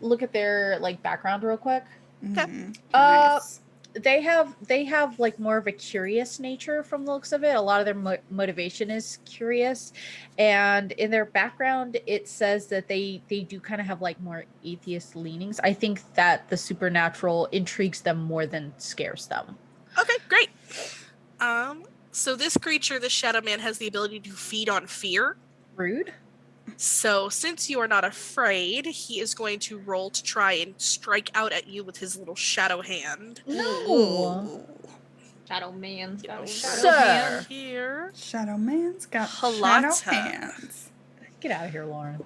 look at their like background real quick. Nice. They have like more of a curious nature from the looks of it. A lot of their motivation is curious, and in their background it says that they do kind of have like more atheist leanings. I think that the supernatural intrigues them more than scares them. Okay, great. So this creature, this Shadow Man, has the ability to feed on fear. Rude. So since you are not afraid, he is going to roll to try and strike out at you with his little shadow hand. No. Shadow Man's got a shadow Sir. hand. Here. Shadow Man's got Halata. shadow hands. Get out of here, Lauren.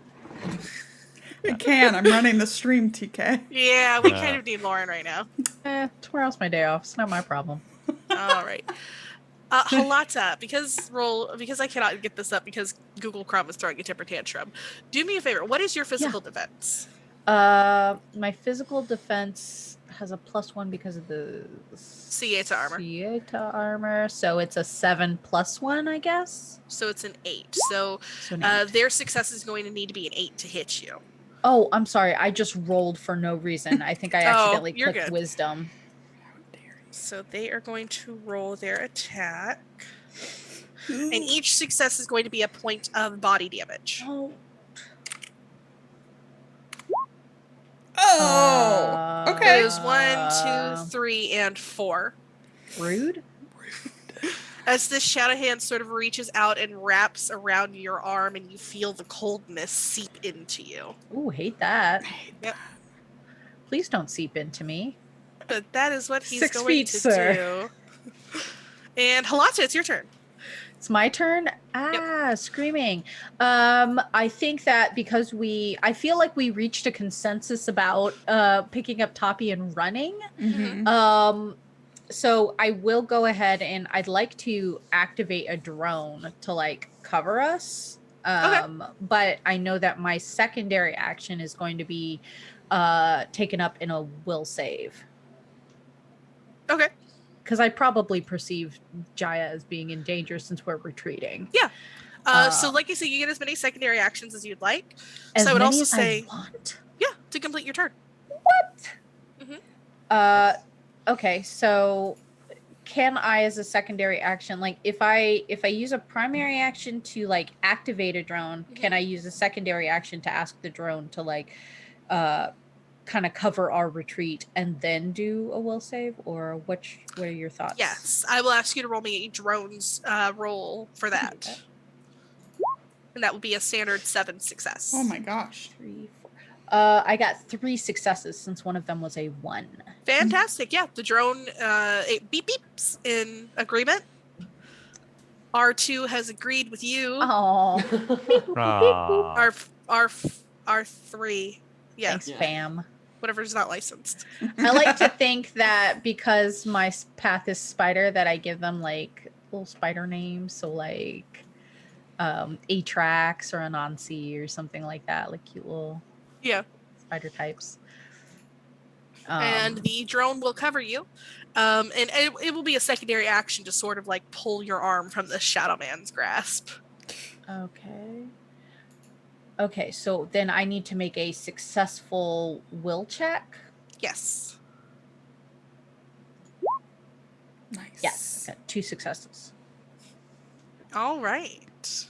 I can. I'm running the stream, TK. Yeah, we kind of need Lauren right now. Tomorrow's my day off. It's not my problem. All right. Halata, because I cannot get this up because Google Chrome is throwing a temper tantrum. Do me a favor. What is your physical defense? My physical defense has a +1 because of the Sieta armor. Sieta armor, so it's a 7 + 1, I guess. So it's an 8. So an 8. their success is going to need to be an 8 to hit you. Oh, I'm sorry. I just rolled for no reason. I think I accidentally you're clicked good. wisdom. So they are going to roll their attack. And each success is going to be a point of body damage. Oh. Okay. There's 1, 2, 3, and 4. Rude. As this shadow hand sort of reaches out and wraps around your arm, and you feel the coldness seep into you. Ooh, hate that. Yep. Please don't seep into me. But that is what he's 6 going feet, to sir. do. And Halata, it's your turn. It's my turn. Screaming. I think that because I feel like we reached a consensus about picking up Toppy and running. Mm-hmm. So I will go ahead and I'd like to activate a drone to like cover us. But I know that my secondary action is going to be taken up in a will save. Okay. Because I probably perceive Jaya as being in danger since we're retreating. Yeah. So like you said, you get as many secondary actions as you'd like. As so I would many also as say, I want? yeah, to complete your turn. What? Mm-hmm. Okay, so can I, as a secondary action, like if I use a primary action to like activate a drone, can I use a secondary action to ask the drone to like kind of cover our retreat and then do a will save, or what are your thoughts? Yes, I will ask you to roll me a drone's roll for that. And that will be a standard 7 success. Oh my gosh. 3, 4. I got 3 successes since one of them was a 1. Fantastic. Yeah, the drone it beeps in agreement. R2 has agreed with you. Oh. R3. Yeah. Thanks, fam. Whatever's not licensed. I like to think that because my path is spider, that I give them like little spider names. So like Atrax or Anansi or something like that, like cute little spider types. And the drone will cover you. And it will be a secondary action to sort of like pull your arm from the Shadow Man's grasp. Okay, so then I need to make a successful will check. Yes. Nice. Yes, I got 2 successes. All right.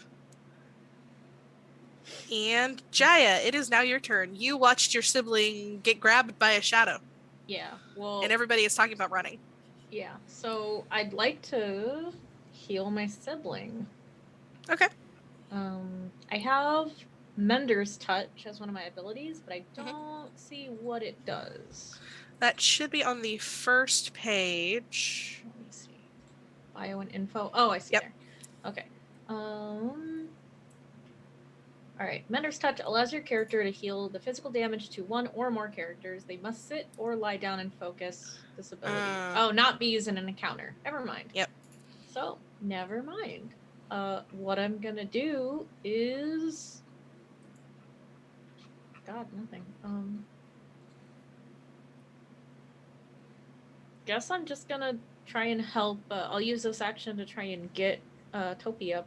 And Jaya, it is now your turn. You watched your sibling get grabbed by a shadow. Yeah, well... And everybody is talking about running. Yeah, so I'd like to heal my sibling. Okay. I have Mender's Touch as one of my abilities, but I don't see what it does. That should be on the first page. Let me see. Bio and info. Oh, I see there. Okay. Alright, Mender's Touch allows your character to heal the physical damage to one or more characters. They must sit or lie down and focus this ability. Not be used in an encounter. Never mind. Yep. So, never mind. What I'm gonna do is... God, nothing. Guess I'm just gonna try and help. I'll use this action to try and get Topi up.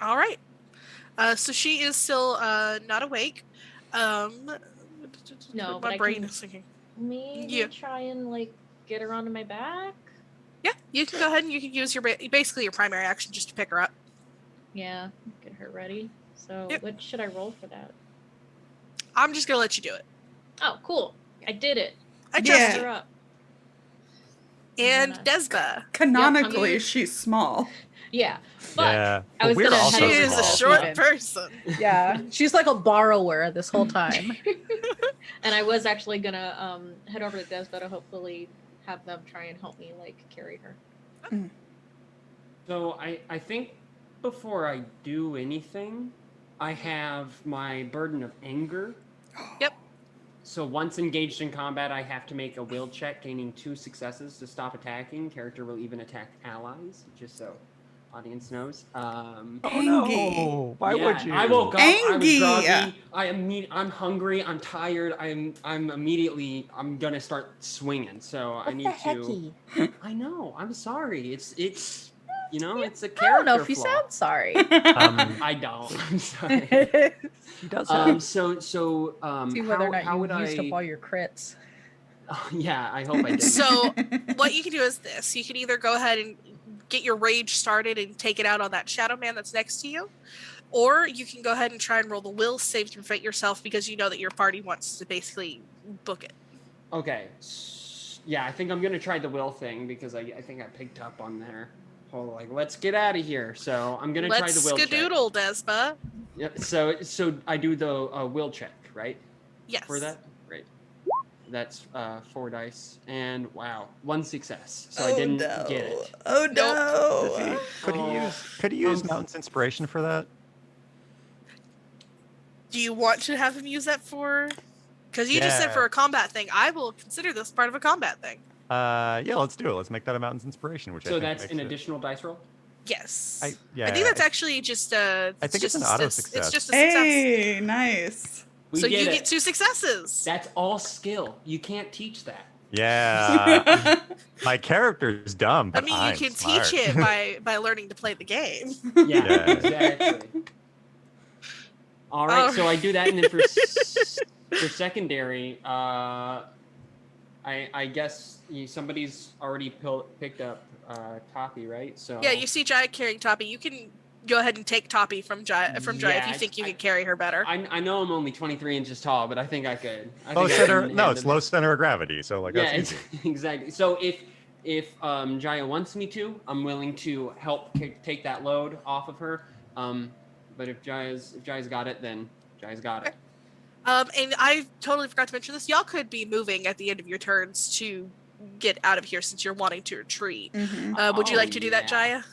All right. So she is still not awake. No, my brain is thinking. Maybe try and like get her onto my back. Yeah, you can go ahead and you can use your basically your primary action just to pick her up. Yeah, get her ready. So what should I roll for that? I'm just gonna let you do it. Oh, cool! I did it. I trust her up. And gonna- Desba. Canonically, Yep, she's small. Yeah, but Yeah. I But was we're gonna also She head over is to a small. short Yeah. person. Yeah, she's like a borrower this whole time. and I was actually gonna head over to Desba to hopefully have them try and help me like carry her. So I think before I do anything, I have my burden of anger. Yep. So once engaged in combat, I have to make a will check, gaining 2 successes to stop attacking. Character will even attack allies, just so audience knows. Oh Angie. no! Why Yeah, would you? I woke up. I was Angie. groggy. I'm hungry. I'm tired. I'm gonna start swinging. So I need to. I know. I'm sorry. It's it's a character I don't know if you flaw. sound sorry. I don't. I'm sorry. He does have. So See whether or not how you would used up I? all your crits. Yeah, I hope I did. So what you can do is this. You can either go ahead and get your rage started and take it out on that shadow man that's next to you, or you can go ahead and try and roll the will save to prevent yourself because you know that your party wants to basically book it. Okay. Yeah, I think I'm gonna try the will thing because I think I picked up on their whole like let's get out of here. So I'm gonna try Let's the will check. skadoodle, Desba. Yep. So I do the will check, right? Yes. For that, right? That's 4 dice, and wow, 1 success. So I didn't get it. Oh no! Could he use Mountain's inspiration for that? Do you want to have him use that for? Because you just said Yeah. for a combat thing. I will consider this part of a combat thing. Yeah, let's do it. Let's make that a Mountain's inspiration. Which I So think that's makes an it- additional dice roll. Yes. I I think that's actually just I think it's an auto success. It's just a success. Hey, nice. We So did you it. get 2 successes. That's all skill. You can't teach that. Yeah. My character's dumb, I but mean, I'm you can smart. teach it by learning to play the game. Yeah, Yeah. exactly. All right, so I do that, and then for secondary, I guess somebody's already picked up Toppy, right? So Yeah, you see Jaya carrying Toppy. You can go ahead and take Toppy from Jaya if Yeah, you think you can carry her better. I know I'm only 23 inches tall, but I think I could. Low center. No, it's low center of gravity. So like Yeah, that's it's, easy. exactly. So if Jaya wants me to, I'm willing to help take that load off of her. But if Jaya's got it, then Jaya's got it. And I totally forgot to mention this. Y'all could be moving at the end of your turns to get out of here since you're wanting to retreat. Mhm. Would you Oh, like to do that, yeah. Jaya?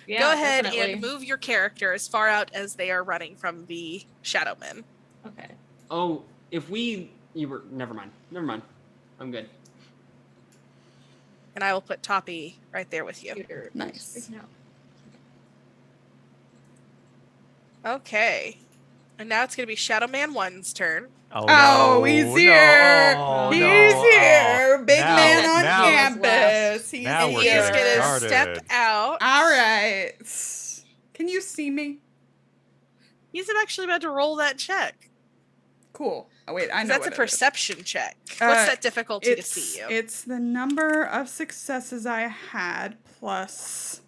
Yeah, Go ahead definitely. and move your character as far out as they are running from the Shadow Men. Okay. Oh, never mind. I'm good. And I will put Toppy right there with you. Computer is Nice. freaking out. Okay. And now it's going to be Shadow Man 1's turn. Oh, Oh, no, he's here. no, He's no. here. Big Now- man on now- campus. He's now we're He is getting going to started. step out. All right. Can you see me? He's actually about to roll that check. Cool. Oh wait, I know. That's a what it is. perception check. Uh, What's that difficulty to see you? It's the number of successes I had plus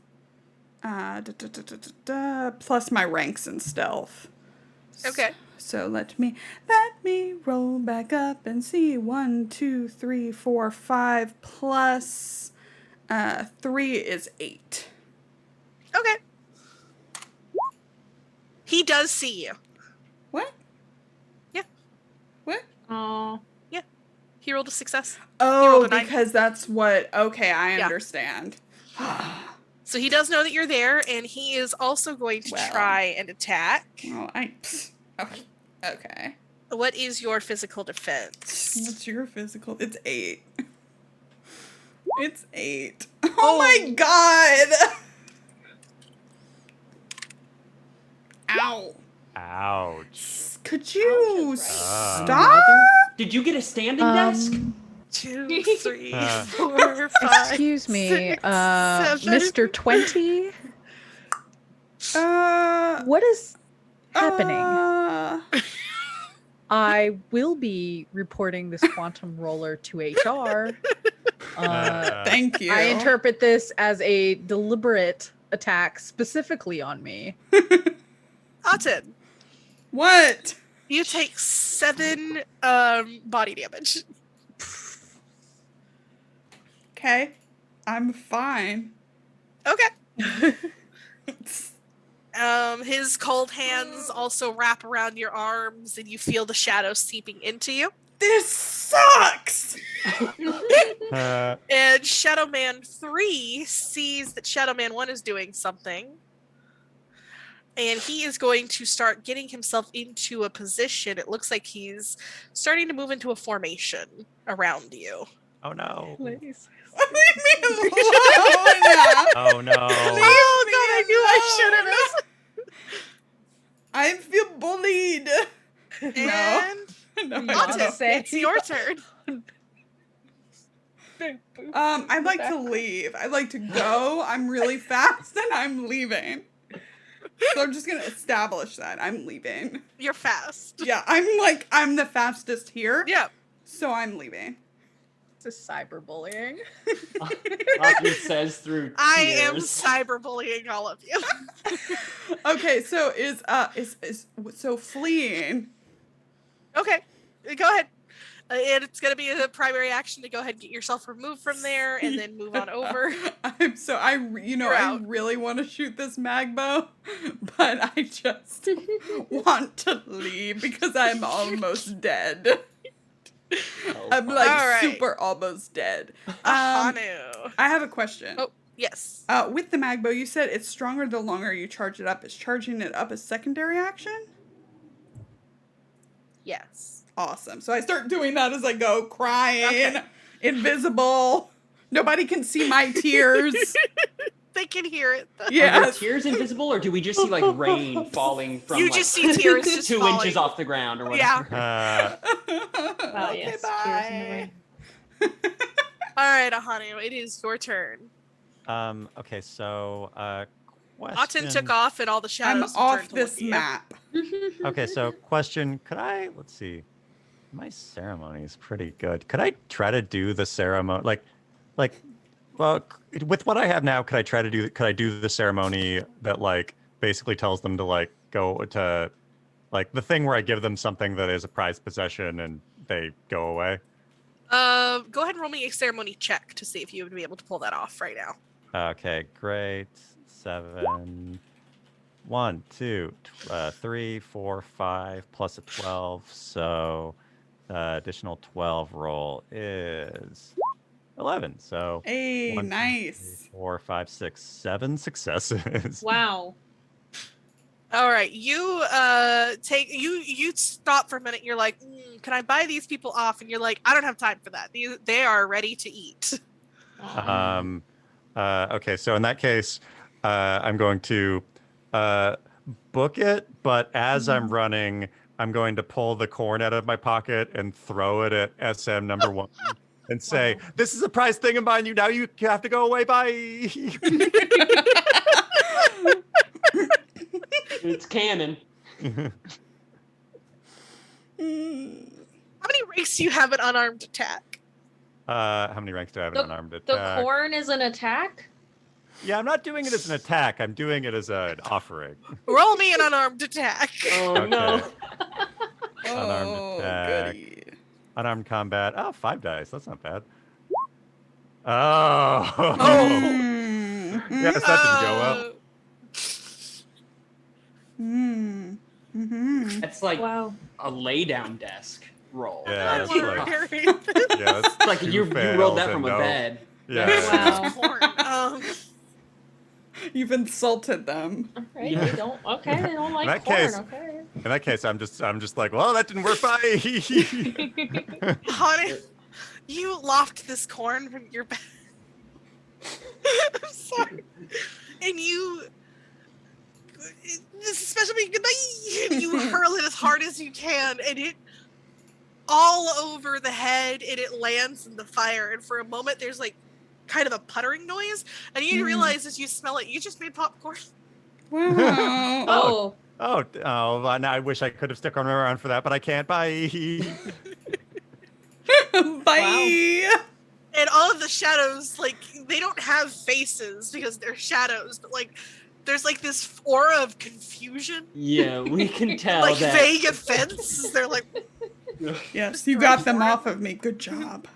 plus my ranks in stealth. Okay. So let me roll back up and see. 1, 2, 3, 4, 5 plus 3 is 8. Okay. He does see you. What? Yeah. What? Oh, He rolled a success. Oh, rolled a 9. because that's what. Okay, I Yeah. understand. So he does know that you're there, and he is also going to Well. try and attack. Well, okay. What is your physical defense? What's your physical? It's 8. It's 8. Oh my god! Ow. Ouch. Could you Ouch is right. stop? Did you get a standing desk? 2, 3, Uh. 4, 5. Excuse me, 6, 7. Mr. 20. What is happening? I will be reporting this quantum roller to HR. Thank you. I interpret this as a deliberate attack specifically on me. Auden, What? you take 7 body damage. okay. I'm fine. Okay. His cold hands also wrap around your arms, and you feel the shadows seeping into you. This sucks! And Shadow Man 3 sees that Shadow Man 1 is doing something. And he is going to start getting himself into a position. It looks like he's starting to move into a formation around you. Oh no. Leave me alone! Oh no. Oh god, I knew I should have. I feel bullied. And No, Autumn, no. it's your turn. I'd like to leave. I'd like to go. I'm really fast and I'm leaving. So I'm just gonna establish that I'm leaving. You're fast. Yeah, I'm the fastest here. Yeah. So I'm leaving. It's a cyberbullying. Autumn says through tears. I am cyberbullying all of you. Okay, so so fleeing. Okay, go ahead. And it's going to be a primary action to go ahead and get yourself removed from there and then move on over. I really want to shoot this magbo, but I just want to leave because I'm almost dead. I'm like super almost dead. Hanu. I have a question. Oh, yes. With the magbo, you said it's stronger the longer you charge it up. Is charging it up a secondary action? Yes. Awesome. So I start doing that as I go, crying, invisible. Nobody can see my tears. They can hear it, though. Yeah. Are the tears invisible, or do we just see like rain falling from You just see tears just 2 falling. inches off the ground or whatever? Yeah. Oh, Okay, yes. bye. Tears in the rain. All right, Ahanu, it is your turn. Okay, so question. Aten took off and all the I'm shadows off turned to look this at you. map. Okay, so question, let's see. My ceremony is pretty good. Could I try to do the ceremony well, with what I have now, could I do the ceremony that like basically tells them to like go to like the thing where I give them something that is a prized possession and they go away? Go ahead and roll me a ceremony check to see if you would be able to pull that off right now. Okay, great. 7, 1, 2, 3, 4, 5 plus a 12. So additional 12 roll is 11. So Hey, 1, 2, nice. 3, 4, 5, 6, 7 successes. Wow. All right, you stop for a minute. You're like, can I buy these people off? And you're like, I don't have time for that. They are ready to eat. Okay, so in that case, I'm going to book it, but as I'm running, I'm going to pull the corn out of my pocket and throw it at SM number 1 and say, "This is a prized thing of mine. Now you have to go away. Bye." It's canon. How many ranks do you have in unarmed attack? How many ranks do I have in unarmed The attack? corn is an attack? Yeah, I'm not doing it as an attack. I'm doing it as an offering. Roll me an unarmed attack. Oh Okay. no. Oh, attack. goody. Unarmed combat. Oh, 5 dice. That's not bad. Oh. Yes, that didn't go well. That's like Wow. a lay down desk roll. Yeah, That's that's rough. Yeah, that's It's like two you rolled that fails from and a no. bed. Yeah. Wow. Corn. You've insulted them. All right. Yeah. They don't. Okay. They don't like that corn. case- Okay. In that case, I'm just like, well, that didn't work. Bye. Honey, you loft this corn from your bag. I'm sorry. And this is special being goodbye. You hurl it as hard as you can, and it all over the head, and it lands in the fire. And for a moment, there's like kind of a puttering noise, and you realize as you smell it, you just made popcorn. Wow. Oh. Now I wish I could have stuck around for that, but I can't. Bye. Bye. And all of the shadows, like, they don't have faces because they're shadows, but like there's like this aura of confusion, Yeah, we can tell like that. vague offense. They're like, Yes, you got them off of me. Good job.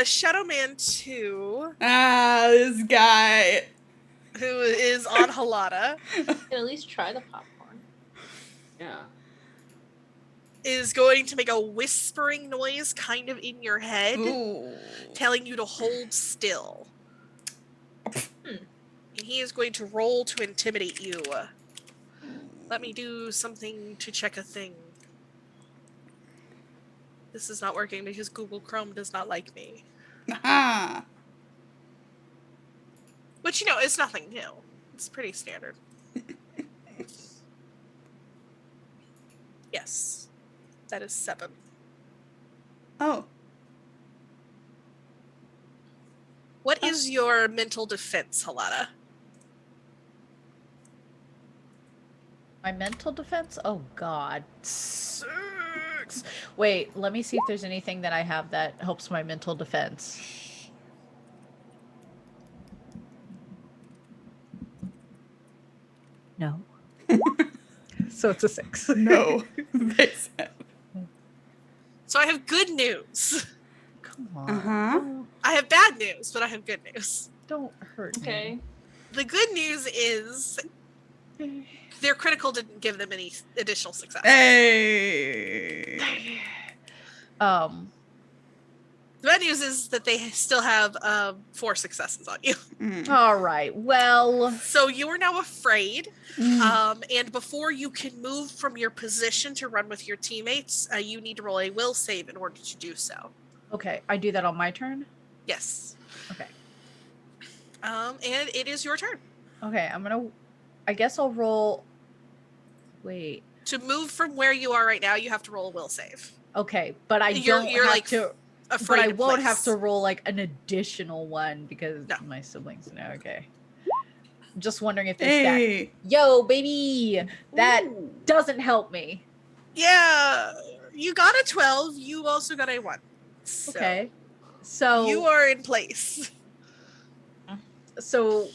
Shadow Man 2, Ah, this guy. who is on Halata, Can at least try the popcorn. Yeah. is going to make a whispering noise kind of in your head, Ooh. telling you to hold still. And he is going to roll to intimidate you. Let me do something to check a thing. This is not working because Google Chrome does not like me. Ah. Which, you know, is nothing new. It's pretty standard. Yes. That is 7. Oh. What is your mental defense, Halata? My mental defense? Oh God. 6. Wait, let me see if there's anything that I have that helps my mental defense. No. So it's a 6. No. They said. So I have good news. Come on. Uh-huh. I have bad news, but I have good news. Don't hurt Okay. The good news is me. their critical didn't give them any additional success. Hey. The bad news is that they still have 4 successes on you. All right. Well. So you are now afraid. Mm. And before you can move from your position to run with your teammates, you need to roll a will save in order to do so. Okay, I do that on my turn. Yes. Okay. And it is your turn. Okay, I guess I'll roll. Wait. To move from where you are right now, you have to roll a will save. Okay, but You're don't have like to. afraid But I in won't place. have to roll like an additional one because No. my siblings know. Okay. I'm just wondering if there's Hey. that. Yo, baby, that Ooh. doesn't help me. Yeah, you got a 12. You also got a 1. So Okay. So you are in place. So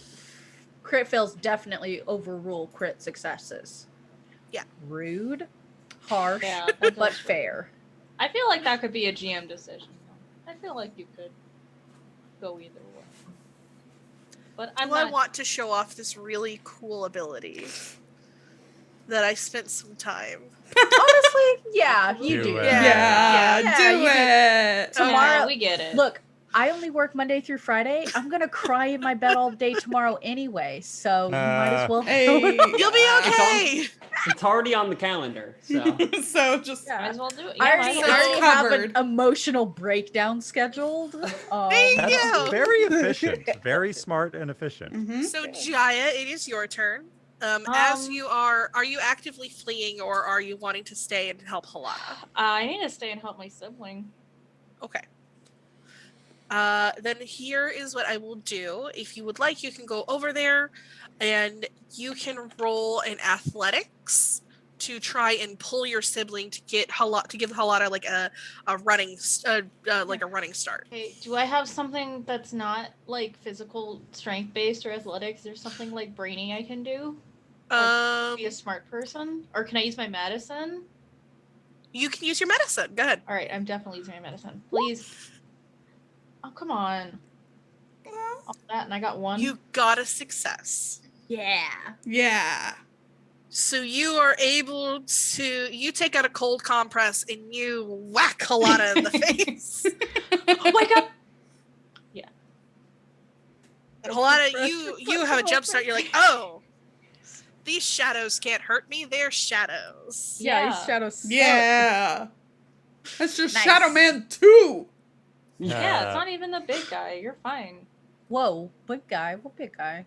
crit fails definitely overrule crit successes. Yeah. Rude, harsh, Yeah, that but does work. fair. I feel like that could be a GM decision. I feel like you could go either way. But I'm I not. want to show off this really cool ability that I spent some time. Honestly, yeah, you Do do. it. Yeah, Yeah, do you do. it. Tomorrow- Yeah, we get it. Look, I only work Monday through Friday. I'm gonna cry in my bed all day tomorrow anyway, so you might as well. Hey. You'll be okay. It's already on the calendar, so. So just Yeah. Might as well do it. I Yeah, already, might as I well. already have an Covered. emotional breakdown scheduled. Thank That's you. very efficient. Very smart and efficient. Mhm. So Jaya, it is your turn. As you are you actively fleeing or are you wanting to stay and help Halana? I need to stay and help my sibling. Okay. Then here is what I will do. If you would like, you can go over there and you can roll an athletics to try and pull your sibling to give Halana like a running like a running start. Okay, do I have something that's not like physical strength based or athletics? Is there something like brainy I can do? Be a smart person? Or can I use my medicine? You can use your medicine. Go ahead. Alright, I'm definitely using my medicine. Please. Oh, come on. All that, and I got 1. You got a success. Yeah. Yeah. So you are able to take out a cold compress and you whack Halana in the face. Oh my god! And Halana, you have a jump start. You're like, oh, these shadows can't hurt me. They're shadows. Yeah, Yeah. these shadows. Yeah. That's just Nice. Shadow Man 2. Yeah, it's not even the big guy. You're fine. Whoa, big guy. What big guy?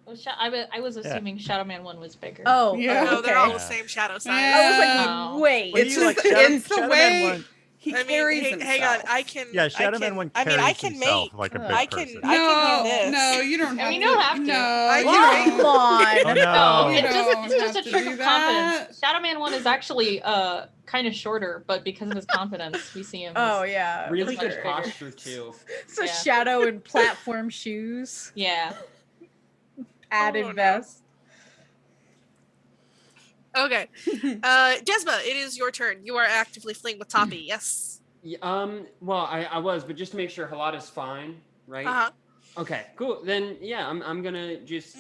Well, I was assuming Shadow Man 1 was bigger. Oh, Yeah. No, okay. they're all Yeah. the same shadow size. I was like, Oh. wait. Well, It's you, like, just Shadow- it's the Shadow Man way one- he I mean, carries hey, himself. hang on. I can. Yeah, Shadow Man one carries I can himself make. like a big I person. can. I can do this. No, you don't I have mean, to. you don't have to. No, I you can don't. Come on. Oh, no. No, You it's don't just have a to trick do of confidence. that. Shadow Man 1 is actually kind of shorter, but because of his confidence, we see him. Oh, as- yeah. Really Much good bigger. posture, too. So Yeah. shadow and platform shoes. Yeah. Added Oh, no. vest. Okay. Desma, it is your turn. You are actively fleeing with Toppy. Yes. Well, I was, but just to make sure Halada's fine, right? Uh-huh. Okay, cool. Then yeah, I'm gonna just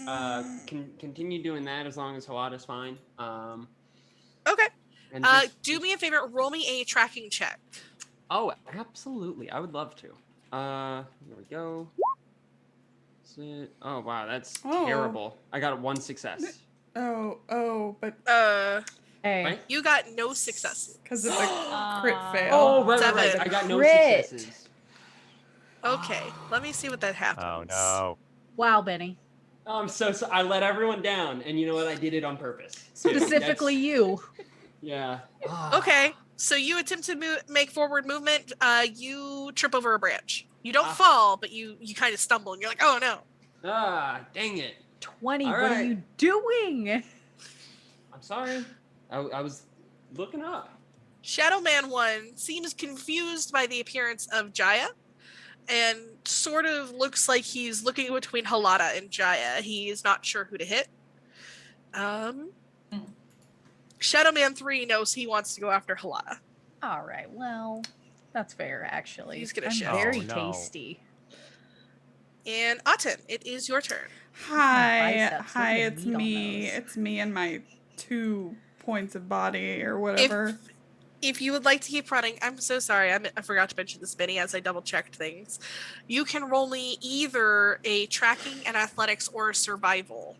continue doing that as long as Halada's fine. Okay. And Do me a favor. Roll me a tracking check. Oh, absolutely. I would love to. Here we go. Oh wow, that's terrible. I got 1 success. But Hey. Right? You got no successes. because it's a crit fail. Oh, right. Seven. I got no Crit. successes. Okay, let me see what that happens. Oh no. Wow, Benny. Oh, I'm so I let everyone down, and you know what? I did it on purpose. too. Specifically you. Yeah. Okay, so you attempt to make forward movement. You trip over a branch. You don't fall, but you kind of stumble, and you're like, oh no. Dang it. 20, All what are right. you doing? I'm sorry. I was looking up. Shadow Man 1 seems confused by the appearance of Jaya and sort of looks like he's looking between Halada and Jaya. He's not sure who to hit. Shadow Man 3 knows he wants to go after Halada. All right, well, that's fair, actually. He's gonna I'm shift. very Oh, no. tasty. And Aten, it is your turn. Hi, biceps, hi, look at the it's meat on me. those. It's me and my 2 points of body or whatever. If you would like to keep running, I'm so sorry, I forgot to mention this, Benny, as I double-checked things. You can roll me either a tracking, an athletics, or a survival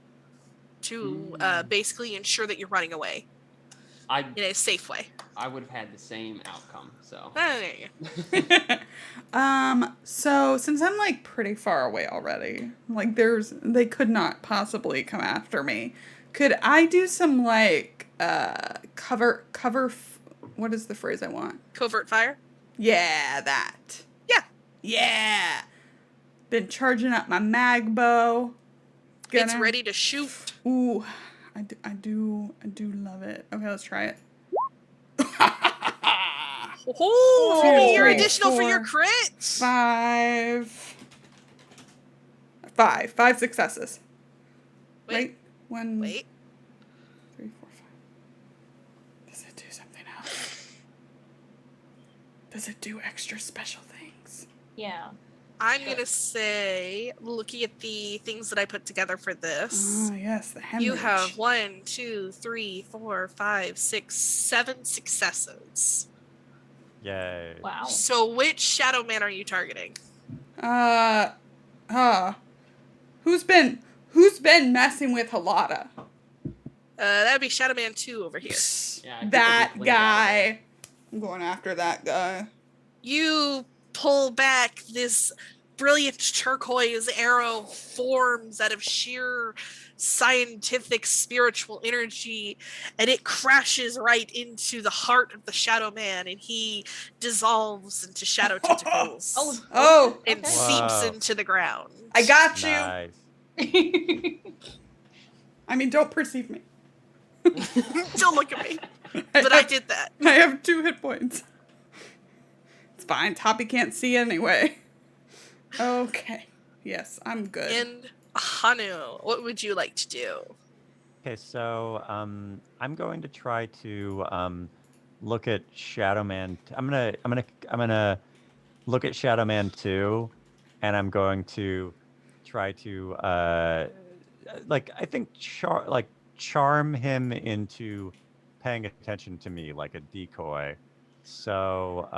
to basically ensure that you're running away in a safe way. I would have had the same outcome, so. There you go. So since I'm like pretty far away already, like they could not possibly come after me. Could I do some like cover what is the phrase I want? Covert fire? Yeah, that. Yeah. Yeah. Been charging up my mag bow. It's ready to shoot. Ooh, I do love it. Okay, let's try it. Oh, roll me your 3, additional for 4, your crit. 5 successes. Wait. 1, Wait. 3, 4, 5. Does it do something else? Does it do extra special things? Yeah. I'm going to say, looking at the things that I put together for this. Oh, yes, the hemorrhage. You have 1, 2, 3, 4, 5, 6, 7 successes. Yay. Wow. So which Shadow Man are you targeting? Who's been messing with Halada? That would be Shadow Man 2 over here. Yeah, I think That I'll just leave that guy. I'm going after that guy. You pull back, this brilliant turquoise arrow forms out of sheer scientific spiritual energy, and it crashes right into the heart of the Shadow Man, and he dissolves into shadow tentacles and okay. seeps Wow. into the ground. I got you. Nice. I mean, don't perceive me. Don't look at me. But I did that. I have 2 hit points. It's fine. Toppy can't see anyway. Okay. Yes, I'm good. And Hanu, what would you like to do? Okay, so I'm going to try to look at Shadow Man. I'm gonna look at Shadow Man 2, and I'm going to try to I think charm him into paying attention to me like a decoy. So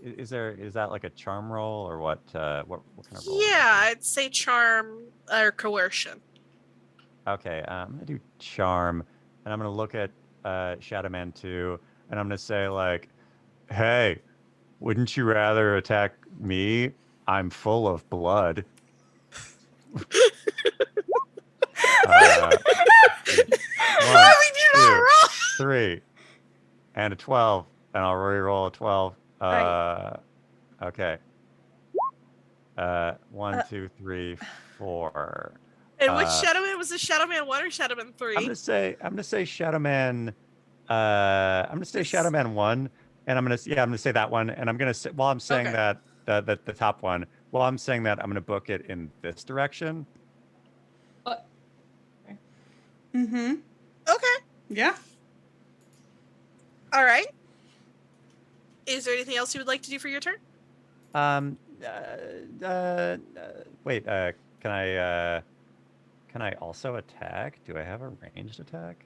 is that like a charm roll or what kind of roll? Yeah, I'd say charm or coercion. Okay, I'm gonna do charm, and I'm gonna look at Shadow Man 2, and I'm gonna say like, "Hey, wouldn't you rather attack me? I'm full of blood." Why would you not roll? 3, and a 12, and I'll re-roll a 12. Okay. 1, 2, 3, 4. And which Shadow Man was this? Shadow Man 1 or Shadow Man 3? I'm gonna say Shadow Man. I'm gonna say Shadow Man 1, and I'm gonna say that one, and I'm gonna say while I'm saying that the top one, while I'm saying that, I'm gonna book it in this direction. Okay. Yeah. All right. Is there anything else you would like to do for your turn? Wait. Can I also attack? Do I have a ranged attack?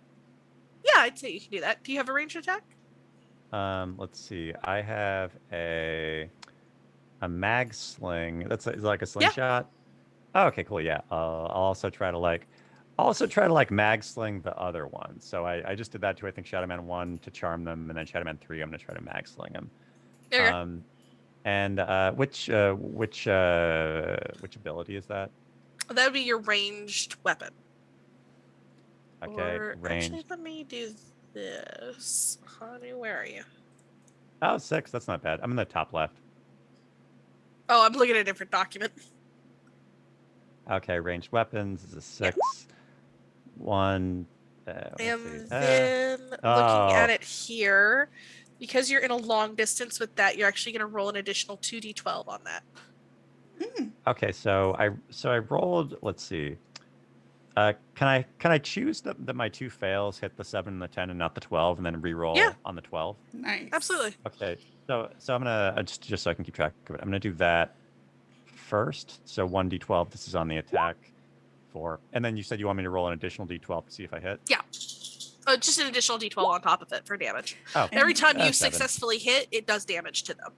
Yeah, I'd say you can do that. Do you have a ranged attack? Let's see. I have a mag sling. That's like a slingshot. Oh, okay, cool. Yeah. I'll also try to mag sling the other one. So I just did that to I think Shadow Man 1 to charm them, and then Shadow Man 3 I'm gonna try to mag sling him. Okay. And which ability is that? That would be your ranged weapon. Okay, Or ranged. actually, let me do this. Honey, where are you? Oh, 6. That's not bad. I'm in the top left. Oh, I'm looking at a different document. Okay, ranged weapons is a 6. Yeah. 1. And then looking at it here, because you're in a long distance with that, you're actually going to roll an additional 2d12 on that. Okay, so I rolled. Let's see. Can I choose that my 2 fails hit the 7 and the 10 and not the 12, and then re-roll on the 12? Nice. Absolutely. Okay, so I'm gonna just so I can keep track of it. I'm gonna do that first. So 1d12. This is on the attack. 4, and then you said you want me to roll an additional d12 to see if I hit. Yeah. Just an additional d12 on top of it for damage. Oh, every time you 7. successfully hit, it does damage to them.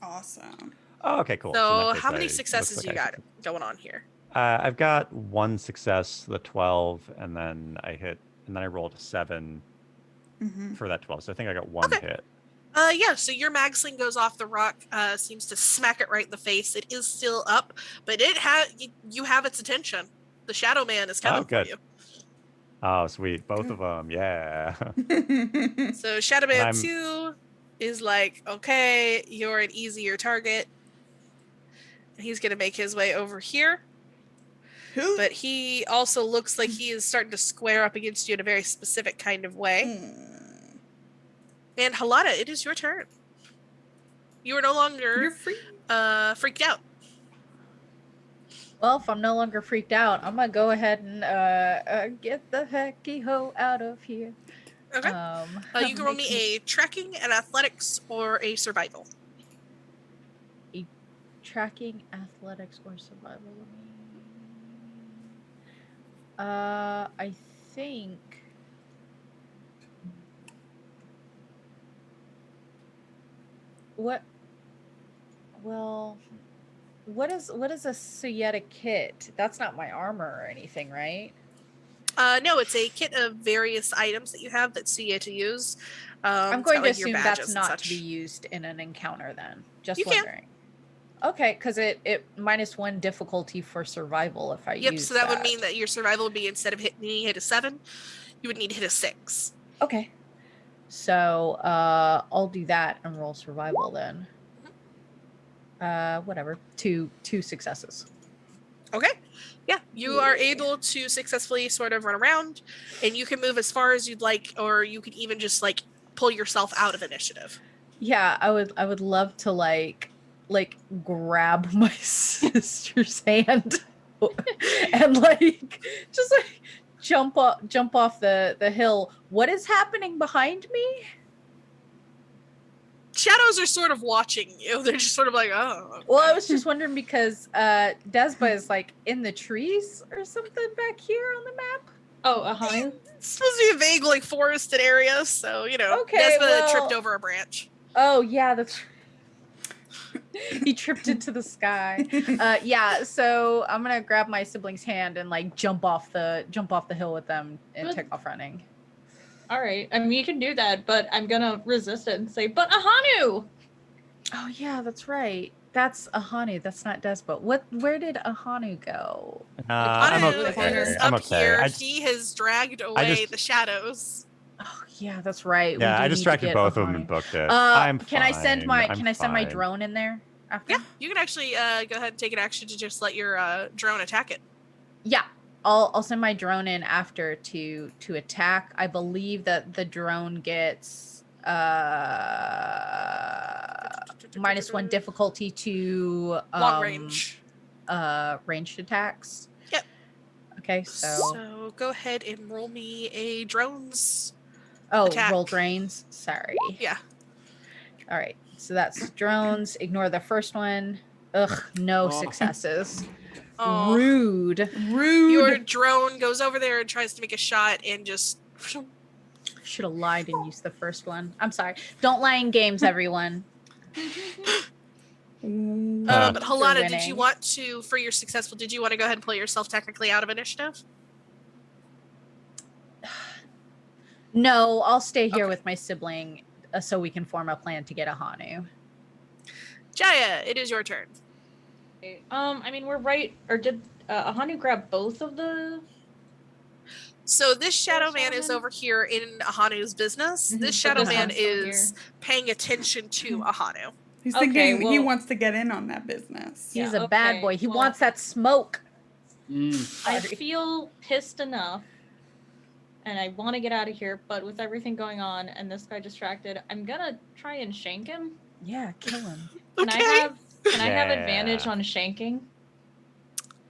Awesome. Oh, okay, cool. So, in that case, how many successes you got going on here? I've got 1 success, the 12, and then I hit, and then I rolled a 7 for that 12. So I think I got 1 hit. Yeah, so your mag sling goes off the rock, seems to smack it right in the face. It is still up, but you have its attention. The Shadow Man is coming for you. Oh, sweet. Both of them. Yeah. So Shadow Man 2 is like, okay, you're an easier target. He's going to make his way over here. But he also looks like he is starting to square up against you in a very specific kind of way. And Halada, it is your turn. You are no longer freaked out. Well, if I'm no longer freaked out, I'm gonna go ahead and get the hecky ho out of here. Okay. You can roll me a tracking, an athletics, or a survival. A tracking, athletics, or survival. I think. What? Well, what is a Suyeta kit? That's not my armor or anything, right? No, it's a kit of various items that you have that Suya to use. I'm going to assume that's not to be used in an encounter then. Just wondering. Okay, because it -1 difficulty for survival if I use Yep, so that would mean that your survival would be, instead of hit a 7, you would need to hit a 6. Okay. So I'll do that and roll survival then. Whatever. Two successes. Okay. Yeah, you are able to successfully sort of run around, and you can move as far as you'd like, or you could even just like pull yourself out of initiative. Yeah, I would love to like grab my sister's hand and like just like jump off the hill. What is happening behind me? Shadows are sort of watching you. They're just sort of like, oh. Okay. Well, I was just wondering because Desba is like in the trees or something back here on the map. Oh, It's supposed to be a vague like forested area, so you know. Okay, Desba tripped over a branch. Oh yeah, that's. He tripped into the sky. Yeah, so I'm gonna grab my sibling's hand and like jump off the hill with them and take off running. All right, I mean you can do that, but I'm gonna resist it and say, "But Ahanu!" Oh yeah, that's right. That's Ahanu. That's not Despa. Where did Ahanu go? I'm okay. I'm okay. Here, he has dragged away the shadows. Oh yeah, that's right. Yeah, I distracted both of them and booked it. I'm fine. Can I send my drone in there after? Yeah, you can actually go ahead and take an action to just let your drone attack it. Yeah, I'll send my drone in after to attack. I believe that the drone gets -1 difficulty to long range ranged attacks. Yep. Okay, so go ahead and roll me a drones. Oh, attack. roll drains. Sorry. Yeah. All right. So that's drones. Ignore the first one. Ugh, no successes. Oh. Rude. Your drone goes over there and tries to make a shot and just. Should have lied and used the first one. I'm sorry. Don't lie in games, everyone. But Halana, did winning. you want to, for your successful, did you want to go ahead and pull yourself technically out of initiative? No, I'll stay here Okay. with my sibling so we can form a plan to get a Hanu. Jaya, it is your turn. Okay, I mean, we're right. Or did Ahanu grab both of the? So this Shadow Shadow Man is Man? over here in Ahanu's business. Mhm, This but Shadow this Man one's still is paying attention to Ahanu. He's Okay, thinking he well- wants to get in on that business. He's Yeah, a bad okay, boy. He well- wants that smoke. I Sorry. feel pissed enough, and I want to get out of here. But with everything going on and this guy distracted, I'm gonna try and shank him. Yeah, kill him. Can Okay. I have Yeah. advantage on shanking?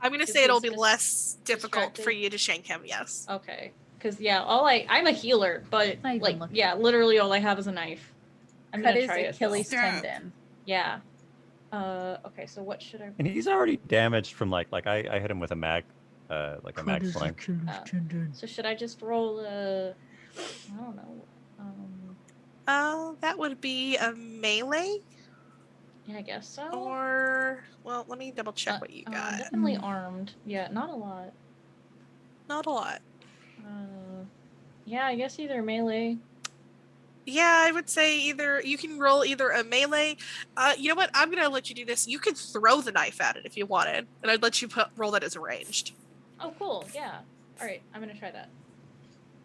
I'm going to Is say it'll he be less difficult distracted? for you to shank him, yes. Okay. Because yeah, I'm a healer, but Not even like looking. yeah, literally all I have is a knife. I'm Cut gonna his try it. though. Achilles Stop. tendon. Yeah. Okay. So what should I? And he's already damaged from like I hit him with a mag, like a mag sling. So should I just roll a? I don't know. That would be a melee, Yeah, I guess so. or, well, let me double check what you got. Definitely armed. Yeah, not a lot. Not a lot. Yeah, I guess either melee. Yeah, I would say you can roll either a melee. You know what? I'm gonna let you do this. You could throw the knife at it if you wanted, and I'd let you roll that as a ranged. Oh, cool. Yeah. All right, I'm gonna try that.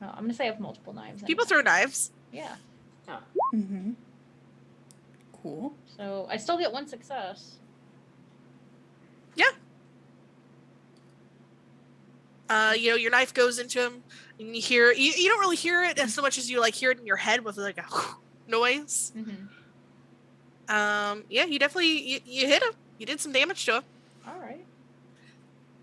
No, I'm gonna say I have multiple knives. People anyway. throw knives. Yeah. Mm-hmm. Cool. So I still get one success. Your knife goes into him, and you hear you don't really hear it as so much as you like hear it in your head with like a noise. Mm-hmm. Yeah, you definitely you hit him. You did some damage to him. All right.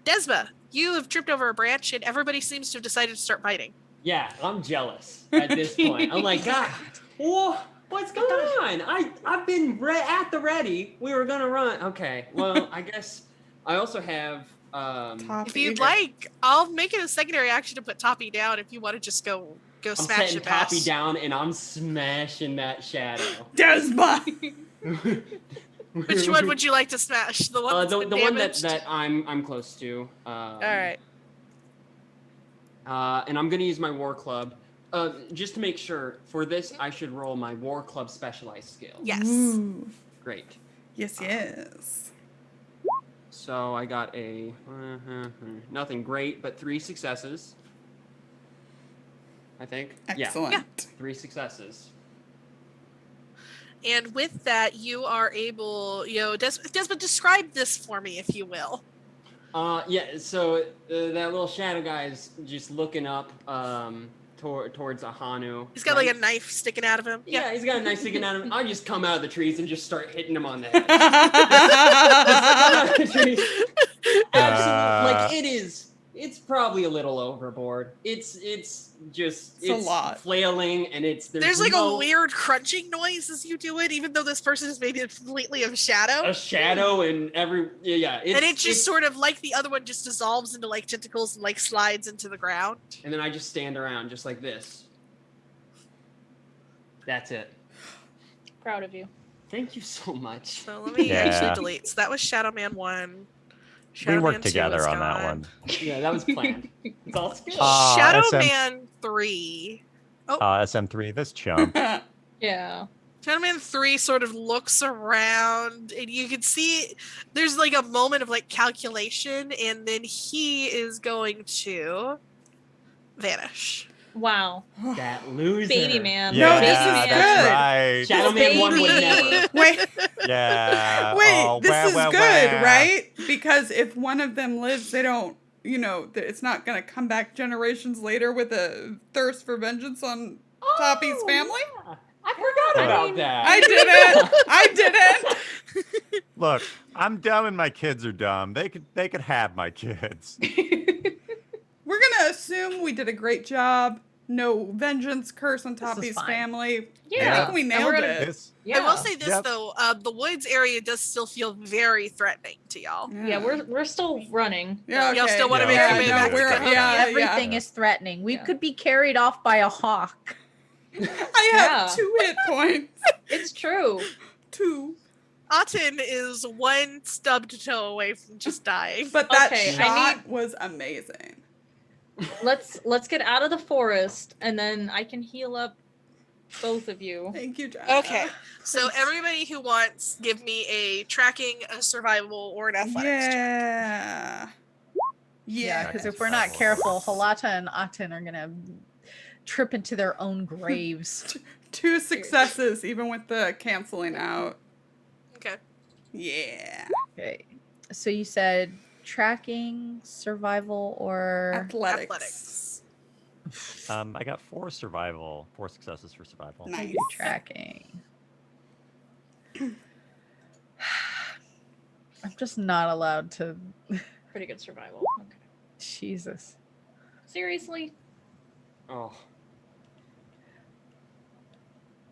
Desma, you have tripped over a branch, and everybody seems to have decided to start fighting. Yeah, I'm jealous at this point. I'm like, God, what's going on? I've been at the ready. We were gonna run. Okay, well, I guess I also have. Top If you'd eater. like, I'll make it a secondary action to put Toppy down if you want to just go I'm smash setting and Toppy bash. down and I'm smashing that shadow. Desma! Which one would you like to smash? The one that's the been one damaged? that I'm close to. All right. And I'm gonna use my war club. Just to make sure, for this I should roll my war club specialized skill. Yes. Ooh. Great. Yes, yes. So I got a nothing great, but 3 successes. I think. Excellent. Yeah. 3 successes. And with that, you are able, Desmond, describe this for me, if you will. Yeah. So that little shadow guy is just looking up towards Ahanu. He's got like a knife sticking out of him. Yeah, he's got a knife sticking out of him. I just come out of the trees and just start hitting him on the head. Absolutely, like it is. It's probably a little overboard. It's a lot. flailing and There's like no, a weird crunching noise as you do it, even though this person is made completely of shadow. a shadow and and It just sort of, like the other one, just dissolves into like tentacles and like slides into the ground. and then I just stand around just like this. That's it. Proud of you. Thank you so much. So let me Yeah. actually delete. So that was Shadow Man 1. Shadow We worked Man 2 together is on that gone. one. Yeah, that was planned. It's all skill. Shadow SM Man 3. SM3, this chump. Yeah. Shadow Man 3 sort of looks around, and you can see there's like a moment of like calculation, and then he is going to vanish. Wow. That loser. Baby man. Yeah, No, this is that's good. right. Shadow Man 1 would Baby. never. Wait, Yeah. wait, Oh, this wah, is wah, good, wah. right? Because if one of them lives, they don't, it's not going to come back generations later with a thirst for vengeance on Toppy's family. Yeah. I forgot about that. I didn't. Look, I'm dumb and my kids are dumb. They could have my kids. We're going to assume we did a great job no vengeance curse on is Toppy's fine. family. Yeah. I think we And nailed we're gonna- it. This, Yeah. I will say this Yep. though, the woods area does still feel very threatening to y'all. Yeah, we're still running. Yeah, okay. Y'all still wanna make your way no, back we're, to the yeah, Everything yeah. is threatening. We Yeah. could be carried off by a hawk. I have Yeah. 2 hit points. It's true. 2. Aten is one stubbed toe away from just dying. But that Okay, I shot was amazing. Let's get out of the forest, and then I can heal up both of you. Thank you, John. Okay, so everybody who wants, give me a tracking, a survival, or an athletics check. Yeah. Yeah, because if we're not careful, Halata and Aten are gonna trip into their own graves. 2 successes, even with the canceling out. Okay. Yeah. Okay. So you said tracking, survival, or Athletics. I got 4 survival, 4 successes for survival. Nice. tracking. I'm just not allowed to. Pretty good survival. Okay. Jesus. Seriously? Oh.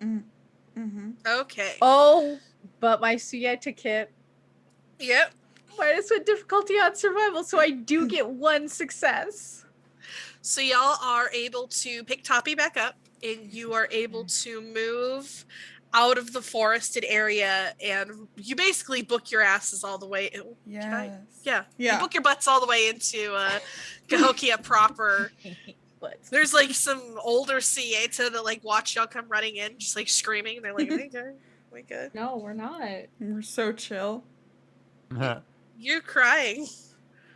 Mm-hmm. Okay. Oh, but my Suyeta kit Yep. minus with difficulty on survival, so I do get 1 success. So y'all are able to pick Toppy back up, and you are able to move out of the forested area, and you basically book your asses all the way. Yes. Yeah. Yeah. You book your butts all the way into Cahokia proper. But There's like some older Sieta that like watch y'all come running in, just like screaming. They're like, "We good? We good?" No, we're not. We're so chill. You're crying.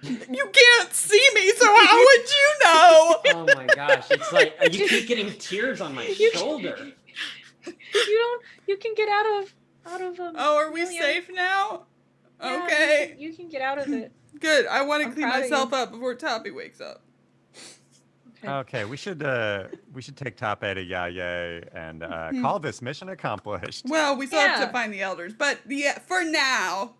You can't see me, so how would you know? Oh my gosh. It's like you keep getting tears on my shoulder. You can get out of Oh, are we William. safe now? Yeah, Okay. You can get out of it. Good. I want to I'm clean proud of myself you. up before Toppy wakes up. Okay. Okay, we should take Top A to Yaye and call this mission accomplished. Well, we still have Yeah. to find the elders, but yeah, for now,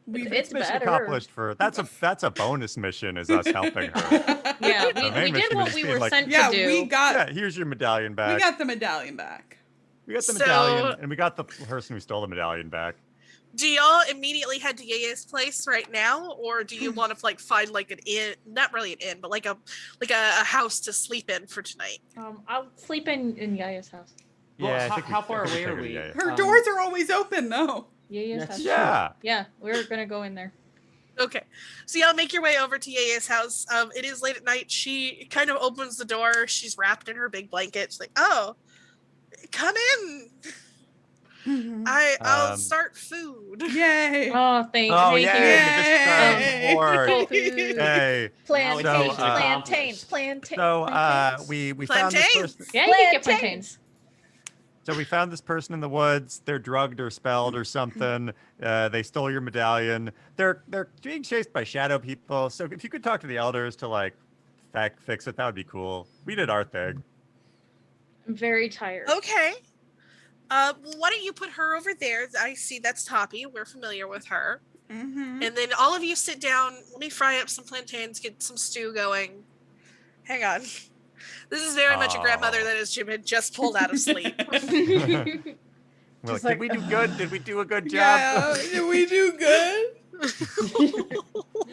we It's mission better. accomplished for that's a bonus mission is us helping her. Yeah, The we main did mission what is we being were like, sent yeah, to do. we got Yeah, here's your medallion back. the medallion back. We got the So- medallion, and we got the person who stole the medallion back. Do y'all immediately head to Yaya's place right now, or do you want to like find like an inn? Not really an inn, but like a house to sleep in for tonight. I'll sleep in Yaya's house. Well, Yeah, I how- think how I far think away are take her to we? Yaye. Her doors are always open, though. Yaya's That's house. true. Yeah. Yeah, we're gonna go in there. Okay, so y'all make your way over to Yaya's house. It is late at night. She kind of opens the door. She's wrapped in her big blanket. She's like, "Oh, come in. Mhm. I'll start food." Yay. Oh, thank Oh you. yeah, Yay. board. Food. Hey. plantains, So, uh, plantains. So we found this Plantains. person. Yeah, you can get Plantains. plantains. So we found this person in the woods. They're drugged or spelled or something. They stole your medallion. They're being chased by shadow people. So if you could talk to the elders to like fix it, that would be cool. We did our thing. I'm very tired. Okay. Well, why don't you put her over there? I see that's Toppy. We're familiar with her. Mm-hmm. And then all of you sit down. Let me fry up some plantains, get some stew going. Hang on. This is very much a grandmother that has just pulled out of sleep. We're like, Just did we do good? Did we do a good job? Yeah, did we do good?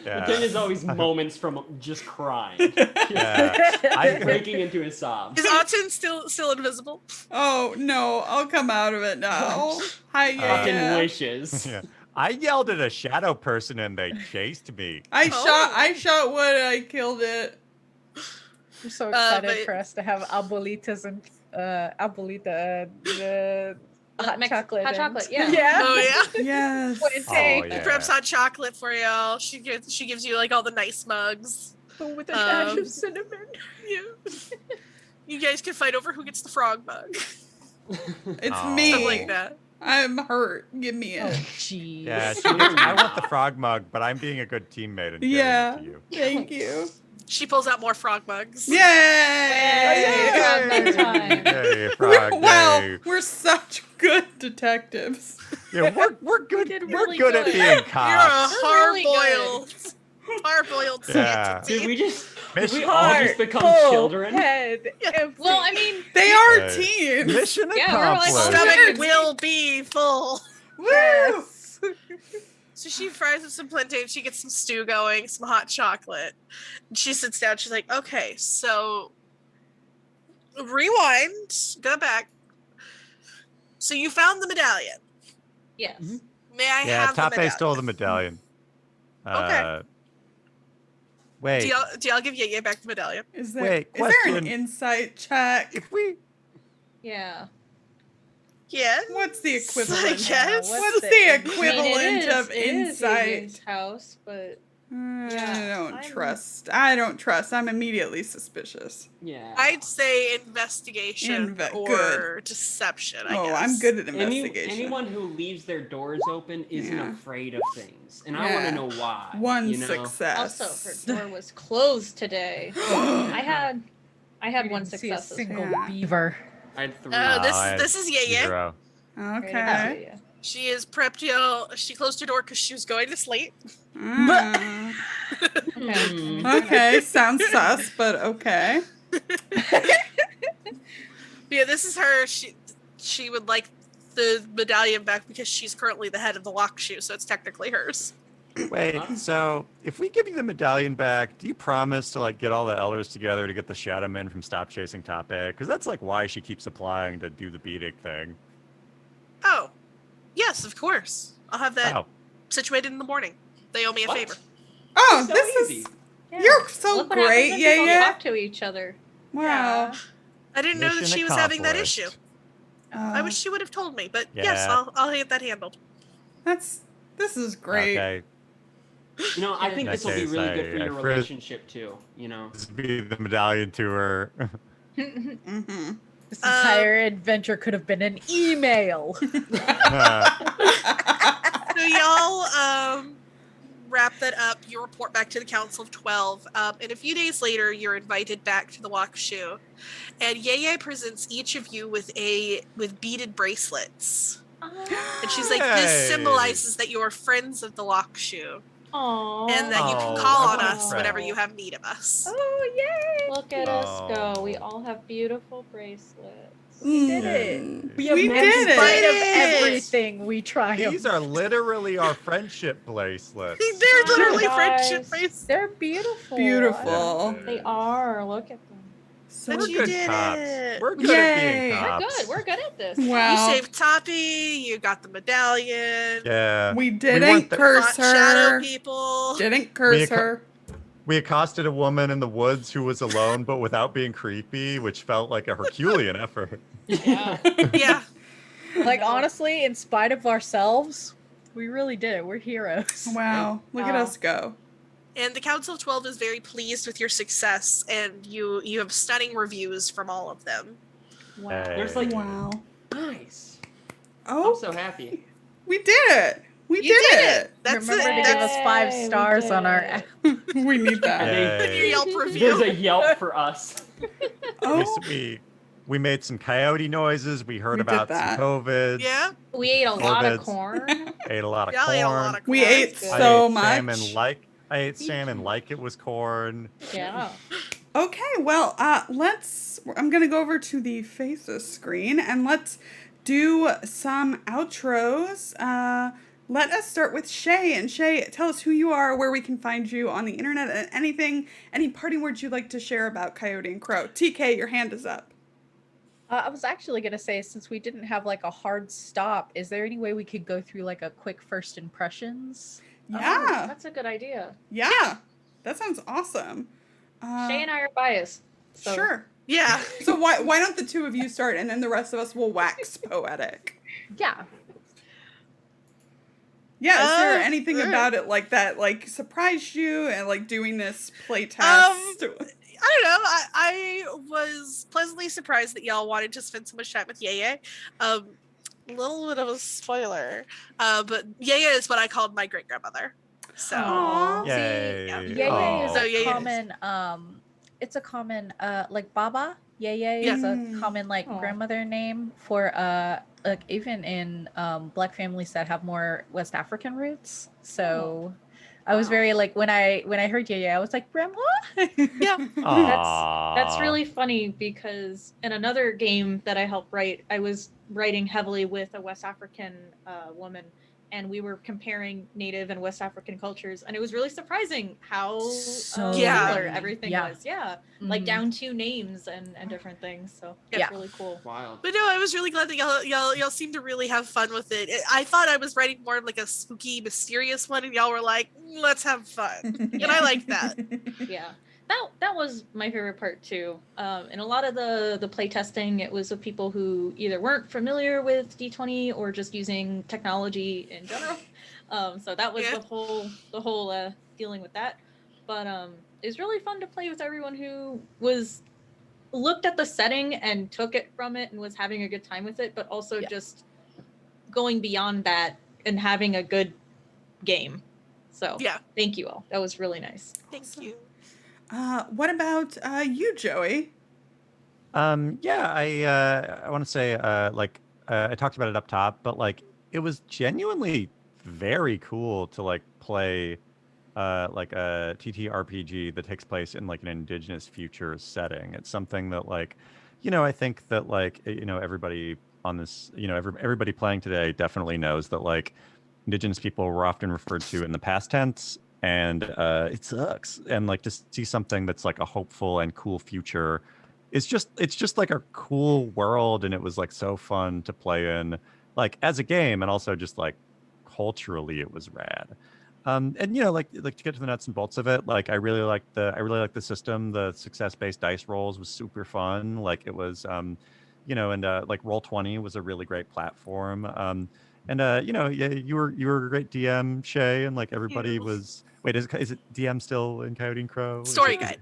Yeah. Then there's always moments from just crying, Yeah. breaking into a sob. Is Aten still invisible? Oh no, I'll come out of it now. Hi, Fucking yeah. wishes. Yeah. I yelled at a shadow person and they chased me. I Oh. shot wood. I killed it. I'm so excited but- for us to have abuelitas and abuelita the hot chocolate. hot and- chocolate, yeah. Yeah. Oh yeah. Yes. Plantain. Oh, yeah. Preps hot chocolate for y'all. She gives you like all the nice mugs. But with a dash Um, of cinnamon. Yeah. You guys can fight over who gets the frog mug. It's Oh. me. Stuff like that. I'm hurt. Give me Oh, it. jeez. Yeah, I want the frog mug, but I'm being a good teammate and giving Yeah. it to you. Thank you. She pulls out more frog mugs. Yay! Frog mug time. Yay, frog, Wow, yay. we're such good detectives. Yeah, we're good. did We're really good at good. being You're a cops. We're really hard-boiled Parboiled Yeah. entity. Did we all Heart, just become full, children? Head, empty. Well, I mean, They are Right. teens. Mission Yeah, we're like, accomplished. Stomach will be full. Woo! Yes. So she fries up some plantains, she gets some stew going, some hot chocolate. And she sits down, she's like, okay, so rewind, go back. So you found the medallion. yes. Mhm. May I Yeah, have the Tape medallion? stole the medallion. Okay. Wait. Do y'all give Yeye back the medallion? Is there Wait, is there an question. insight check? If we Yeah. Yeah. What's the I equivalent? guess. What's the I equivalent mean, of it is insight? Yeye's house, but Yeah, I don't I'm- trust. I don't trust. I'm immediately suspicious. Yeah. I'd say investigation or Good. deception, I Oh, guess. I'm good at investigation. Anyone who leaves their doors open isn't Yeah. afraid of things, and I want Yeah. to know why. One you know? success. also her door was closed today. I had one See a success. as single Yeah. beaver. I had 3. This is Yeye. 0. Okay. Yeah. She is prepped, you know, she closed her door because she was going to sleep. Mm. Okay. Okay, sounds sus, but okay. Yeah, this is her. She would like the medallion back because she's currently the head of the lock shoe, so it's technically hers. Wait, so if we give you the medallion back, do you promise to like get all the elders together to get the Shadow Men from Stop Chasing Tape? Because that's like why she keeps applying to do the beating thing. Oh, yes, of course. I'll have that Oh, situated in the morning. They owe me a What? favor. Oh, So this easy. is Yeah. you're so Look what great, happens when people yeah. talk to each other. Wow. I didn't know that mission she was having that issue. accomplished. I wish she would have told me, but yes, Yeah. I'll get that handled. This is great. Okay, You know, I think In this will that be case, really good for I your frizz- relationship too. You know. this would be the medallion to her. Mm-hmm. This entire adventure could have been an email. So y'all wrap that up. You report back to the Council of 12. And a few days later, you're invited back to the Lock Shoe. And Yeye presents each of you with beaded bracelets. And she's like, this Hey. symbolizes that you are friends of the Lock Shoe. Aww. And that you can Oh, call I on want a us friend. whenever you have need of us. Oh, yay! Look at us go. We Oh. all have beautiful bracelets. We did it. Mm. We have We in did it. spite of Yes. everything, we triumphed. These are literally our friendship bracelets. They're literally Guys. friendship bracelets. They're beautiful. Beautiful. They are. Look at them. So But We're you good did cops. it. We're good at being Yay. We're cops. good. We're good at this. wow. You saved Tapi. You got the medallion. Yeah. We weren't didn't the- curse Fought shadow her. people. Didn't curse acco- her. We accosted a woman in the woods who was alone, but without being creepy, which felt like a Herculean effort. Yeah. Yeah. Like, honestly, in spite of ourselves, we really did it. We're heroes. Wow. Look at Wow. us go. And the Council of 12 is very pleased with your success, and you have stunning reviews from all of them. Wow. There's like Wow. nice. Oh, I'm so happy. we did it. We You did it. That's Remember it. to give us Yay, 5 we stars did on our it. app. We need that. Your Yay. Yelp There's review. a Yelp for us. Oh, We made some coyote noises. We heard We did about that. some COVID. Yeah. We ate a lot of Corvids. corn. Ate a lot of Y'all corn. ate a lot of we corn. ate good. I so ate much. I ate salmon like it was corn. Yeah. Okay, well, I'm going to go over to the Faces screen and let's do some outros. Let us start with Shay. And Shay, tell us who you are, where we can find you on the internet, and any parting words you'd like to share about Coyote and Crow. TK, your hand is up. I was actually going to say, since we didn't have like a hard stop, is there any way we could go through like a quick first impressions? Oh, Yeah, that's a good idea. yeah, that sounds awesome. Shay and I are biased. So Sure. Yeah. So why don't the two of you start, and then the rest of us will wax poetic. Yeah. Yeah, is there anything sure. about it like that, like, surprised you, and like doing this play test? I don't know. I was pleasantly surprised that y'all wanted to spend so much time with Yeye. Little bit of a spoiler, but Yeye is what I called my great grandmother. So Aw. Yay. yeah. Yeye Aw. is So a Yeye is- common, it's a common, like Baba. Yeye is a Mm. common like Aw. grandmother name for like even in Black families that have more West African roots. So I was Wow. very like when I heard I was like, Grandma. Yeah. That's Aw. really funny because in another game that I helped write, I was writing heavily with a West African woman, and we were comparing Native and West African cultures, and it was really surprising how So Yeah. similar many. everything Yeah. was. Yeah, like Mhm. down to names and different things. So it's Yeah. really cool. Wild. But no, I was really glad that y'all seem to really have fun with it. I thought I was writing more of like a spooky, mysterious one, and y'all were like, let's have fun. And I like that. Yeah, that was my favorite part too. And a lot of the play testing, it was with people who either weren't familiar with D20 or just using technology in general. So that was Yeah. the whole dealing with that. But it was really fun to play with everyone who looked at the setting and took it from it and was having a good time with it, but also Yeah. just going beyond that and having a good game. So Yeah. thank you all. That was really nice. Thank Awesome. you. What about you, Joey? Yeah, I want to say I talked about it up top, but like it was genuinely very cool to like play like a TTRPG that takes place in like an indigenous future setting. It's something that like, I think that like everybody on this, everybody playing today definitely knows that like indigenous people were often referred to in the past tense, and it sucks. And like to see something that's like a hopeful and cool future, it's just like a cool world, and it was like so fun to play in, like as a game, and also just like culturally it was rad. And like to get to the nuts and bolts of it, like I really like the system. The success based dice rolls was super fun. Like it was and like Roll20 was a really great platform. And yeah, you were a great DM, Shay, and like everybody You. was. Wait, is it DM still in Coyote and Crow? Story guide.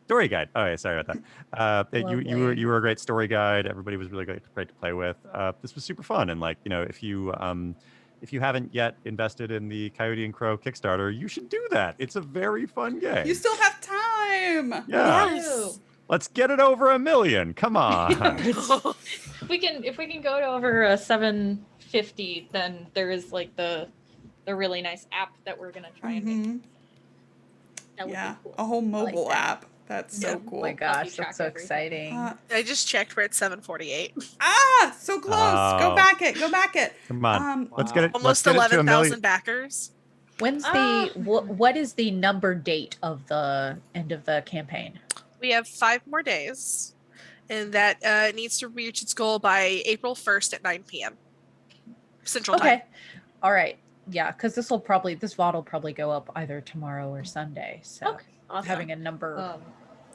Story guide. Oh, yeah, sorry about that. Lovely. You were a great story guide. Everybody was really great to play with. This was super fun, and like if you haven't yet invested in the Coyote and Crow Kickstarter, you should do that. It's a very fun game. You still have time. Yeah. Yes. Let's get it over 1 million. Come on. If we can go to over 750, then there is like the really nice app that we're gonna try and make. Mhm. That would Yeah, be cool. a whole mobile that. app. That's so Yeah. cool. Oh my Help you gosh, track that's so everything. exciting. I just checked. We're at 748. So close. Go Oh. back it. Go back it. Come on. Let's Wow. get it. Let's Almost get it to 1 million. 11,000 backers. When's what is the number date of the end of the campaign? We have 5 more days, and that needs to reach its goal by April 1st at 9 p.m. Central Time. Okay. All right. Yeah, because this VOD will probably go up either tomorrow or Sunday. So Okay, awesome. having a number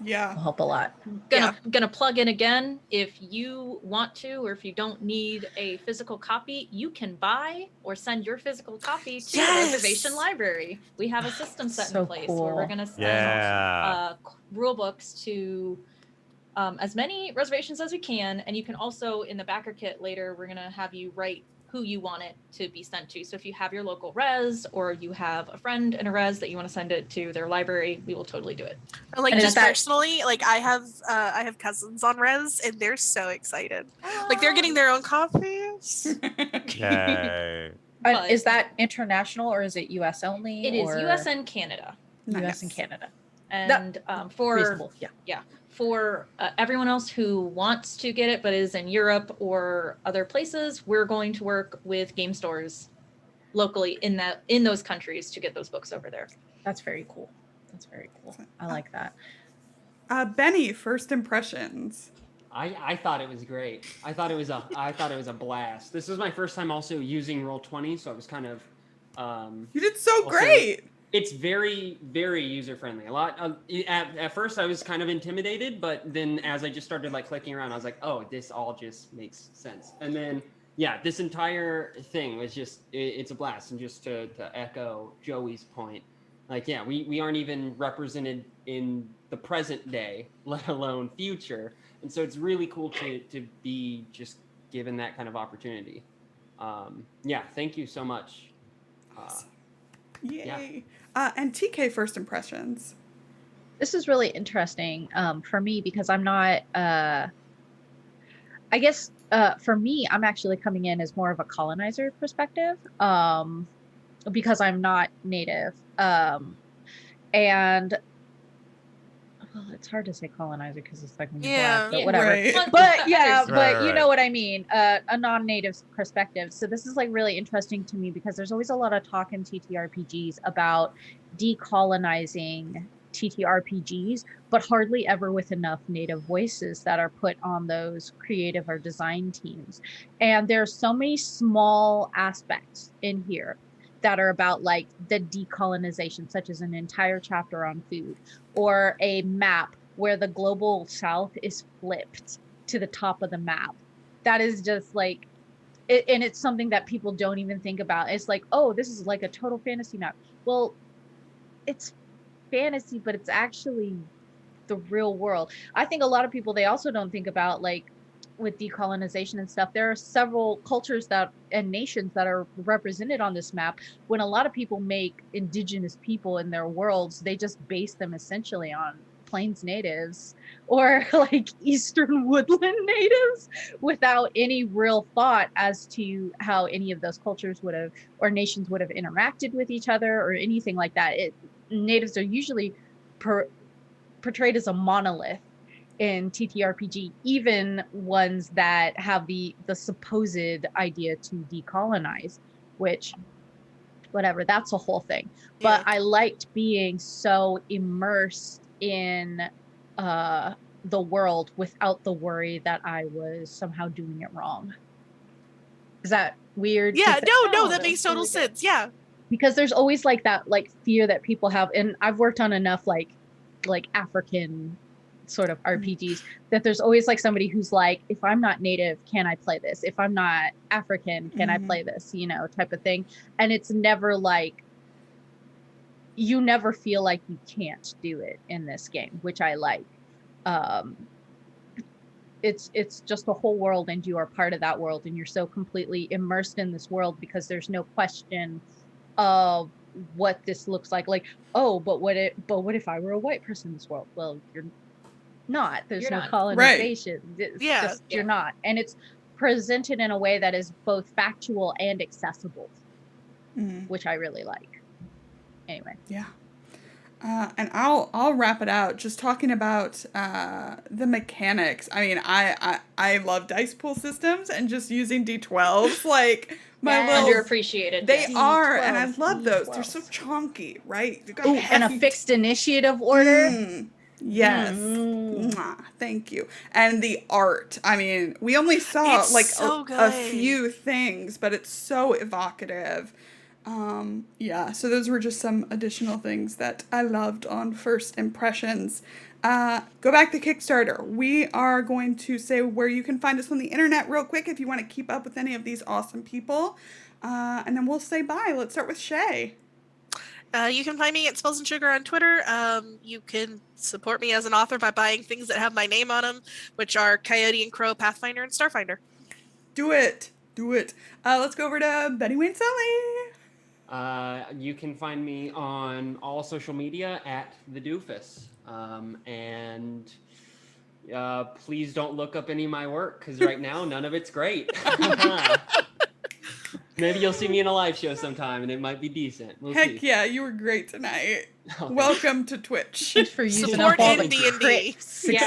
Yeah. will help a lot. Gonna plug in again. If you want to, or if you don't need a physical copy, you can buy or send your physical copy to Yes! the reservation library. We have a system set So in place where we're cool. gonna send Yeah. rule books to as many reservations as we can, and you can also in the backer kit later we're gonna have you write who you want it to be sent to. So if you have your local res or you have a friend in a res that you want to send it to their library, we will totally do it. And like And is just that- personally, like I have cousins on res, and they're so excited. Like they're getting their own copies. Yay. But- Is that international or is it US only? It is or US and Canada. US and Nice. Canada. And for Reasonable. Yeah. for everyone else who wants to get it but is in Europe or other places, we're going to work with game stores locally in those countries to get those books over there. That's very cool. That's very cool. I like that. Benny, first impressions. I thought it was great. I thought it was a blast. This was my first time also using Roll20, so I was kind of You did so Also- great. it's very, very user friendly. A lot at first I was kind of intimidated, but then as I just started like clicking around, I was like, oh, this all just makes sense. And then yeah, this entire thing was just it's a blast. And just to echo Joey's point, like yeah, we aren't even represented in the present day, let alone future. And so it's really cool to be just given that kind of opportunity. Yeah, thank you so much. Yay. And TK, first impressions. This is really interesting for me because I'm not I guess for me I'm actually coming in as more of a colonizer perspective, because I'm not native. And well, it's hard to say colonizer because it's like when you're black, but Yeah. whatever. Right. But yeah, Others- but Right, you right. know what I mean. A non-native perspective. So this is like really interesting to me because there's always a lot of talk in TTRPGs about decolonizing TTRPGs, but hardly ever with enough native voices that are put on those creative or design teams. And there's so many small aspects in here that are about like the decolonization, such as an entire chapter on food or a map where the global south is flipped to the top of the map. That is just like and it's something that people don't even think about. It's like, oh, this is like a total fantasy map. Well, it's fantasy, but it's actually the real world. I think a lot of people, they also don't think about like with decolonization and stuff, there are several cultures that and nations that are represented on this map. When a lot of people make indigenous people in their worlds, they just base them essentially on plains natives or like eastern woodland natives without any real thought as to how any of those cultures would have or nations would have interacted with each other or anything like that. Natives are usually portrayed as a monolith in TTRPG, even ones that have the supposed idea to decolonize, which whatever, that's a whole thing. But I liked being so immersed in the world without the worry that I was somehow doing it wrong. Is that weird? Yeah, no, that that's makes total really good. sense. Yeah. Because there's always like that like fear that people have, and I've worked on enough like African sort of RPGs that there's always like somebody who's like, if I'm not native, can I play this? If I'm not African, can I play this? You know, type of thing. And it's never like, you never feel like you can't do it in this game, which I like. It's just a whole world and you are part of that world and you're so completely immersed in this world because there's no question of what this looks like. Oh, but what if I were a white person in this world? Well, you're not. There's You're no not. colonization. It's Yeah. just, you're not. And it's presented in a way that is both factual and accessible, which I really like. Anyway. Yeah. And I'll wrap it out just talking about the mechanics. I mean, I love dice pool systems and just using D12s like my little Underappreciated. They yes. are, and I D12s, love those. They're so D12s. chunky, right? They got Ooh, and a hefty- fixed initiative order. Yes. Mm. Mwah. Thank you. And the art. I mean, we only saw It's like so a good. few things, but it's so evocative. Yeah, so those were just some additional things that I loved on first impressions. Go back to Kickstarter. We are going to say where you can find us on the internet real quick if you want to keep up with any of these awesome people. And then we'll say bye. Let's start with Shay. You can find me at Spells and Sugar on Twitter. You can support me as an author by buying things that have my name on them, which are Coyote and Crow, Pathfinder, and Starfinder. Do it. Do it. Let's go over to Betty Wayne Sully. You can find me on all social media at the Doofus. And please don't look up any of my work because right now none of it's great. Maybe you'll see me in a live show sometime and it might be decent. We'll Heck see. yeah, you were great tonight. Okay. Welcome to Twitch. Thanks for using Support up all the in D&D. crit Yeah.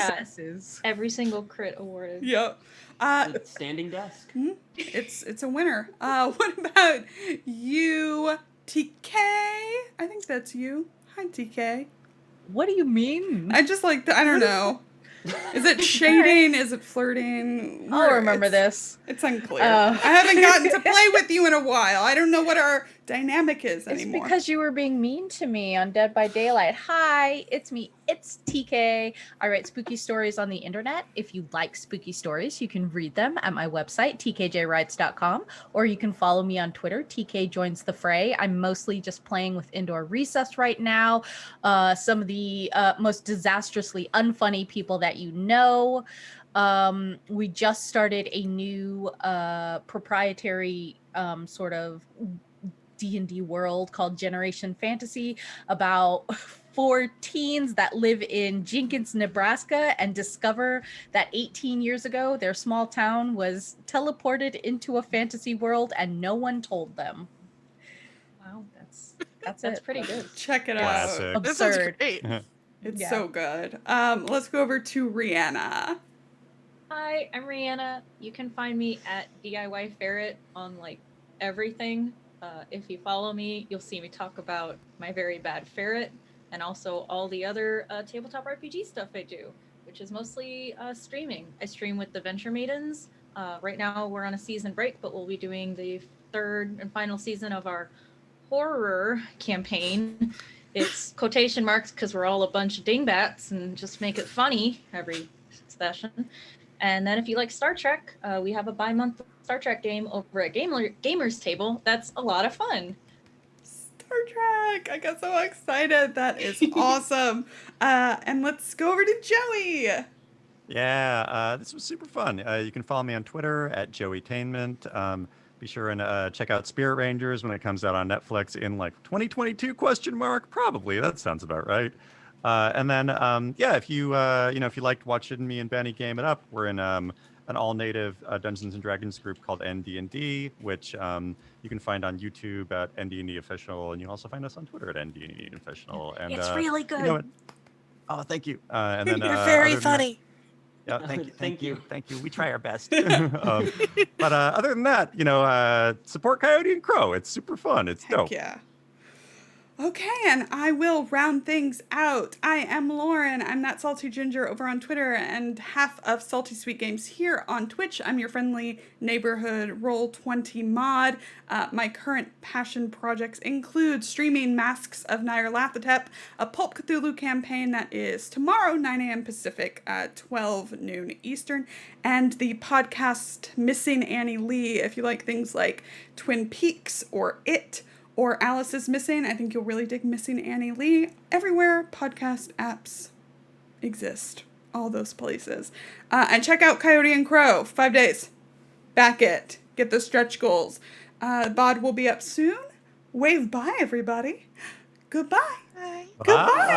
successes. Every single crit award. Yep. The standing desk. It's a winner. What about you, TK? I think that's you. Hi, TK. What do you mean? I just like I don't know. Is it shading? Is it flirting? I'll remember this. It's unclear. I haven't gotten to play with you in a while. I don't know what our dynamic is It's anymore. because you were being mean to me on Dead by Daylight. Hi, it's me. It's TK. I write spooky stories on the internet. If you like spooky stories, you can read them at my website, tkjwrites.com, or you can follow me on Twitter, TK Joins the Fray. I'm mostly just playing with Indoor Recess right now. Some of the most disastrously unfunny people that you know. We just started a new proprietary sort of D&D world called Generation Fantasy about 4 teens that live in Jenkins, Nebraska and discover that 18 years ago their small town was teleported into a fantasy world and no one told them. Wow, that's pretty good. Check it Classic. out. That sounds Absurd. great. It's Yeah. so good. Let's go over to Riana. Hi, I'm Riana. You can find me at DIY Ferret on like everything. If you follow me, you'll see me talk about my very bad ferret and also all the other tabletop RPG stuff I do, which is mostly streaming. I stream with the Venture Maidens. Right now we're on a season break, but we'll be doing the third and final season of our horror campaign. It's quotation marks because we're all a bunch of dingbats and just make it funny every session. And then if you like Star Trek, we have a bi-month Star Trek game over at Gamers Table. That's a lot of fun. Star Trek. I got so excited. That is awesome. And let's go over to Joey. Yeah, this was super fun. You can follow me on Twitter at JoeyTainment. Be sure and check out Spirit Rangers when it comes out on Netflix in like 2022 ? Probably. That sounds about right. And then yeah, if you if you liked watching me and Benny game it up, we're in an all-native Dungeons and Dragons group called ND&D, which you can find on YouTube at ND&D Official, and you can also find us on Twitter at ND&D Official. And It's really good. You know what? Oh, thank you. And then You're very other than that- funny. Yeah, thank you, Thank you. thank you. We try our best. But other than that, support Coyote and Crow. It's super fun. It's Heck dope. yeah. Okay, and I will round things out. I am Lauren. I'm ThatSaltyGinger over on Twitter and half of Salty Sweet Games here on Twitch. I'm your friendly neighborhood Roll20 mod. My current passion projects include streaming Masks of Nyarlathotep, a Pulp Cthulhu campaign that is tomorrow, 9 a.m. Pacific, 12 noon Eastern, and the podcast Missing Annie Lee. If you like things like Twin Peaks or It, or Alice is Missing, I think you'll really dig Missing Annie Lee. Everywhere podcast apps exist. All those places. And check out Coyote and Crow. 5 days. Back it. Get those stretch goals. BOD will be up soon. Wave bye, everybody. Goodbye. Bye. Goodbye.